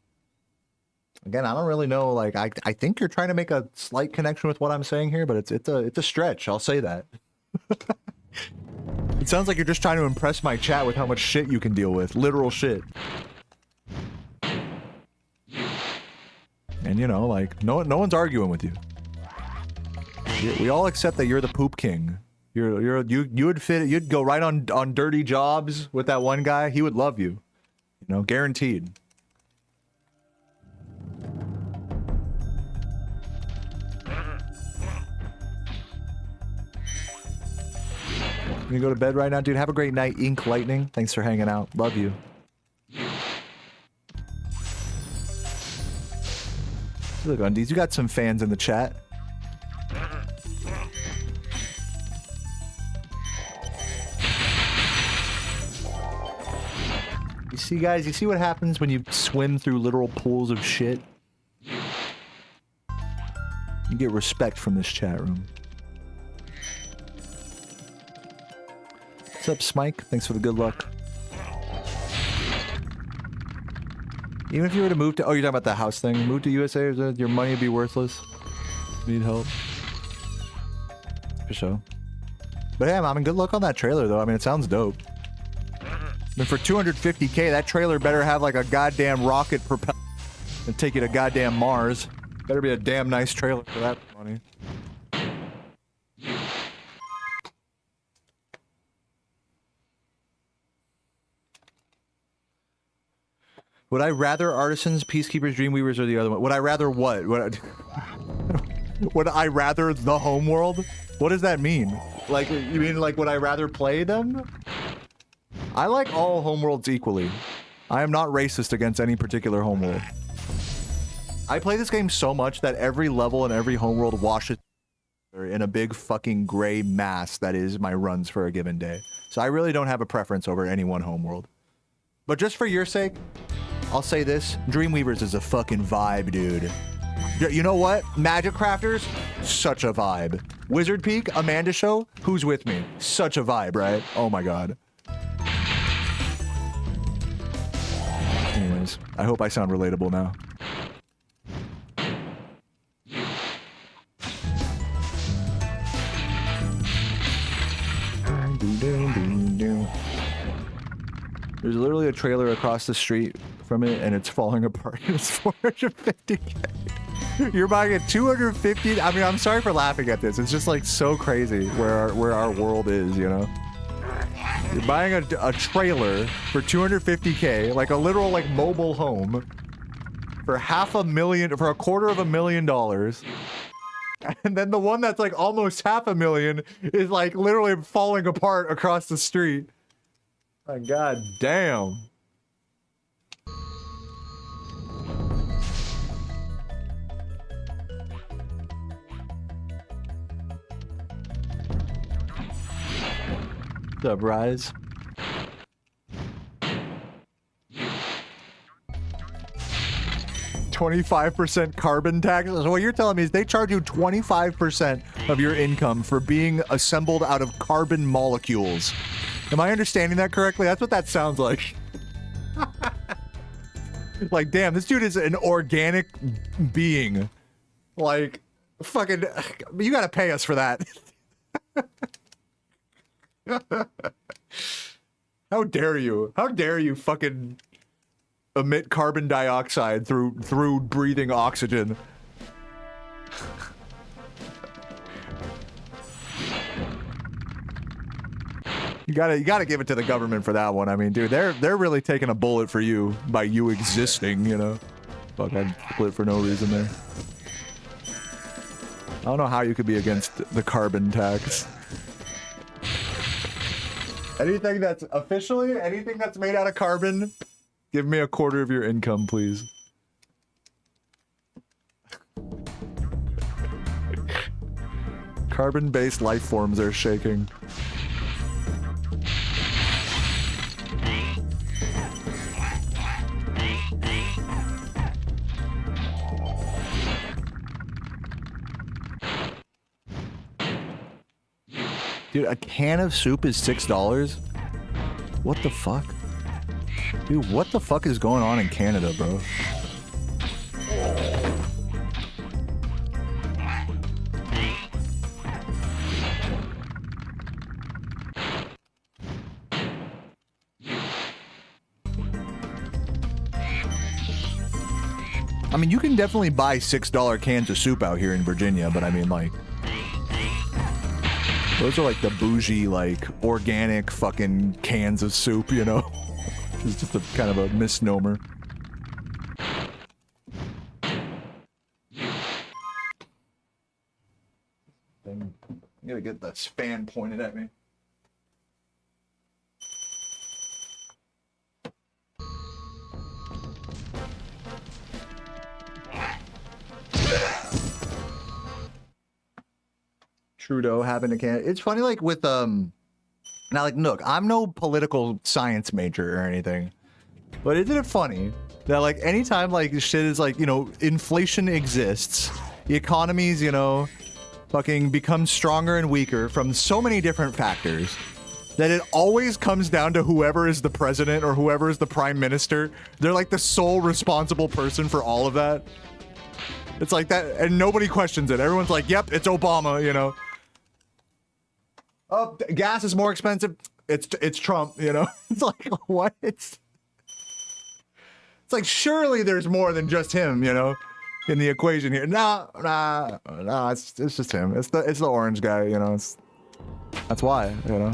Again, I don't really know. Like, I think you're trying to make a slight connection with what I'm saying here, but it's a stretch. I'll say that. It sounds like you're just trying to impress my chat with how much shit you can deal with. Literal shit. And you know, like, no one's arguing with you. We all accept that you're the poop king. You would fit. You'd go right on dirty jobs with that one guy. He would love you. You know, guaranteed. You go to bed right now, dude. Have a great night, Ink Lightning. Thanks for hanging out. Love you. Look, Undies, you got some fans in the chat. You see, guys, you see what happens when you swim through literal pools of shit? You get respect from this chat room. What's up, Smike? Thanks for the good luck. Even if you were to move to... Oh, you're talking about the house thing? Move to USA, your money would be worthless? Need help? For sure. But yeah, I mean, good luck on that trailer, though. I mean, it sounds dope. I mean, for 250K, that trailer better have like a goddamn rocket propel and take you to goddamn Mars. Better be a damn nice trailer for that money. Would I rather Artisans, Peacekeepers, Dreamweavers, or the other one? Would I rather what? Would I rather the homeworld? What does that mean? Like, you mean like would I rather play them? I like all homeworlds equally. I am not racist against any particular homeworld. I play this game so much that every level and every homeworld washes in a big fucking gray mass that is my runs for a given day. So I really don't have a preference over any one homeworld. But just for your sake, I'll say this. Dreamweavers is a fucking vibe, dude. You know what? Magic Crafters, such a vibe. Wizard Peak, Amanda Show, who's with me? Such a vibe, right? Oh my god. Anyways, I hope I sound relatable now. There's literally a trailer across the street from it, and it's falling apart. It's 450K. You're buying a 250. I mean, I'm sorry for laughing at this. It's just like so crazy where our world is, you know. You're buying a trailer for 250K, like a literal like mobile home, for $250,000, and then the one that's like almost $500,000 is like literally falling apart across the street. My god damn. What's up, Rise? $25% carbon tax. So what you're telling me is they charge you 25% of your income for being assembled out of carbon molecules. Am I understanding that correctly? That's what that sounds like. Like, damn, this dude is an organic being. Like, fucking, you gotta pay us for that. How dare you? How dare you fucking emit carbon dioxide through breathing oxygen. You gotta give it to the government for that one. I mean, dude, they're really taking a bullet for you by you existing, you know. Fuck, I split for no reason there. I don't know how you could be against the carbon tax. Anything that's officially, anything that's made out of carbon, give me a quarter of your income, please. Carbon-based life forms are shaking. Dude, a can of soup is $6? What the fuck? Dude, what the fuck is going on in Canada, bro? I mean, you can definitely buy $6 cans of soup out here in Virginia, but I mean, like... those are like the bougie, like, organic fucking cans of soup, you know? It's just a kind of a misnomer. I'm gonna get that fan pointed at me. Trudeau having a can. It's funny, like with now, like, look, I'm no political science major or anything, but isn't it funny that like anytime like shit is like, you know, inflation exists, the economies, you know, fucking become stronger and weaker from so many different factors, that it always comes down to whoever is the president or whoever is the prime minister. They're like the sole responsible person for all of that. It's like that, and nobody questions it. Everyone's like, yep, it's Obama, you know. Oh, gas is more expensive. It's Trump, you know. It's like, what? It's like, surely there's more than just him, you know, in the equation here. Nah, it's just him. It's the orange guy, you know. That's why, you know.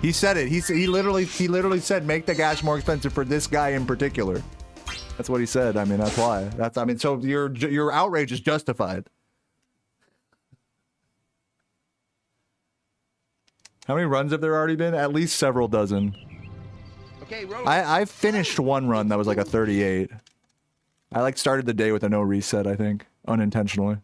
He said it. He literally said, make the gas more expensive for this guy in particular. That's what he said. I mean, that's why. I mean, so your outrage is justified. How many runs have there already been? At least several dozen. Okay, roll. I finished one run that was like a 38. I like started the day with a no reset, I think, unintentionally.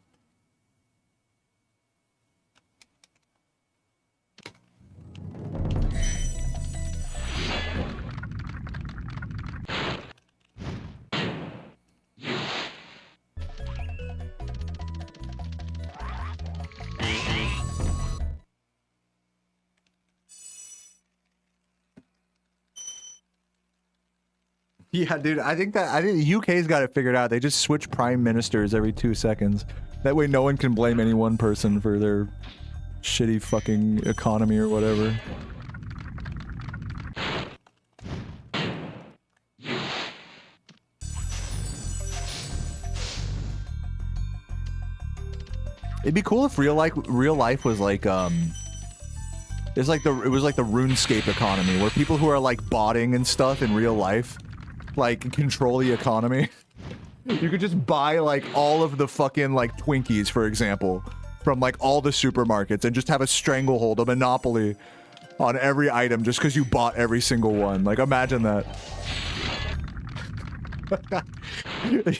Yeah, dude, I think the UK's got it figured out. They just switch prime ministers every 2 seconds. That way no one can blame any one person for their shitty fucking economy or whatever. It'd be cool if real life was like it was like the RuneScape economy, where people who are like botting and stuff in real life like control the economy. You could just buy like all of the fucking like Twinkies, for example, from like all the supermarkets and just have a stranglehold, a monopoly on every item just because you bought every single one. Like, imagine that.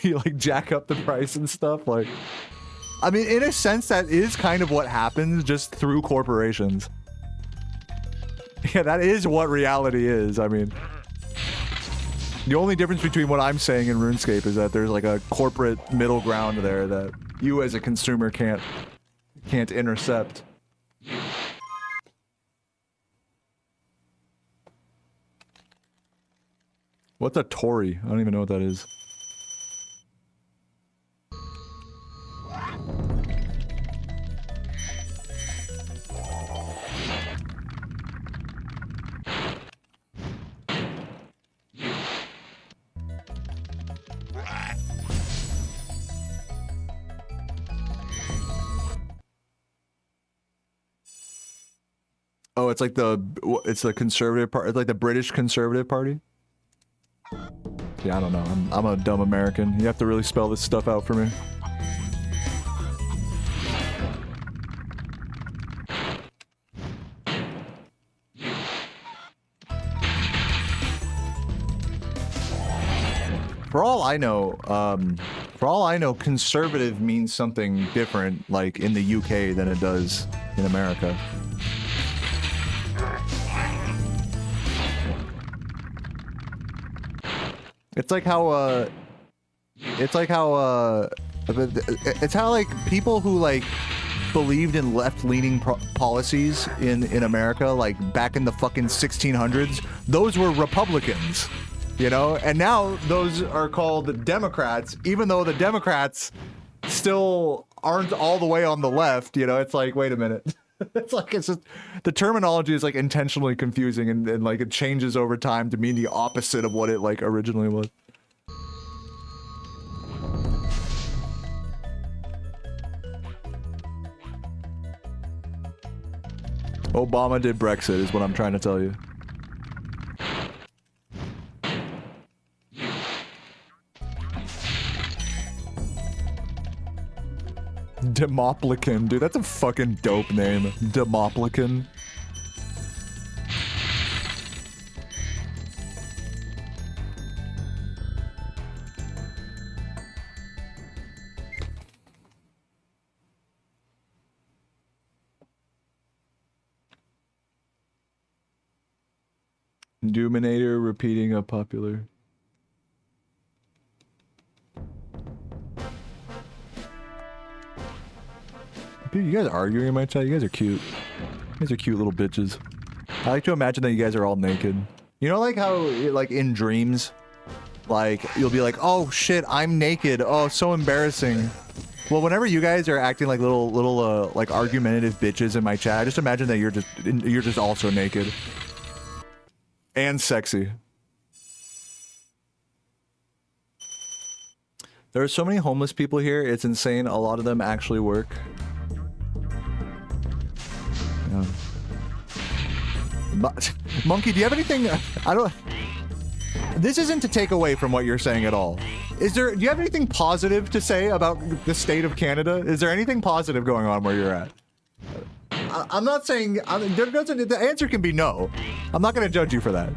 You like jack up the price and stuff. Like, I mean, in a sense, that is kind of what happens, just through corporations. Yeah, that is what reality is. I mean, the only difference between what I'm saying and RuneScape is that there's like a corporate middle ground there that you as a consumer can't intercept. What's a Tory? I don't even know what that is. it's like the conservative part. It's like the British Conservative Party. Yeah, I don't know. I'm a dumb American. You have to really spell this stuff out for me. For all I know, conservative means something different, like in the UK, than it does in America. It's how like people who like believed in left-leaning policies in America, like back in the fucking 1600s, those were Republicans. You know, and now those are called Democrats, even though the Democrats still aren't all the way on the left. You know, it's like, wait a minute. It's just the terminology is like intentionally confusing, and like it changes over time to mean the opposite of what it like originally was. Obama did Brexit is what I'm trying to tell you. Demoplican, dude, that's a fucking dope name. Demoplican. Doominator repeating a popular. Dude, you guys are arguing in my chat? You guys are cute. You guys are cute little bitches. I like to imagine that you guys are all naked. You know, like how, like in dreams, like you'll be like, "Oh shit, I'm naked. Oh, so embarrassing." Well, whenever you guys are acting like little like argumentative bitches in my chat, I just imagine that you're just also naked and sexy. There are so many homeless people here. It's insane. A lot of them actually work. Yeah. Monkey, do you have anything? I don't. This isn't to take away from what you're saying at all. Do you have anything positive to say about the state of Canada? Is there anything positive going on where you're at? I'm not saying. The answer can be no. I'm not going to judge you for that.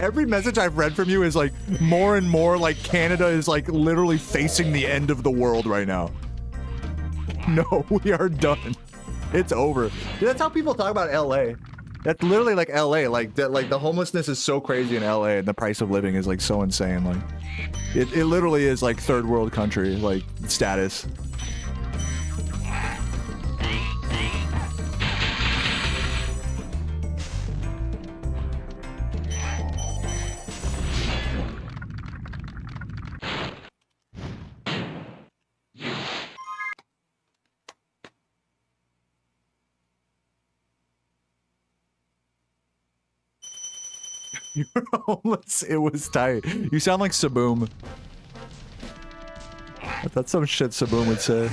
Every message I've read from you is like more and more like Canada is like literally facing the end of the world right now. No, we are done. It's over. Dude, that's how people talk about LA. That's literally like LA. Like the homelessness is so crazy in LA, and the price of living is like so insane. Like it literally is like third world country like status. You were homeless. It was tight. You sound like Saboom. That's some shit Saboom would say.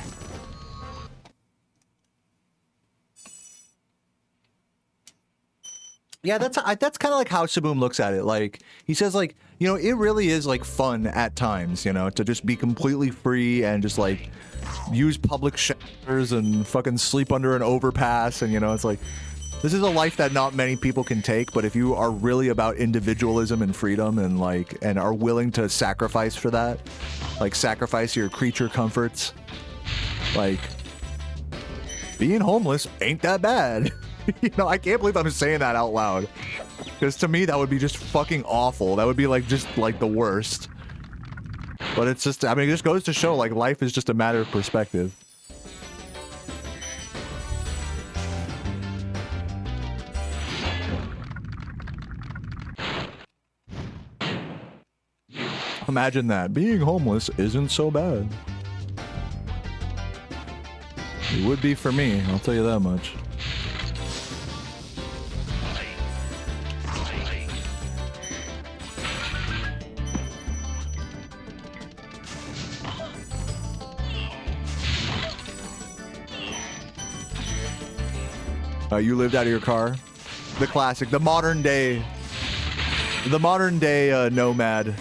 Yeah, that's kind of like how Saboom looks at it. Like he says, like, you know, it really is like fun at times, you know, to just be completely free and just like use public shelters and fucking sleep under an overpass, and you know, it's like. This is a life that not many people can take, but if you are really about individualism and freedom and like and are willing to sacrifice for that, like sacrifice your creature comforts, like being homeless ain't that bad. You know, I can't believe I'm saying that out loud. Because to me that would be just fucking awful. That would be like just like the worst. But it's just, I mean, it just goes to show like life is just a matter of perspective. Imagine that. Being homeless isn't so bad. It would be for me, I'll tell you that much. You lived out of your car. The classic, the modern day nomad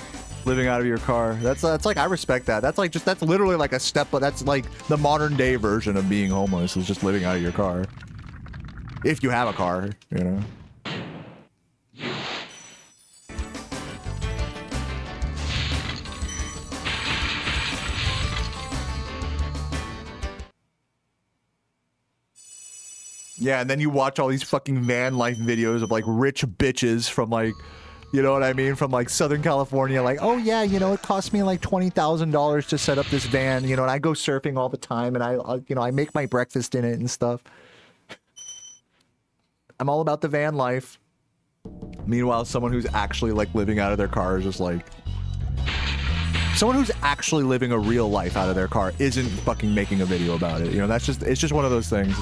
living out of your car. That's like, I respect that. That's like that's literally like a step, but that's like the modern day version of being homeless is just living out of your car. If you have a car, you know. Yeah, and then you watch all these fucking van life videos of like rich bitches from like, you know what I mean, from like Southern California, like, oh yeah, you know, it cost me like $20,000 to set up this van, you know, and I go surfing all the time, and I you know, I make my breakfast in it and stuff. I'm all about the van life. Meanwhile, someone who's actually like living out of their car is just like, someone who's actually living a real life out of their car isn't fucking making a video about it. You know, that's just, it's just one of those things.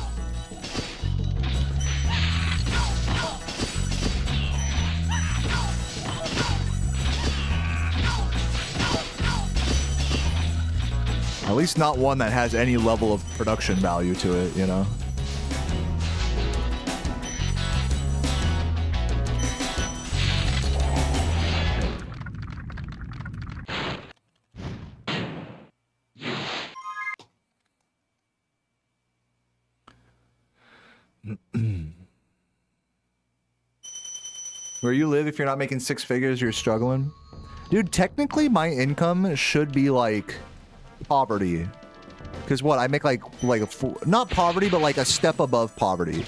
At least not one that has any level of production value to it, you know? Where you live, if you're not making six figures, you're struggling. Dude, technically my income should be like poverty, because what I make like not poverty, but like a step above poverty,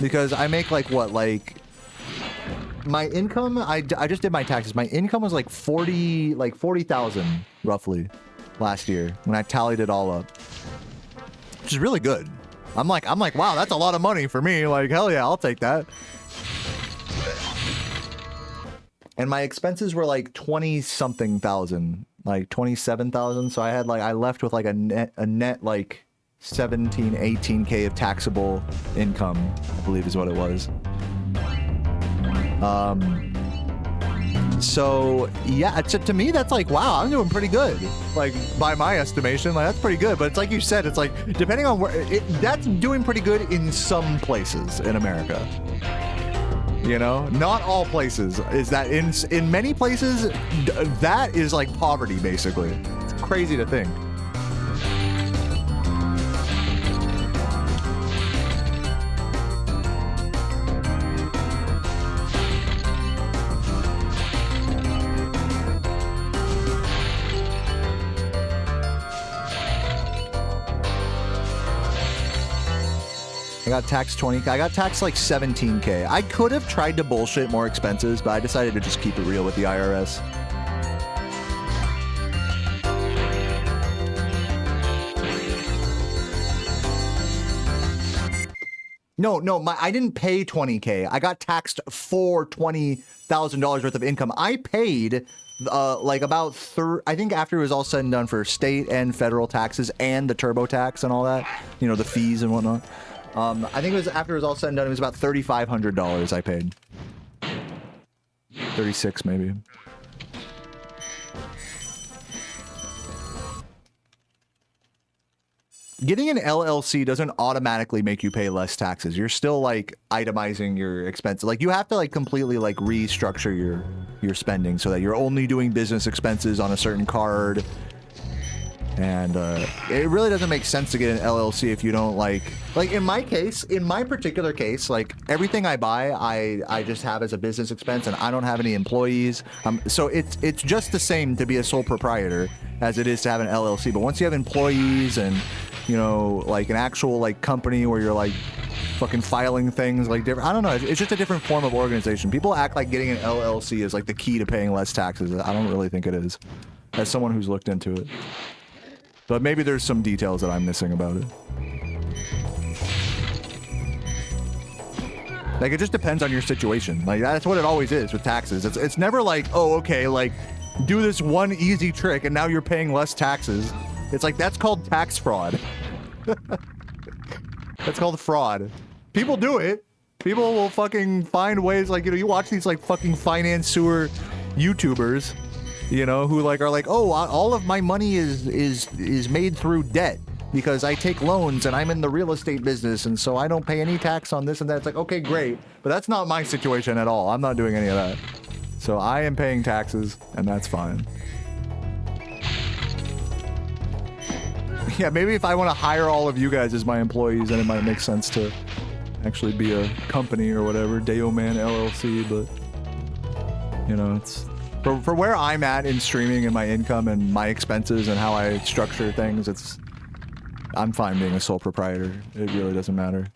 because I make like what, like my income, I just did my taxes, my income was like 40,000 roughly last year when I tallied it all up, which is really good. I'm like wow, that's a lot of money for me. Like, hell yeah, I'll take that. And my expenses were like 20 something thousand, like 27,000. So I had like, I left with like a net like 17, 18K of taxable income, I believe is what it was. So yeah, to me, that's like, wow, I'm doing pretty good. Like by my estimation, like that's pretty good. But it's like you said, it's like, depending on where, that's doing pretty good in some places in America. You know, not all places. Is that in many places, that is like poverty, basically. It's crazy to think. I got taxed 20K. I got taxed like 17K. I could have tried to bullshit more expenses, but I decided to just keep it real with the IRS. No, I didn't pay 20K. I got taxed for $20,000 worth of income. I paid like about I think after it was all said and done for state and federal taxes and the turbo tax and all that, you know, the fees and whatnot. I think it was after it was all said and done, it was about $3,500 I paid. 36 maybe. Getting an LLC doesn't automatically make you pay less taxes. You're still like itemizing your expenses. Like you have to like completely like restructure your spending so that you're only doing business expenses on a certain card. And it really doesn't make sense to get an LLC if you don't like in my case, in my particular case, like everything I buy, I just have as a business expense, and I don't have any employees. So it's just the same to be a sole proprietor as it is to have an LLC. But once you have employees and, you know, like an actual like company where you're like fucking filing things like different, I don't know, it's just a different form of organization. People act like getting an LLC is like the key to paying less taxes. I don't really think it is, as someone who's looked into it. But maybe there's some details that I'm missing about it. Like, it just depends on your situation. Like, that's what it always is with taxes. It's never like, oh, okay, like, do this one easy trick and now you're paying less taxes. It's like, that's called tax fraud. That's called fraud. People do it. People will fucking find ways, like, you know, you watch these, like, fucking financier YouTubers, you know, who like are like, oh, all of my money is made through debt. because I take loans and I'm in the real estate business, and so I don't pay any tax on this and that. It's like, okay, great, but that's not my situation at all. I'm not doing any of that. So I am paying taxes, and that's fine. Yeah, maybe if I want to hire all of you guys as my employees, then it might make sense to actually be a company or whatever, Deo Man LLC, but you know, it's for where I'm at in streaming and my income and my expenses and how I structure things, I'm fine being a sole proprietor. It really doesn't matter.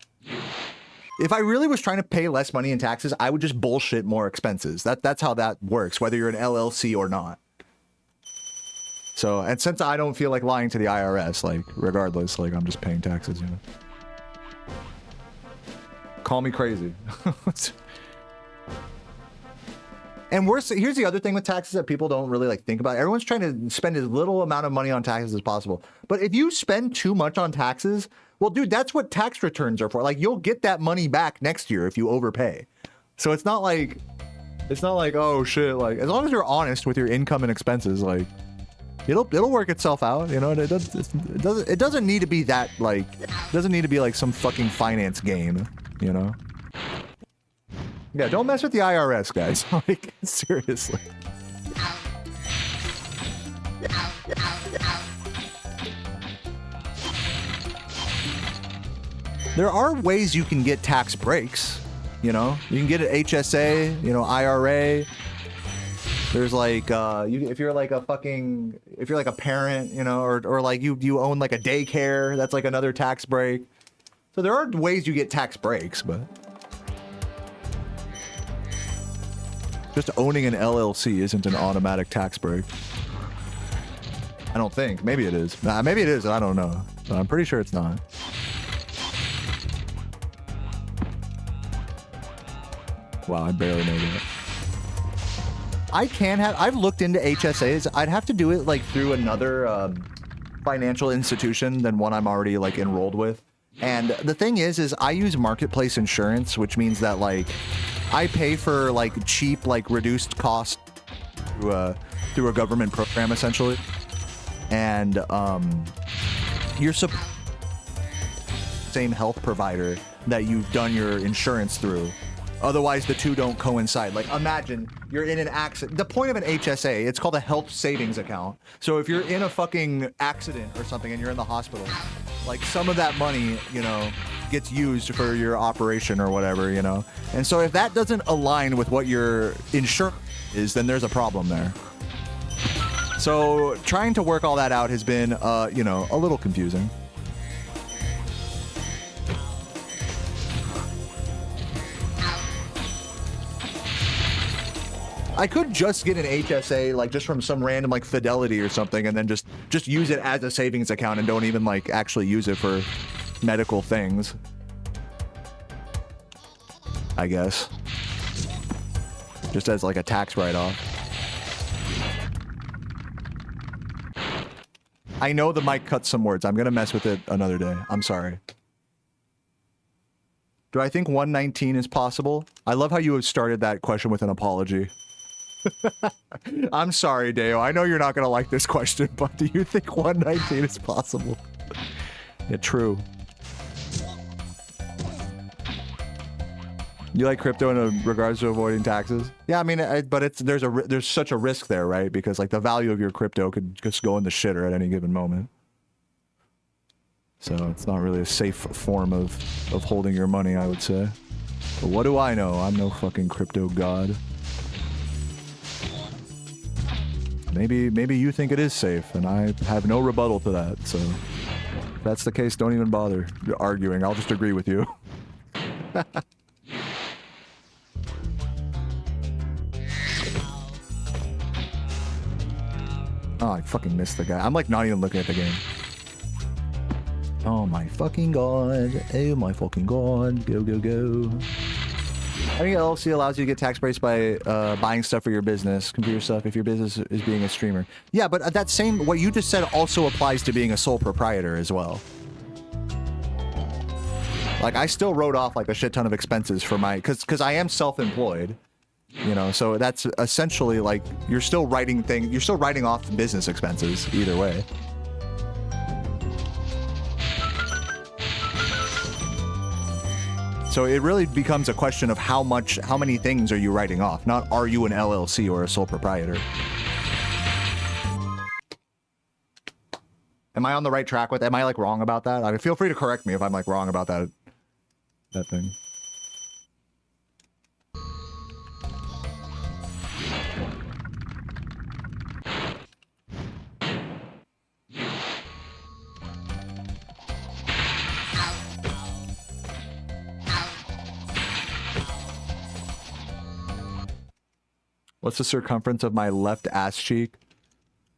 If I really was trying to pay less money in taxes, I would just bullshit more expenses. That's how that works, whether you're an LLC or not. So, and since I don't feel like lying to the IRS, like, regardless, like, I'm just paying taxes, you know. Call me crazy. And here's the other thing with taxes that people don't really like think about. Everyone's trying to spend as little amount of money on taxes as possible. But if you spend too much on taxes, well, dude, that's what tax returns are for. Like, you'll get that money back next year if you overpay. So it's not like, oh shit, like, as long as you're honest with your income and expenses, like, it'll work itself out, you know. It doesn't need to be that, like, it doesn't need to be like some fucking finance game, you know. Yeah, don't mess with the IRS, guys. Like, seriously. There are ways you can get tax breaks, you know. You can get an HSA, you know, IRA. There's like, if you're like a parent, you know, or like you own like a daycare, that's like another tax break. So there are ways you get tax breaks, but just owning an LLC isn't an automatic tax break. I don't think. Maybe it is. Nah, maybe it is. I don't know. But I'm pretty sure it's not. Wow, I barely know that. I've looked into HSAs. I'd have to do it like through another financial institution than one I'm already like enrolled with. And the thing is I use marketplace insurance, which means that like I pay for like cheap, like reduced cost through a government program essentially. And you're same health provider that you've done your insurance through. Otherwise, the two don't coincide. Like, imagine you're in an accident. The point of an HSA, it's called a health savings account. So if you're in a fucking accident or something and you're in the hospital, like some of that money, you know, gets used for your operation or whatever, you know. And so if that doesn't align with what your insurance is, then there's a problem there. So trying to work all that out has been, you know, a little confusing. I could just get an HSA, like just from some random like Fidelity or something, and then just use it as a savings account and don't even like actually use it for medical things, I guess. Just as like a tax write-off. I know the mic cuts some words. I'm gonna mess with it another day. I'm sorry. Do I think 119 is possible? I love how you have started that question with an apology. I'm sorry, Deo. I know you're not going to like this question, but do you think 119 is possible? Yeah, true. You like crypto in regards to avoiding taxes? Yeah, I mean, but there's such a risk there, right? Because like the value of your crypto could just go in the shitter at any given moment. So it's not really a safe form of holding your money, I would say. But what do I know? I'm no fucking crypto god. Maybe you think it is safe, and I have no rebuttal to that. So if that's the case, don't even bother arguing. I'll just agree with you. Oh, I fucking missed the guy. I'm like not even looking at the game. Oh my fucking god. Oh my fucking god. Go, go, go. Having an LLC allows you to get tax breaks by buying stuff for your business, computer stuff, if your business is being a streamer. Yeah, but that same, what you just said also applies to being a sole proprietor as well. Like, I still wrote off like a shit ton of expenses for my, because I am self-employed, you know, so that's essentially like, you're still writing off business expenses either way. So it really becomes a question of how many things are you writing off, not are you an LLC or a sole proprietor. Am I on the right track with? Am I like wrong about that? I mean, feel free to correct me if I'm like wrong about that thing. What's the circumference of my left ass cheek?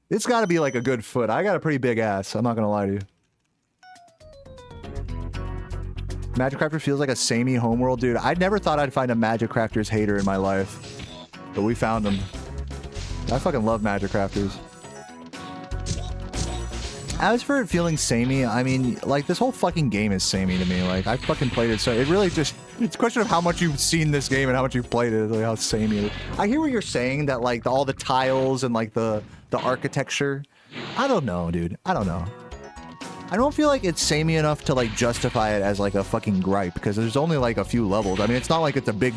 It's got to be like a good foot. I got a pretty big ass. I'm not going to lie to you. Magic Crafter feels like a samey homeworld, dude. I never thought I'd find a Magic Crafters hater in my life. But we found them. I fucking love Magic Crafters. As for it feeling samey, I mean, like, this whole fucking game is samey to me. Like, I fucking played it, so it really just... It's a question of how much you've seen this game and how much you've played it, like how samey it is. I hear what you're saying, that, like, all the tiles and, like, the architecture. I don't know, dude. I don't know. I don't feel like it's samey enough to, like, justify it as, like, a fucking gripe, because there's only, like, a few levels. I mean, it's not like it's a big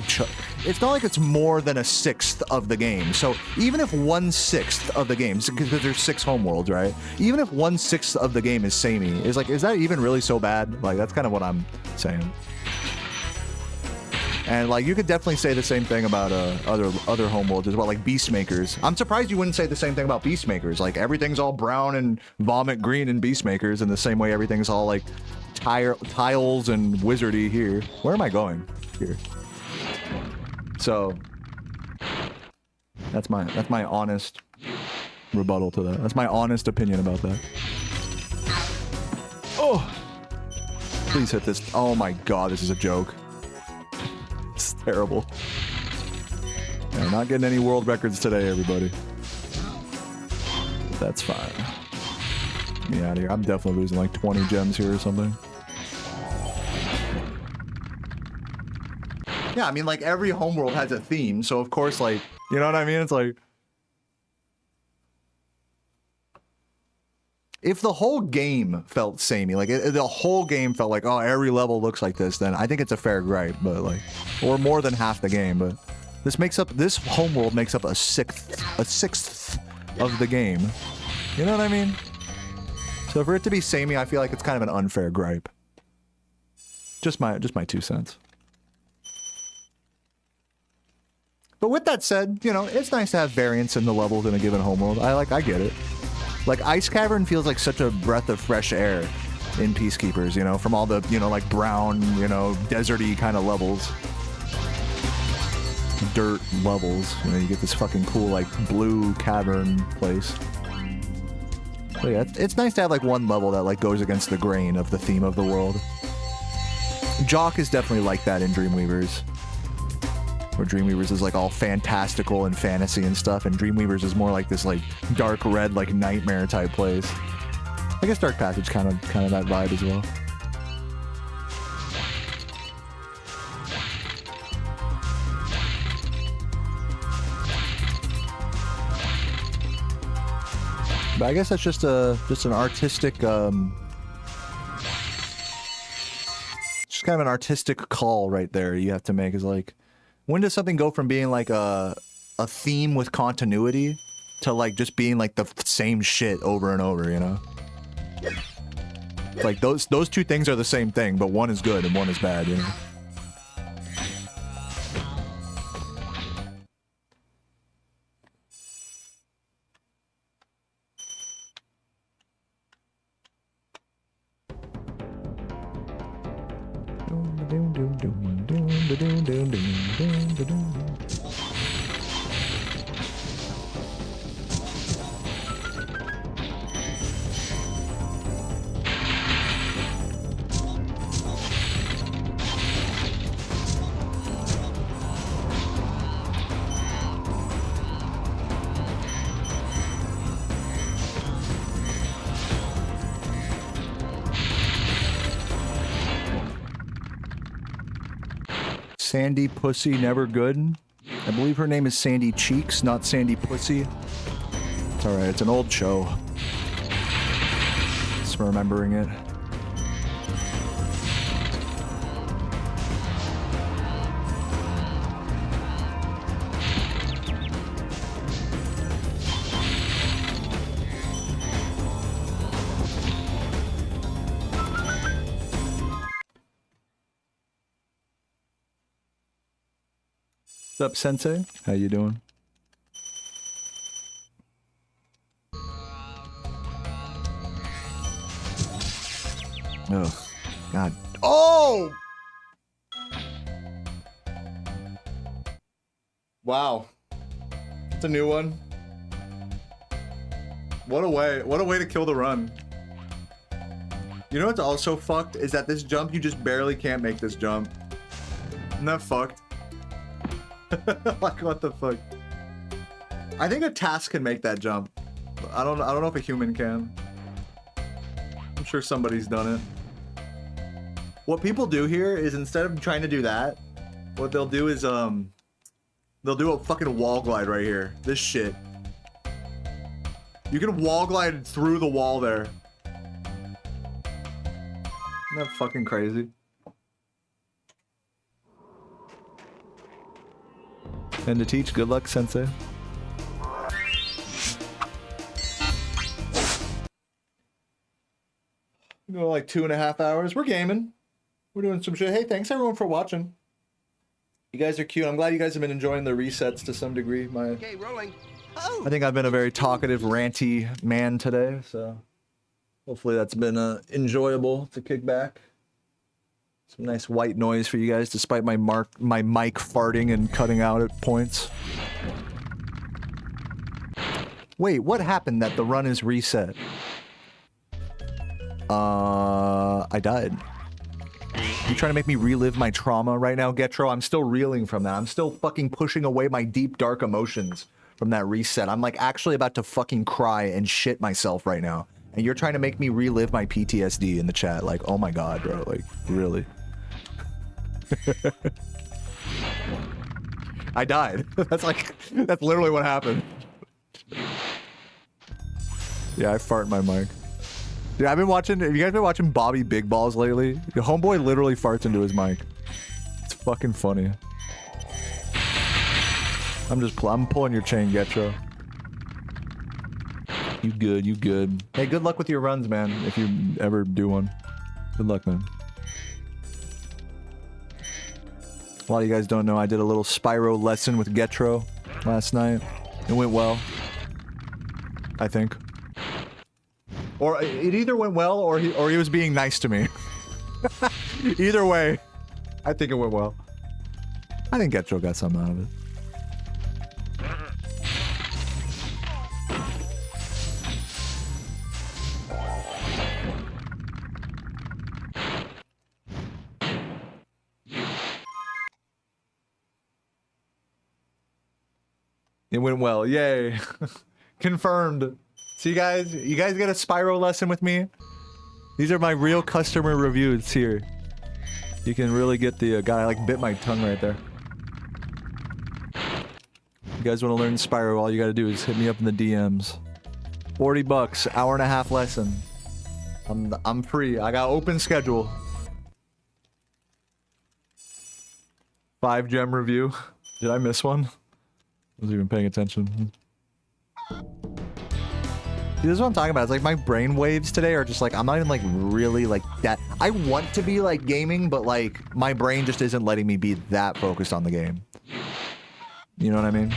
it's not like it's more than a sixth of the game. So even if 1/6 of the game, because there's 6 homeworlds, right? Even if 1/6 of the game is samey, is that even really so bad? Like, that's kind of what I'm saying. And, like, you could definitely say the same thing about other homeworlds as well, like Beastmakers. I'm surprised you wouldn't say the same thing about Beastmakers. Like, everything's all brown and vomit green in Beastmakers, in the same way everything's all, like, tiles and wizardy here. Where am I going? Here. So, that's my honest rebuttal to that. That's my honest opinion about that. Oh! Please hit this. Oh my god, this is a joke. It's terrible. Yeah, not getting any world records today, everybody. That's fine. Get me out of here. I'm definitely losing like 20 gems here or something. Yeah, I mean, like, every homeworld has a theme, so of course, like, you know what I mean? It's like... If the whole game felt samey, like the whole game felt like, oh, every level looks like this, then I think it's a fair gripe, but like, or more than half the game, but this homeworld makes up a sixth of the game. You know what I mean? So for it to be samey, I feel like it's kind of an unfair gripe. Just my 2 cents. But with that said, you know, it's nice to have variance in the levels in a given homeworld. I get it. Like, Ice Cavern feels like such a breath of fresh air in Peacekeepers, you know, from all the, you know, like, brown, you know, deserty kind of levels. Dirt levels. You know, you get this fucking cool, like, blue cavern place. But yeah, it's nice to have, like, one level that, like, goes against the grain of the theme of the world. Jock is definitely like that in Dreamweavers. Where Dreamweavers is like all fantastical and fantasy and stuff, and Dreamweavers is more like this like dark red like nightmare type place. I guess Dark Passage kind of that vibe as well. But I guess that's just an artistic just kind of an artistic call right there you have to make, is like, when does something go from being like a theme with continuity to like just being like the same shit over and over, you know? Like those two things are the same thing, but one is good and one is bad, you know? Sandy Pussy Never Good. I believe her name is Sandy Cheeks, not Sandy Pussy. It's alright, it's an old show. Just remembering it. What's up, Sensei? How you doing? Oh, God. Oh! Wow. It's a new one. What a way to kill the run. You know what's also fucked is that this jump, you just barely can't make this jump. Isn't that fucked? Like, what the fuck? I think a task can make that jump. I don't know if a human can. I'm sure somebody's done it. What people do here is instead of trying to do that, what they'll do is they'll do a fucking wall glide right here. This shit. You can wall glide through the wall there. Isn't that fucking crazy? And to teach, good luck, Sensei. Go like 2.5 hours. We're gaming. We're doing some shit. Hey, thanks everyone for watching. You guys are cute. I'm glad you guys have been enjoying the resets to some degree. Okay, rolling. Oh. I think I've been a very talkative, ranty man today, so hopefully that's been enjoyable to kick back. Some nice white noise for you guys, despite my mic farting and cutting out at points. Wait, what happened that the run is reset? I died. You trying to make me relive my trauma right now, Getro? I'm still reeling from that. I'm still fucking pushing away my deep, dark emotions from that reset. I'm like actually about to fucking cry and shit myself right now. And you're trying to make me relive my PTSD in the chat. Like, oh my god, bro. Like, really? I died. That's literally what happened. Yeah, I fart in my mic. Dude, have you guys been watching Bobby Big Balls lately? The homeboy literally farts into his mic. It's fucking funny. I'm pulling your chain, Getro. You good, you good. Hey, good luck with your runs, man, if you ever do one. Good luck, man. A lot of you guys don't know, I did a little Spyro lesson with Getro last night. It went well. I think. Or it either went well or he was being nice to me. Either way, I think it went well. I think Getro got something out of it. It went well. Yay. Confirmed. So you guys get a Spyro lesson with me? These are my real customer reviews here. You can really get the guy. I like bit my tongue right there. You guys want to learn Spyro, all you gotta do is hit me up in the DMs. $40, hour-and-a-half lesson. I'm free. I got open schedule. 5-gem review. Did I miss one? I wasn't even paying attention. See, this is what I'm talking about. It's like my brain waves today are just like, I'm not even like really like that. I want to be like gaming, but like my brain just isn't letting me be that focused on the game. You know what I mean?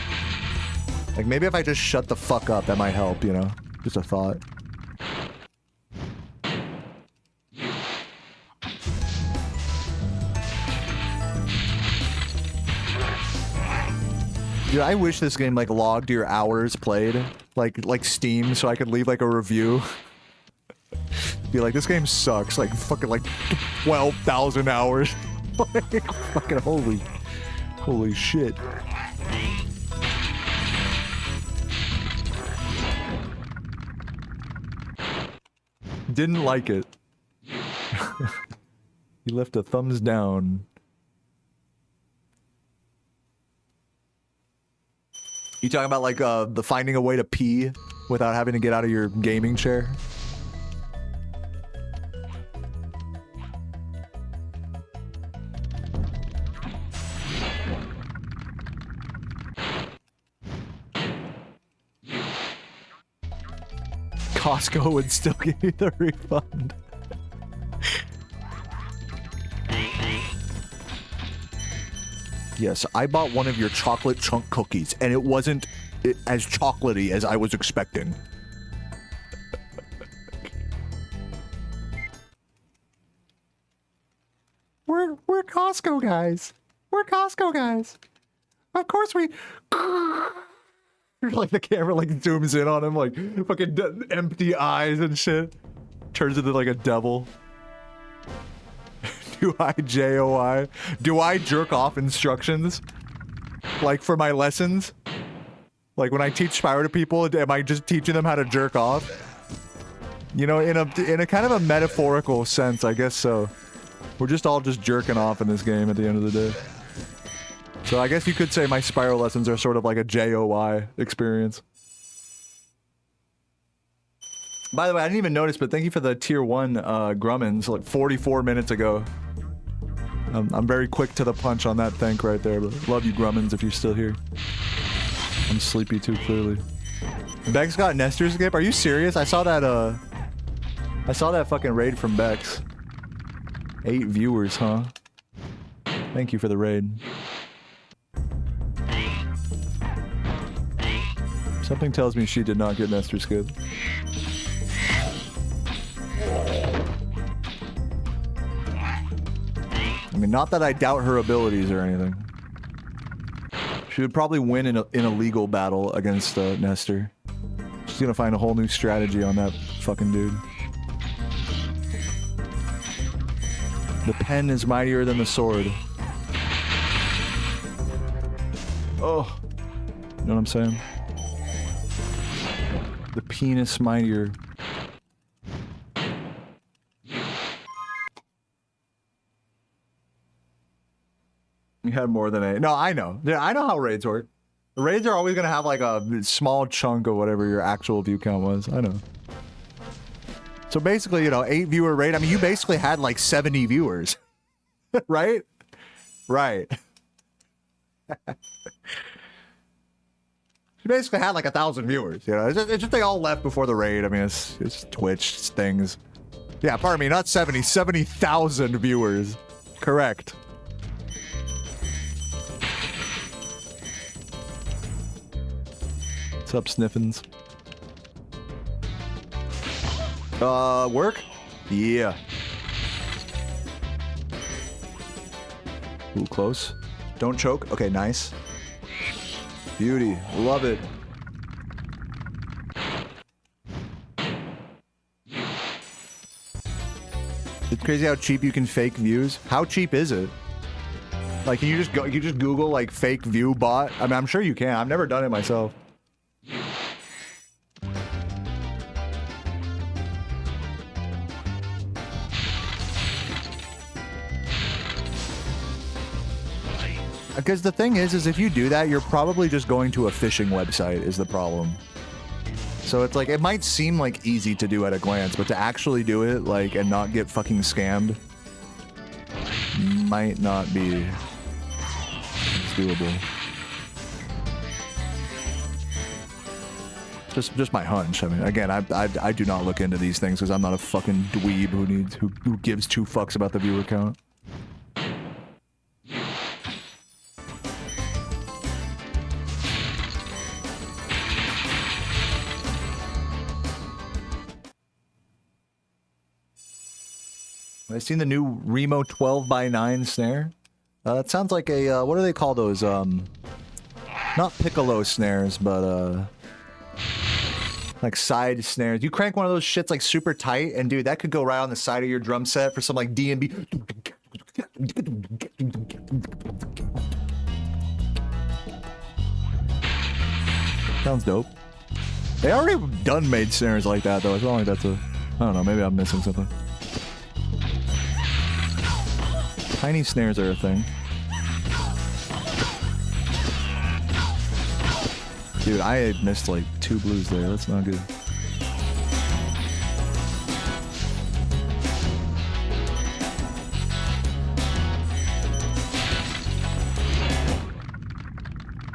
Like maybe if I just shut the fuck up, that might help, you know? Just a thought. Dude, I wish this game like logged your hours played, like Steam, so I could leave like a review. Be like, this game sucks, like fucking like 12,000 hours. Like, fucking holy shit. Didn't like it. You left a thumbs down. You talking about like the finding a way to pee without having to get out of your gaming chair? Costco would still give you the refund. Yes, I bought one of your chocolate chunk cookies, and it wasn't as chocolatey as I was expecting. We're Costco guys. We're Costco guys. Of course we... Like the camera like zooms in on him, like fucking empty eyes and shit. Turns into like a devil. Do I JOI? Do I jerk off instructions? Like for my lessons? Like when I teach Spyro to people, am I just teaching them how to jerk off? You know, in a kind of a metaphorical sense, I guess so. We're just all just jerking off in this game at the end of the day. So I guess you could say my Spyro lessons are sort of like a JOI experience. By the way, I didn't even notice, but thank you for the tier 1 Grummins like 44 minutes ago. I'm very quick to the punch on that thank right there, but love you Grummins if you're still here. I'm sleepy too, clearly. Bex got Nestor's skip? Are you serious? I saw that fucking raid from Bex. 8 viewers, huh? Thank you for the raid. Something tells me she did not get Nestor's skip. I mean, not that I doubt her abilities or anything. She would probably win in a legal battle against Nestor. She's gonna find a whole new strategy on that fucking dude. The pen is mightier than the sword. Oh. You know what I'm saying? The penis mightier. You had more than 8. No, I know. Yeah, I know how raids work. Raids are always gonna have like a small chunk of whatever your actual view count was. I know. So basically, you know, 8 viewer raid. I mean, you basically had like 70 viewers, right? Right. You basically had like 1,000 viewers. You know, it's just they all left before the raid. I mean, it's Twitch, it's things. Yeah, pardon me, not 70, 70,000 viewers. Correct. What's up, Sniffins? Work? Yeah. Ooh, close. Don't choke. Okay, nice. Beauty. Love it. It's crazy how cheap you can fake views. How cheap is it? Like, can you just go? You just Google like fake view bot. I mean, I'm sure you can. I've never done it myself. Because the thing is if you do that, you're probably just going to a phishing website is the problem. So it's like, it might seem like easy to do at a glance, but to actually do it, like, and not get fucking scammed might not be doable. Just my hunch. I mean, again, I do not look into these things because I'm not a fucking dweeb who gives 2 fucks about the viewer count. I've seen the new Remo 12x9 snare. That sounds like a, what do they call those? Not piccolo snares, but, like side snares. You crank one of those shits like super tight, and dude, that could go right on the side of your drum set for some like D&B. Sounds dope. They already done made snares like that though. It's not like that's a, I don't know, maybe I'm missing something. Tiny snares are a thing. Dude, I missed like 2 blues there. That's not good.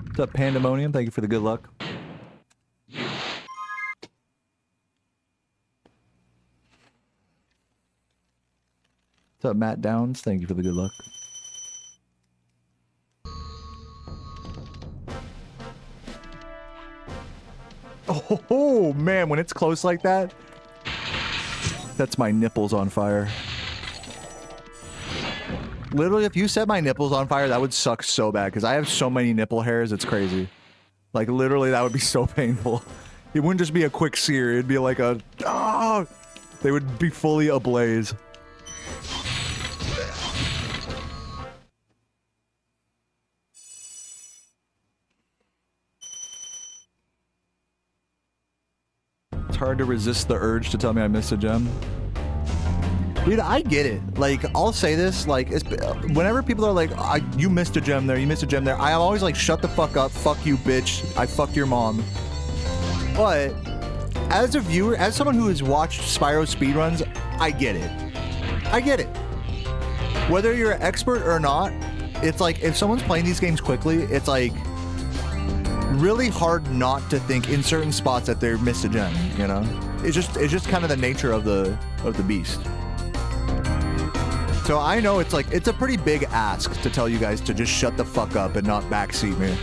What's up, Pandemonium? Thank you for the good luck. What's up, Matt Downs? Thank you for the good luck. Oh man, when it's close like that, that's my nipples on fire. Literally, if you set my nipples on fire, that would suck so bad because I have so many nipple hairs, it's crazy. Like, literally, that would be so painful. It wouldn't just be a quick sear, it'd be like a... Oh! They would be fully ablaze. It's hard to resist the urge to tell me I missed a gem. Dude, I get it. Like, I'll say this, like, whenever people are like, you missed a gem there, you missed a gem there, I'm always like, shut the fuck up, fuck you, bitch, I fucked your mom. But, as a viewer, as someone who has watched Spyro speedruns, I get it. I get it. Whether you're an expert or not, it's like, if someone's playing these games quickly, it's like, really hard not to think in certain spots that they missed a gem, you know? It's just kind of the nature of the beast. So I know it's like, it's a pretty big ask to tell you guys to just shut the fuck up and not backseat me.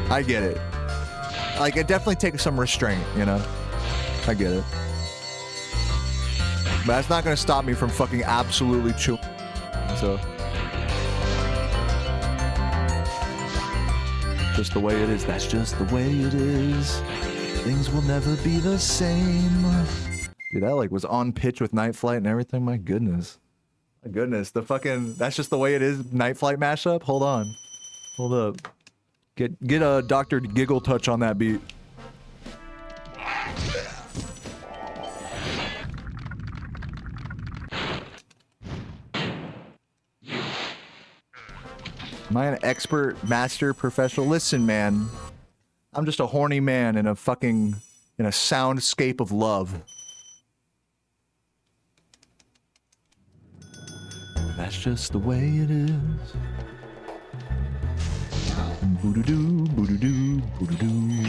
I get it. Like, it definitely takes some restraint, you know? I get it. But that's not gonna stop me from fucking absolutely chewing. So. Just the way it is. That's just the way it is. Things will never be the same. Dude, that like was on pitch with Night Flight and everything. My goodness. My goodness, the fucking, that's just the way it is, Night Flight mashup? Hold on. Hold up. Get a Dr. Giggle Touch on that beat. Am I an expert, master, professional? Listen, man. I'm just a horny man in a soundscape of love. That's just the way it is. Boo-doo-doo, boo-doo-doo, boo-doo-doo.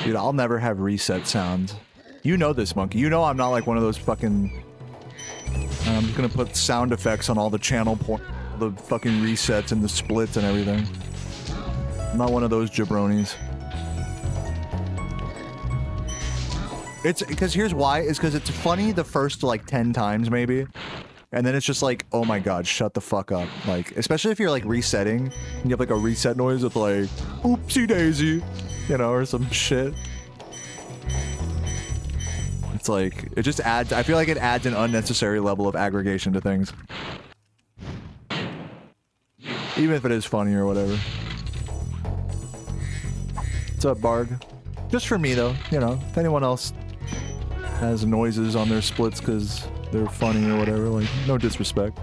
Dude, I'll never have reset sounds. You know this, Monkey. You know I'm not like one of those fucking... I'm just gonna put sound effects on all the channel the fucking resets and the splits and everything. I'm not one of those jabronis. It's because here's why. It's because it's funny the first like 10 times maybe. And then it's just like, oh my god, shut the fuck up. Like, especially if you're like resetting and you have like a reset noise with like, oopsie daisy. You know, or some shit. It's like, it just adds, I feel like it adds an unnecessary level of aggregation to things. Even if it is funny or whatever. What's up, Barg? Just for me, though, you know, if anyone else has noises on their splits because they're funny or whatever, like, no disrespect.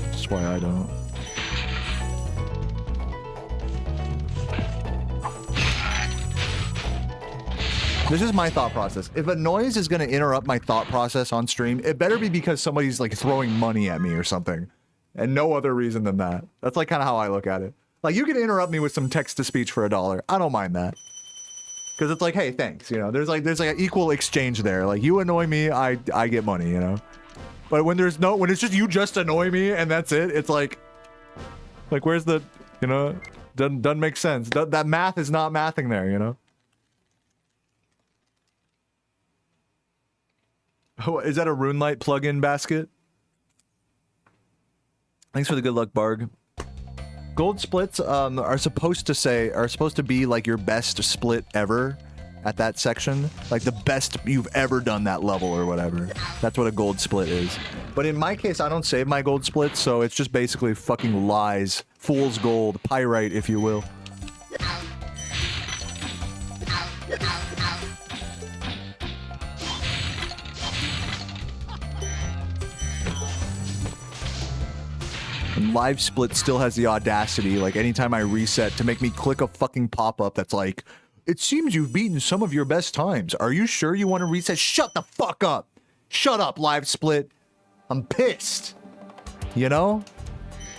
That's why I don't. This is my thought process. If a noise is going to interrupt my thought process on stream, it better be because somebody's like throwing money at me or something. And no other reason than that. That's like kind of how I look at it. Like, you can interrupt me with some text-to-speech for $1. I don't mind that. Because it's like, hey, thanks, you know. There's like an equal exchange there. Like, you annoy me, I get money, you know. But when it's just you just annoy me and that's it, it's like where's the, you know, doesn't make sense. That math is not mathing there, you know. Oh, is that a RuneLite plugin basket? Thanks for the good luck, Barg. Gold splits are supposed to be like your best split ever at that section. Like the best you've ever done that level or whatever. That's what a gold split is. But in my case, I don't save my gold splits, so it's just basically fucking lies. Fool's gold, pyrite, if you will. And Live Split still has the audacity, like anytime I reset, to make me click a fucking pop-up that's like, it seems you've beaten some of your best times. Are you sure you want to reset? Shut the fuck up! Shut up, live split. I'm pissed. You know?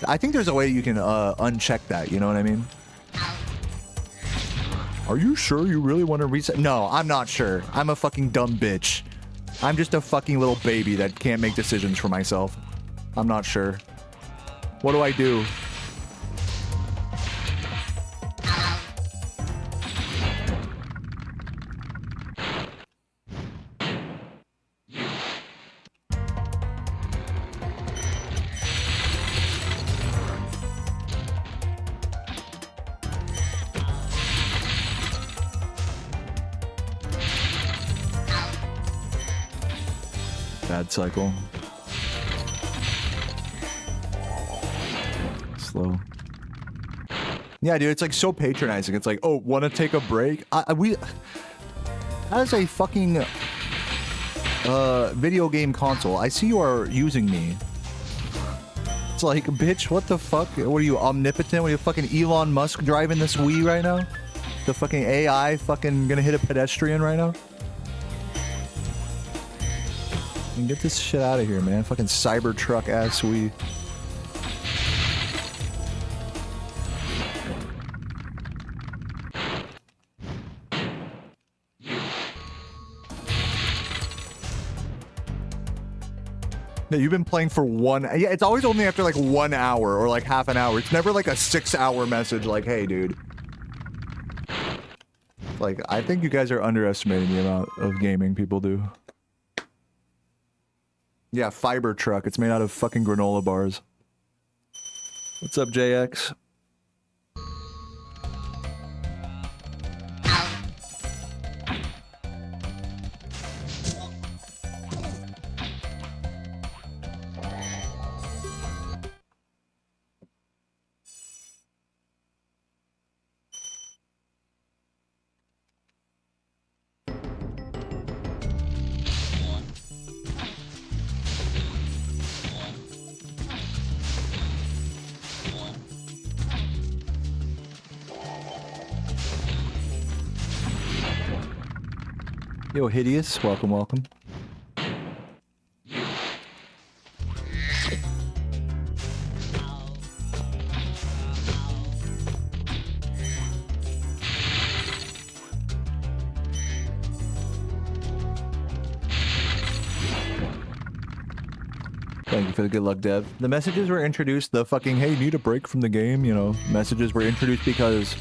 I think there's a way you can uncheck that, you know what I mean? Are you sure you really want to reset? No, I'm not sure. I'm a fucking dumb bitch. I'm just a fucking little baby that can't make decisions for myself. I'm not sure. What do I do? Bad cycle. Slow. Yeah, dude, it's like so patronizing. It's like, oh, want to take a break? As a fucking video game console, I see you are using me. It's like, bitch, what the fuck? What are you, omnipotent? What are you, fucking Elon Musk driving this Wii right now? The fucking AI fucking gonna hit a pedestrian right now? And get this shit out of here, man. Fucking Cybertruck ass Wii. Yeah, you've been playing for yeah, it's always only after like 1 hour or like half an hour. It's never like a 6-hour message like, hey, dude. Like, I think you guys are underestimating the amount of gaming people do. Yeah, fiber truck. It's made out of fucking granola bars. What's up, JX? Yo, Hideous, welcome, welcome. Thank you for the good luck, Dev. The messages were introduced, the fucking, hey, need a break from the game, you know, messages were introduced because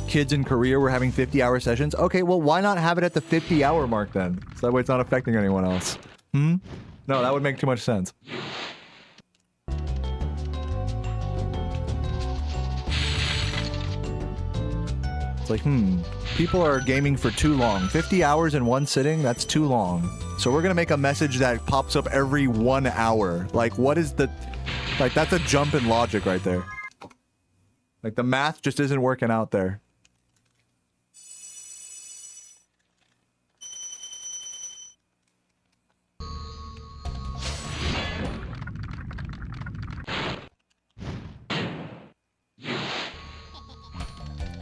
kids in Korea were having 50-hour sessions. Okay, well, why not have it at the 50-hour mark then? So that way it's not affecting anyone else. No, that would make too much sense. It's like, people are gaming for too long. 50 hours in one sitting, that's too long. So we're gonna make a message that pops up every 1 hour. Like, what is the... Like, that's a jump in logic right there. Like, the math just isn't working out there.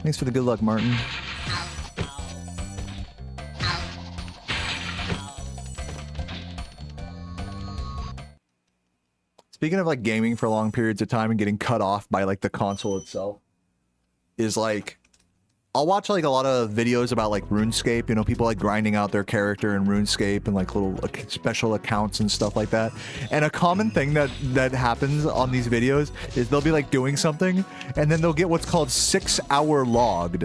Thanks for the good luck, Martin. Speaking of like gaming for long periods of time and getting cut off by like the console itself, is like, I'll watch like a lot of videos about like RuneScape, you know, people like grinding out their character in RuneScape and like little special accounts and stuff like that. And a common thing that happens on these videos is they'll be like doing something and then they'll get what's called 6-hour logged,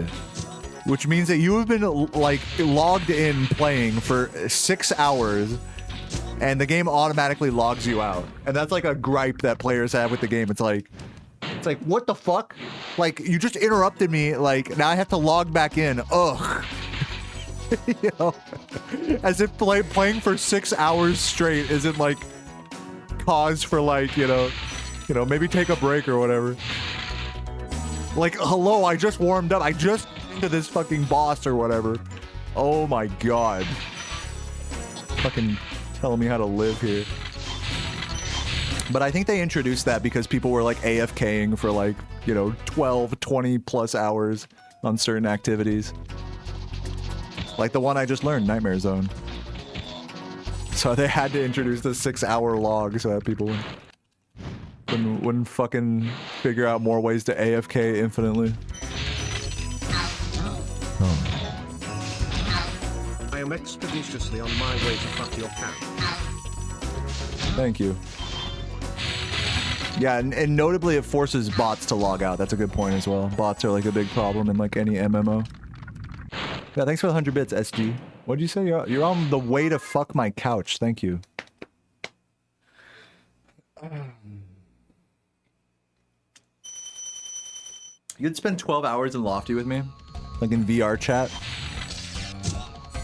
which means that you have been like logged in playing for 6 hours and the game automatically logs you out. And that's like a gripe that players have with the game. It's like, what the fuck? Like, you just interrupted me, like, now I have to log back in. Ugh. You know? As if playing for 6 hours straight isn't, like, cause for, like, you know, maybe take a break or whatever. Like, hello, I just warmed up. I just into this fucking boss or whatever. Oh my god. Fucking telling me how to live here. But I think they introduced that because people were like AFKing for like, you know, 12, 20 plus hours on certain activities. Like the one I just learned, Nightmare Zone. So they had to introduce the 6-hour log so that people wouldn't fucking figure out more ways to AFK infinitely. I am expeditiously on my way to fuck your cat. Thank you. Yeah, and notably it forces bots to log out. That's a good point as well. Bots are like a big problem in like any MMO. Yeah, thanks for the 100 bits, SG. What'd you say? You're on the way to fuck my couch. Thank you. You'd spend 12 hours in Lofty with me? Like in VR chat?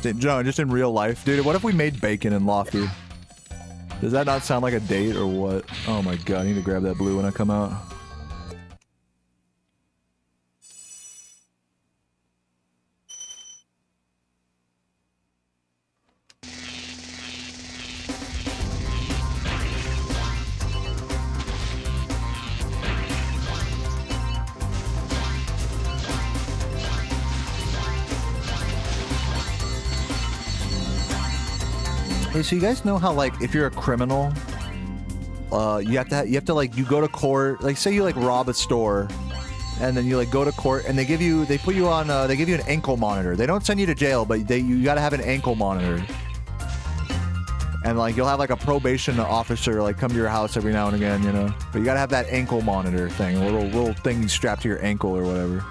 No, just in real life. Dude, what if we made bacon in Lofty? Does that not sound like a date or what? Oh my god, I need to grab that blue when I come out. Hey, so you guys know how like if you're a criminal, you have to like you go to court. Like say you like rob a store, and then you like go to court, and they put you on they give you an ankle monitor. They don't send you to jail, but you got to have an ankle monitor. And like you'll have like a probation officer like come to your house every now and again, you know. But you got to have that ankle monitor thing, a little thing strapped to your ankle or whatever.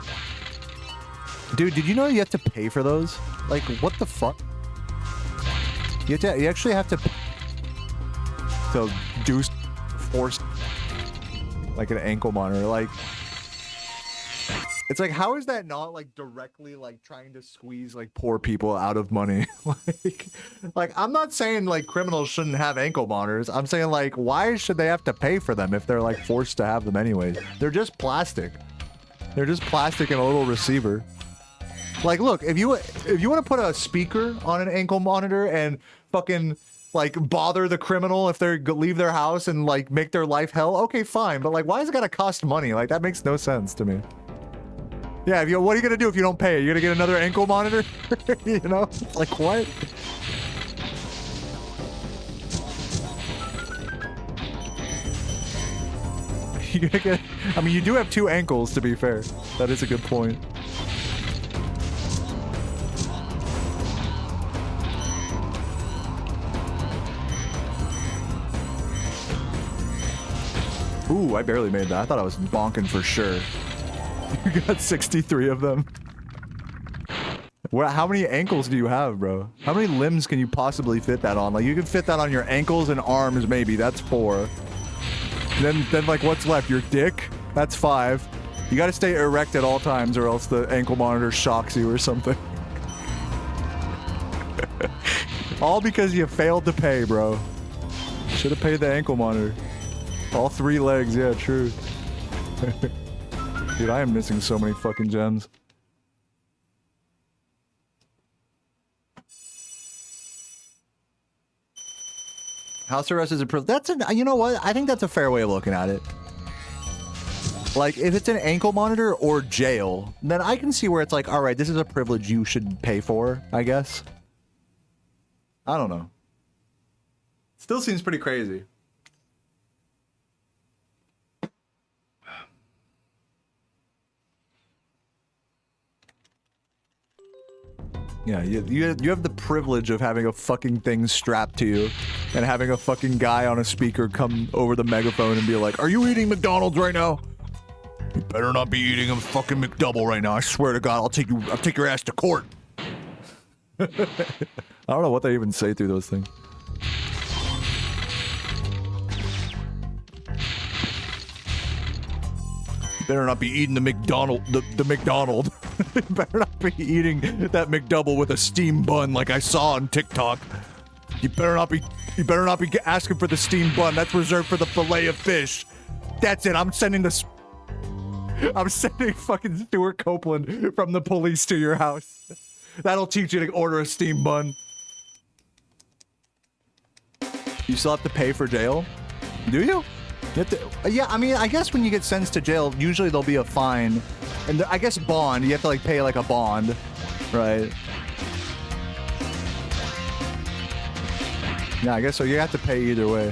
Dude, did you know you have to pay for those? Like what the fuck? You actually have to do force like an ankle monitor. Like it's like, how is that not like directly like trying to squeeze like poor people out of money? like I'm not saying like criminals shouldn't have ankle monitors. I'm saying like why should they have to pay for them if they're like forced to have them anyways? They're just plastic. They're just plastic and a little receiver. Like, look, if you want to put a speaker on an ankle monitor and fucking like bother the criminal if they leave their house and like make their life hell, okay, fine. But like, why is it gotta cost money? Like, that makes no sense to me. Yeah, what are you gonna do if you don't pay? You're gonna get another ankle monitor? You know, like what? You're gonna get. I mean, you do have 2 ankles, to be fair. That is a good point. Ooh, I barely made that. I thought I was bonking for sure. You got 63 of them. How many ankles do you have, bro? How many limbs can you possibly fit that on? Like, you can fit that on your ankles and arms, maybe. That's 4. Then like, what's left? Your dick? That's 5. You gotta stay erect at all times or else the ankle monitor shocks you or something. All because you failed to pay, bro. Should have paid the ankle monitor. All 3 legs, yeah, true. Dude, I am missing so many fucking gems. House arrest is a privilege. You know what? I think that's a fair way of looking at it. Like, if it's an ankle monitor or jail, then I can see where it's like, all right, this is a privilege you should pay for, I guess. I don't know. Still seems pretty crazy. Yeah, you have the privilege of having a fucking thing strapped to you and having a fucking guy on a speaker come over the megaphone and be like, are you eating McDonald's right now? You better not be eating a fucking McDouble right now. I swear to God, I'll take your ass to court. I don't know what they even say through those things. You better not be eating the McDonald. You better not be eating that McDouble with a steam bun like I saw on TikTok. You better not be asking for the steam bun. That's reserved for the fillet of fish. That's it. I'm sending fucking Stuart Copeland from the police to your house. That'll teach you to order a steam bun. You still have to pay for jail? Do you? Yeah, I mean, I guess when you get sentenced to jail, usually there'll be a fine. And I guess bond, you have to like pay like a bond, right? Yeah, I guess so. You have to pay either way.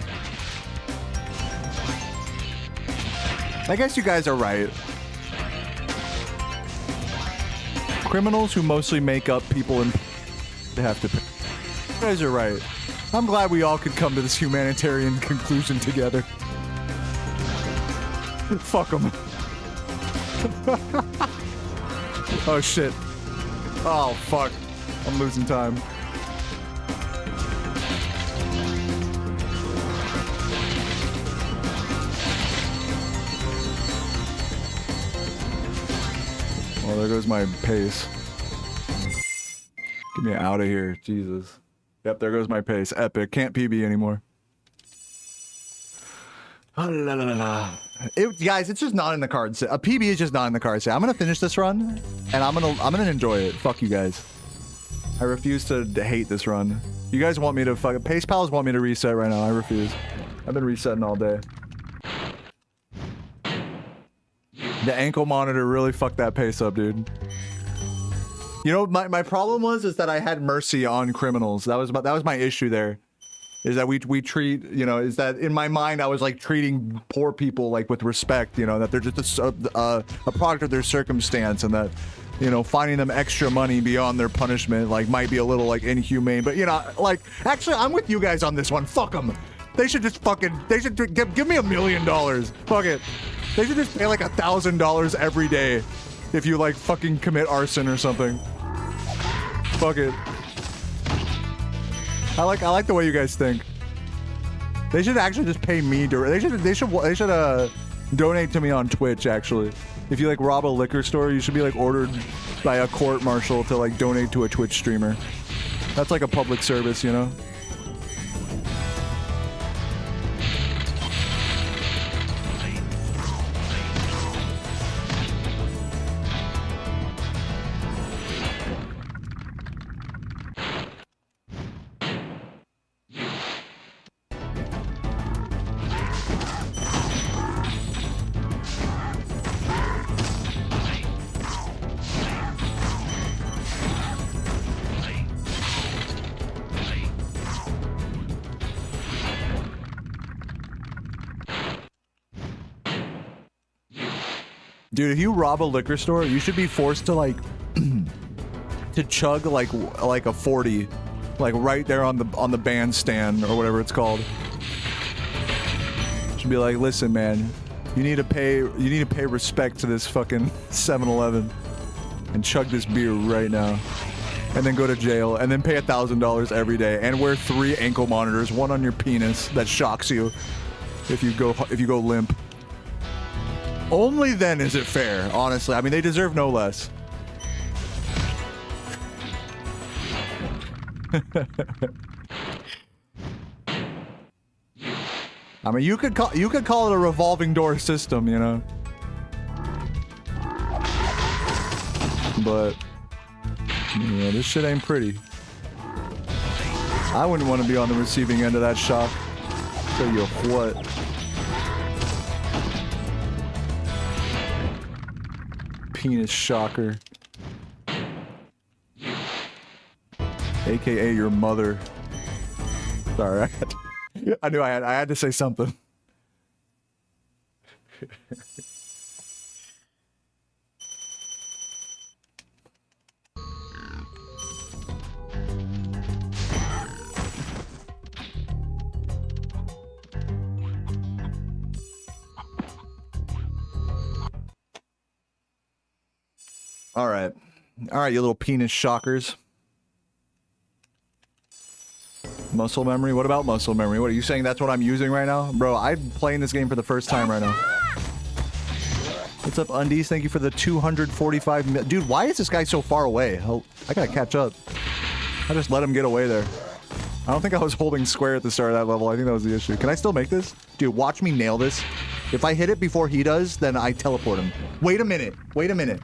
I guess you guys are right. Criminals who mostly make up people and they have to pay. You guys are right. I'm glad we all could come to this humanitarian conclusion together. Fuck them. Oh shit. Oh fuck. I'm losing time. Well, there goes my pace. Get me out of here, Jesus. Yep, there goes my pace. Epic. Can't PB anymore. Oh, la, la, la, la. Guys, it's just not in the cards. A PB is just not in the cards. I'm gonna finish this run, and I'm gonna enjoy it. Fuck you guys. I refuse to hate this run. You guys want me to fucking Pace Pals want me to reset right now. I refuse. I've been resetting all day. The ankle monitor really fucked that pace up, dude. You know, my problem is that I had mercy on criminals. That was my issue there. Is that we treat, you know, is that in my mind I was like treating poor people like with respect, you know, that they're just a product of their circumstance, and that, you know, finding them extra money beyond their punishment like might be a little like inhumane. But you know, like actually I'm with you guys on this one. Fuck them. They should just fucking, they should give me $1 million. Fuck it. They should just pay like $1,000 every day if you like fucking commit arson or something. Fuck it. I like the way you guys think. They should actually just pay me. They should donate to me on Twitch. Actually, if you like rob a liquor store, you should be like ordered by a court martial to like donate to a Twitch streamer. That's like a public service, you know. Dude, if you rob a liquor store, you should be forced to like to chug like a 40, like right there on the bandstand or whatever it's called. Should be like, listen, man, you need to pay respect to this fucking 7-Eleven and chug this beer right now, and then go to jail, and then pay $1,000 every day, and wear 3 ankle monitors, one on your penis that shocks you if you go limp. Only then is it fair, honestly. I mean, they deserve no less. I mean, you could call it a revolving door system, you know. But yeah, this shit ain't pretty. I wouldn't want to be on the receiving end of that shock. Tell you what. Penis shocker. AKA your mother. Sorry. I knew I had to say something. All right, you little penis shockers. Muscle memory? What about muscle memory? What are you saying? That's what I'm using right now? Bro, I'm playing this game for the first time right now. What's up, Undies? Thank you for the 245 Dude, why is this guy so far away? I gotta catch up. I just let him get away there. I don't think I was holding square at the start of that level. I think that was the issue. Can I still make this? Dude, watch me nail this. If I hit it before he does, then I teleport him. Wait a minute. Wait a minute.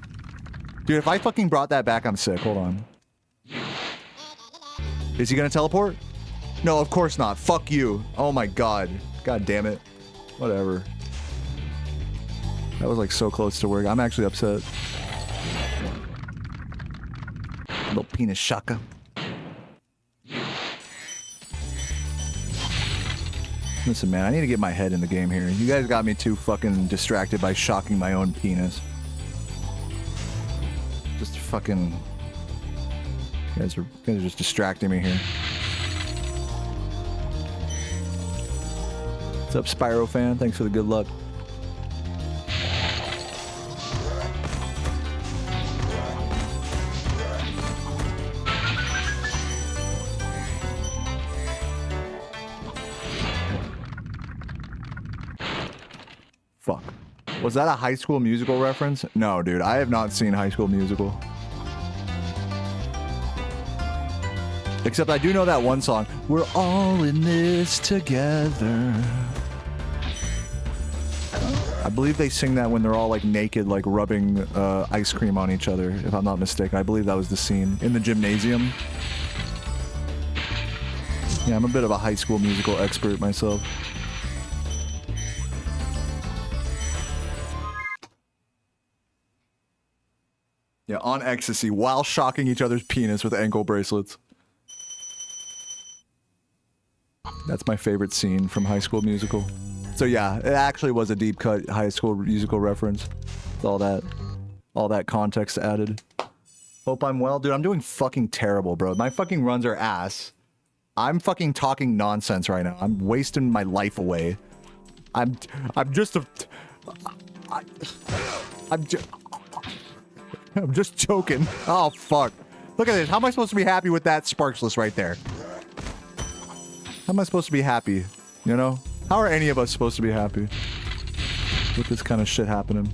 Dude, if I fucking brought that back, I'm sick. Hold on. Is he gonna teleport? No, of course not. Fuck you. Oh my god. God damn it. Whatever. That was like so close to work. I'm actually upset. Little penis shaka. Listen, man, I need to get my head in the game here. You guys got me too fucking distracted by shocking my own penis. Just fucking... You guys are just distracting me here. What's up, Spyro fan? Thanks for the good luck. Fuck. Was that a High School Musical reference? No, dude. I have not seen High School Musical. Except I do know that one song. We're all in this together. I believe they sing that when they're all like naked, like rubbing ice cream on each other, if I'm not mistaken. I believe that was the scene in the gymnasium. Yeah, I'm a bit of a High School Musical expert myself. Yeah, on ecstasy while shocking each other's penis with ankle bracelets. That's my favorite scene from High School Musical. So yeah, it actually was a deep cut High School Musical reference. With all that context added. Hope I'm well. Dude, I'm doing fucking terrible, bro. My fucking runs are ass. I'm fucking talking nonsense right now. I'm wasting my life away. I'm just joking. Oh, fuck. Look at this. How am I supposed to be happy with that Sparksless right there? How am I supposed to be happy? You know? How are any of us supposed to be happy with this kind of shit happening?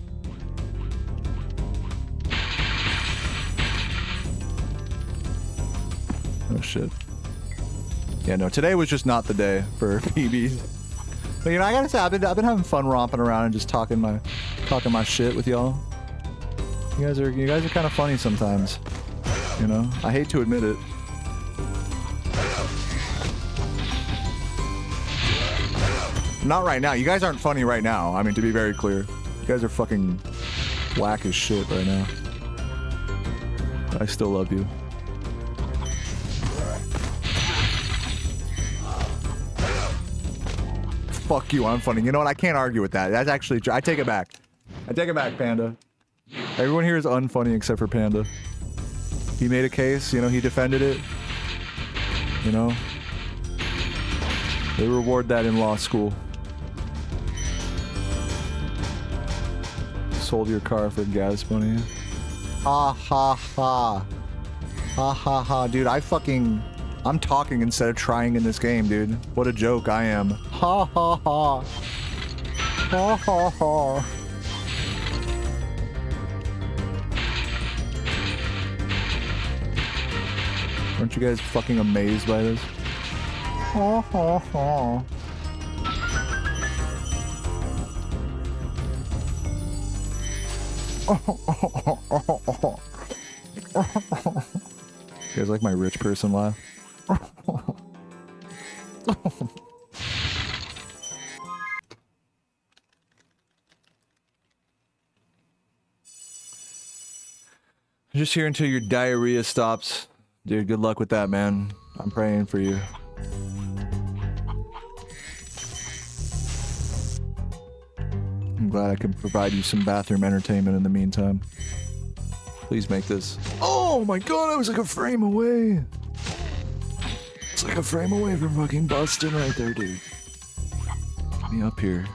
Oh, shit. Yeah, no, today was just not the day for PBs. But, you know, I gotta say, I've been having fun romping around and just talking my shit with y'all. You guys are kind of funny sometimes. You know? I hate to admit it. Not right now. You guys aren't funny right now. I mean, to be very clear. You guys are fucking whack as shit right now. I still love you. Fuck you, I'm funny. You know what? I can't argue with that. That's actually true. I take it back. I take it back, Panda. Everyone here is unfunny except for Panda. He made a case, you know, he defended it. You know? They reward that in law school. Sold your car for gas money. Ha ha ha. Ha ha ha. Dude, I'm talking instead of trying in this game, dude. What a joke I am. Ha ha ha. Ha ha ha. Aren't you guys fucking amazed by this? Ha ha ha. You guys like my rich person laugh? Just here until your diarrhea stops. Dude, good luck with that, man. I'm praying for you. I'm glad I can provide you some bathroom entertainment in the meantime. Please make this. Oh my god, I was like a frame away. It's like a frame away from fucking busting right there, dude. Get me up here.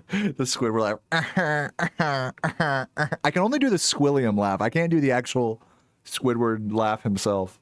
The Squidward laugh. I can only do the Squilliam laugh. I can't do the actual Squidward laugh himself.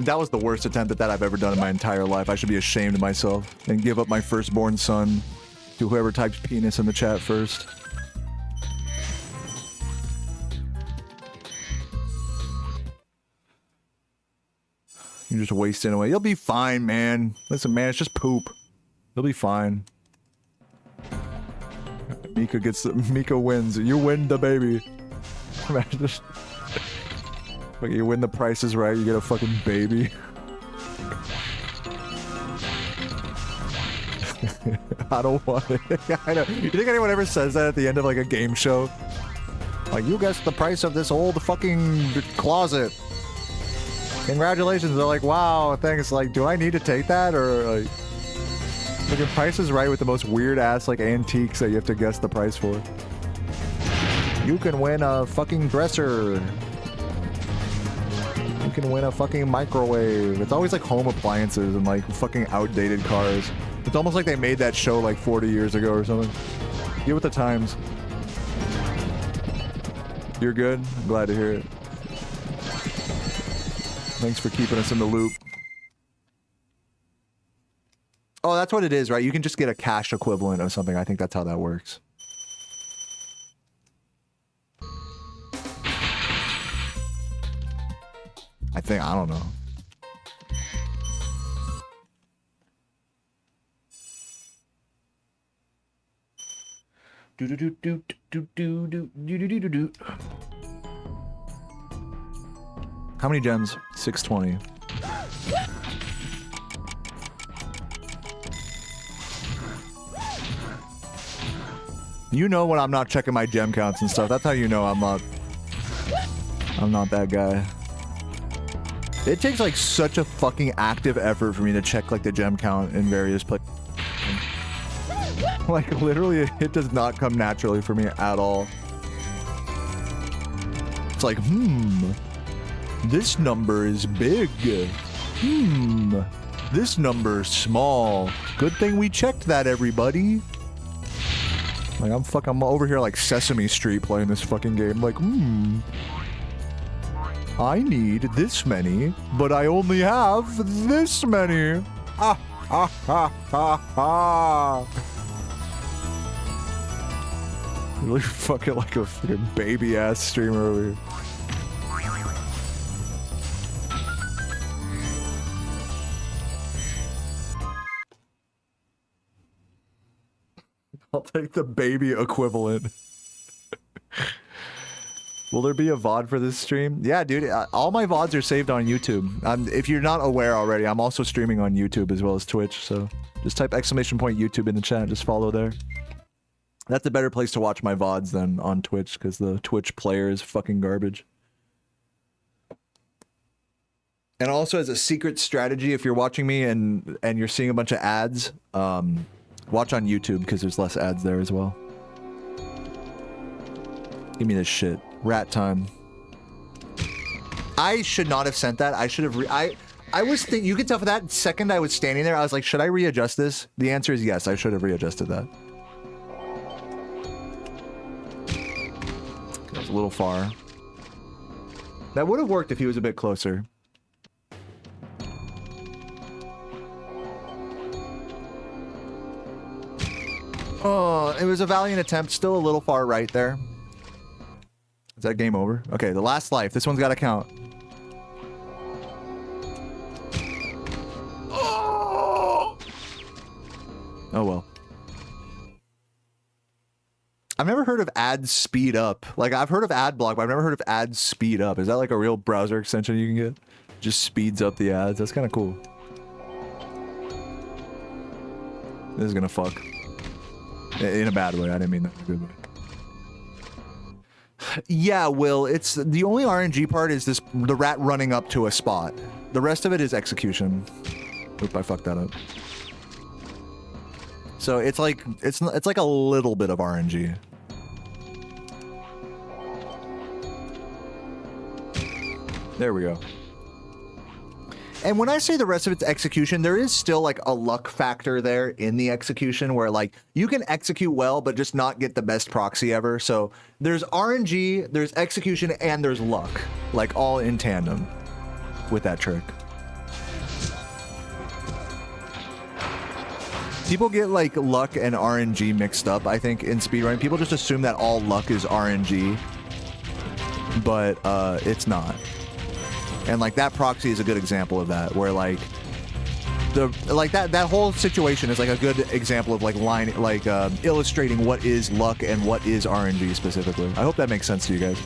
That was the worst attempt at that I've ever done in my entire life. I should be ashamed of myself and give up my firstborn son to whoever types penis in the chat first. You're just wasting away. You'll be fine, man. Listen, man, it's just poop. You'll be fine. Mika wins. You win the baby. Imagine. You win the Price is Right, you get a fucking baby. I don't want it. I know. You think anyone ever says that at the end of like a game show? Like, you guessed the price of this old fucking closet. Congratulations. They're like, wow, thanks. Like, do I need to take that? Or like, fucking Price is Right with the most weird ass like antiques that you have to guess the price for. You can win a fucking dresser. You can win a fucking microwave. It's always like home appliances and like fucking outdated cars. It's almost like they made that show like 40 years ago or something. Get with the times. You're good? I'm glad to hear it. Thanks for keeping us in the loop. Oh, that's what it is, right? You can just get a cash equivalent of something. I think that's how that works. I don't know. How many gems? 620. You know when I'm not checking my gem counts and stuff. That's how you know I'm not that guy. It takes like such a fucking active effort for me to check like the gem count in various places. Like literally it does not come naturally for me at all. It's like, this number is big. This number is small. Good thing we checked that, everybody. Like I'm over here like Sesame Street playing this fucking game. Like, I need this many, but I only have this many. Ah, ha, ha, ha, ha. Really fucking like a fucking baby ass streamer over here. I'll take the baby equivalent. Will there be a VOD for this stream? Yeah, dude. All my VODs are saved on YouTube. If you're not aware already, I'm also streaming on YouTube as well as Twitch. So just type !YouTube in the chat. Just follow there. That's a better place to watch my VODs than on Twitch because the Twitch player is fucking garbage. And also as a secret strategy, if you're watching me and you're seeing a bunch of ads, watch on YouTube because there's less ads there as well. Give me this shit. Rat time. I should not have sent that. I should have I was thinking, you could tell for that second I was standing there, I was like, should I readjust this? The answer is yes, I should have readjusted that. That was a little far. That would have worked if he was a bit closer. Oh, it was a valiant attempt. Still a little far right there. Is that game over? Okay, the last life. This one's got to count. Oh well. I've never heard of ads speed up. Like, I've heard of ad block, but I've never heard of ads speed up. Is that like a real browser extension you can get? Just speeds up the ads. That's kind of cool. This is gonna fuck. In a bad way. I didn't mean that in a good way. Yeah, Will, it's the only RNG part is the rat running up to a spot. The rest of it is execution. Oop, I fucked that up. So it's like a little bit of RNG. There we go. And when I say the rest of it's execution, there is still like a luck factor there in the execution where like you can execute well, but just not get the best proxy ever. So there's RNG, there's execution, and there's luck, like all in tandem with that trick. People get like luck and RNG mixed up, I think, in speedrunning. People just assume that all luck is RNG, but it's not. And like that proxy is a good example of that, where like that whole situation is like a good example of like illustrating what is luck and what is RNG specifically. I hope that makes sense to you guys.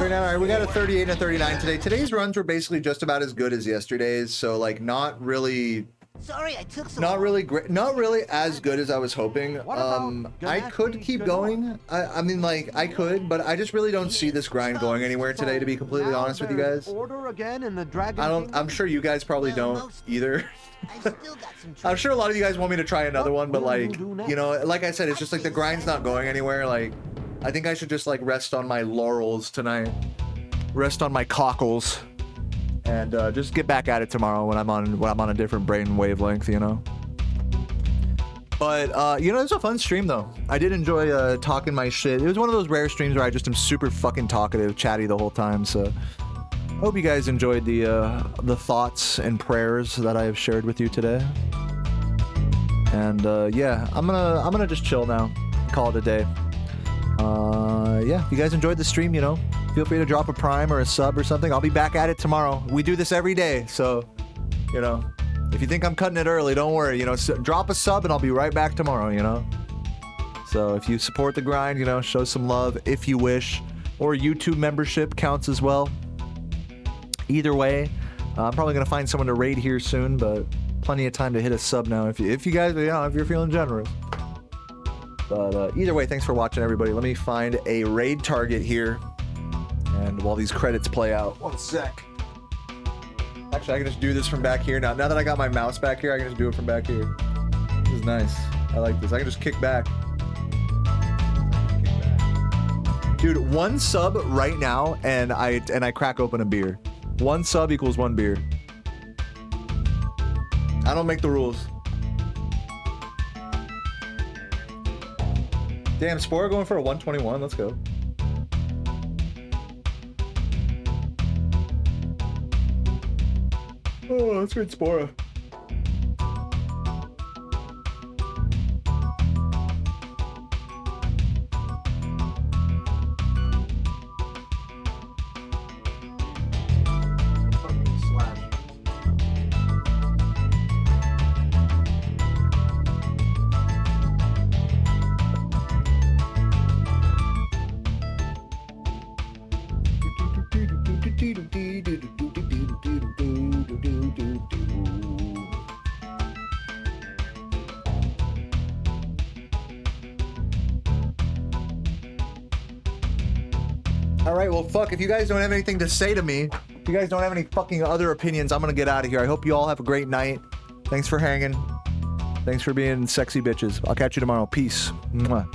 All right, we got a 38 and a 39 today. Today's runs were basically just about as good as yesterday's, so like not really Sorry, I took so not long. really great, not really as good as I was hoping. I could keep going. I mean, like I could, but I just really don't see this grind going anywhere today, to be completely honest with you guys. Order again in the Dragon I'm sure you guys probably don't either. I still got some I'm sure a lot of you guys want me to try another one, but like, you know, like I said, it's just like the grind's not going anywhere. Like, I think I should just like rest on my laurels tonight, rest on my cockles, and just get back at it tomorrow when I'm on a different brain wavelength, you know. But you know, it was a fun stream though. I did enjoy talking my shit. It was one of those rare streams where I just am super fucking talkative, chatty the whole time. So I hope you guys enjoyed the thoughts and prayers that I have shared with you today. And yeah, I'm gonna just chill now, call it a day. Yeah, if you guys enjoyed the stream, you know, feel free to drop a prime or a sub or something. I'll be back at it tomorrow. We do this every day, so you know, if you think I'm cutting it early, don't worry. You know, drop a sub and I'll be right back tomorrow. You know, so if you support the grind, you know, show some love if you wish, or YouTube membership counts as well. Either way, I'm probably gonna find someone to raid here soon, but plenty of time to hit a sub now if you guys, you know, if you're feeling generous. But either way, thanks for watching, everybody. Let me find a raid target here, and while these credits play out, 1 sec. Actually, I can just do this from back here now. Now that I got my mouse back here, I can just do it from back here. This is nice. I like this. I can just kick back. Dude, 1 sub right now, and I crack open a beer. 1 sub equals 1 beer. I don't make the rules. Damn, Spyro going for a 121. Let's go. Oh, that's good, Spyro. All right, well, fuck, if you guys don't have anything to say to me, if you guys don't have any fucking other opinions, I'm gonna get out of here. I hope you all have a great night. Thanks for hanging. Thanks for being sexy bitches. I'll catch you tomorrow. Peace. Mwah.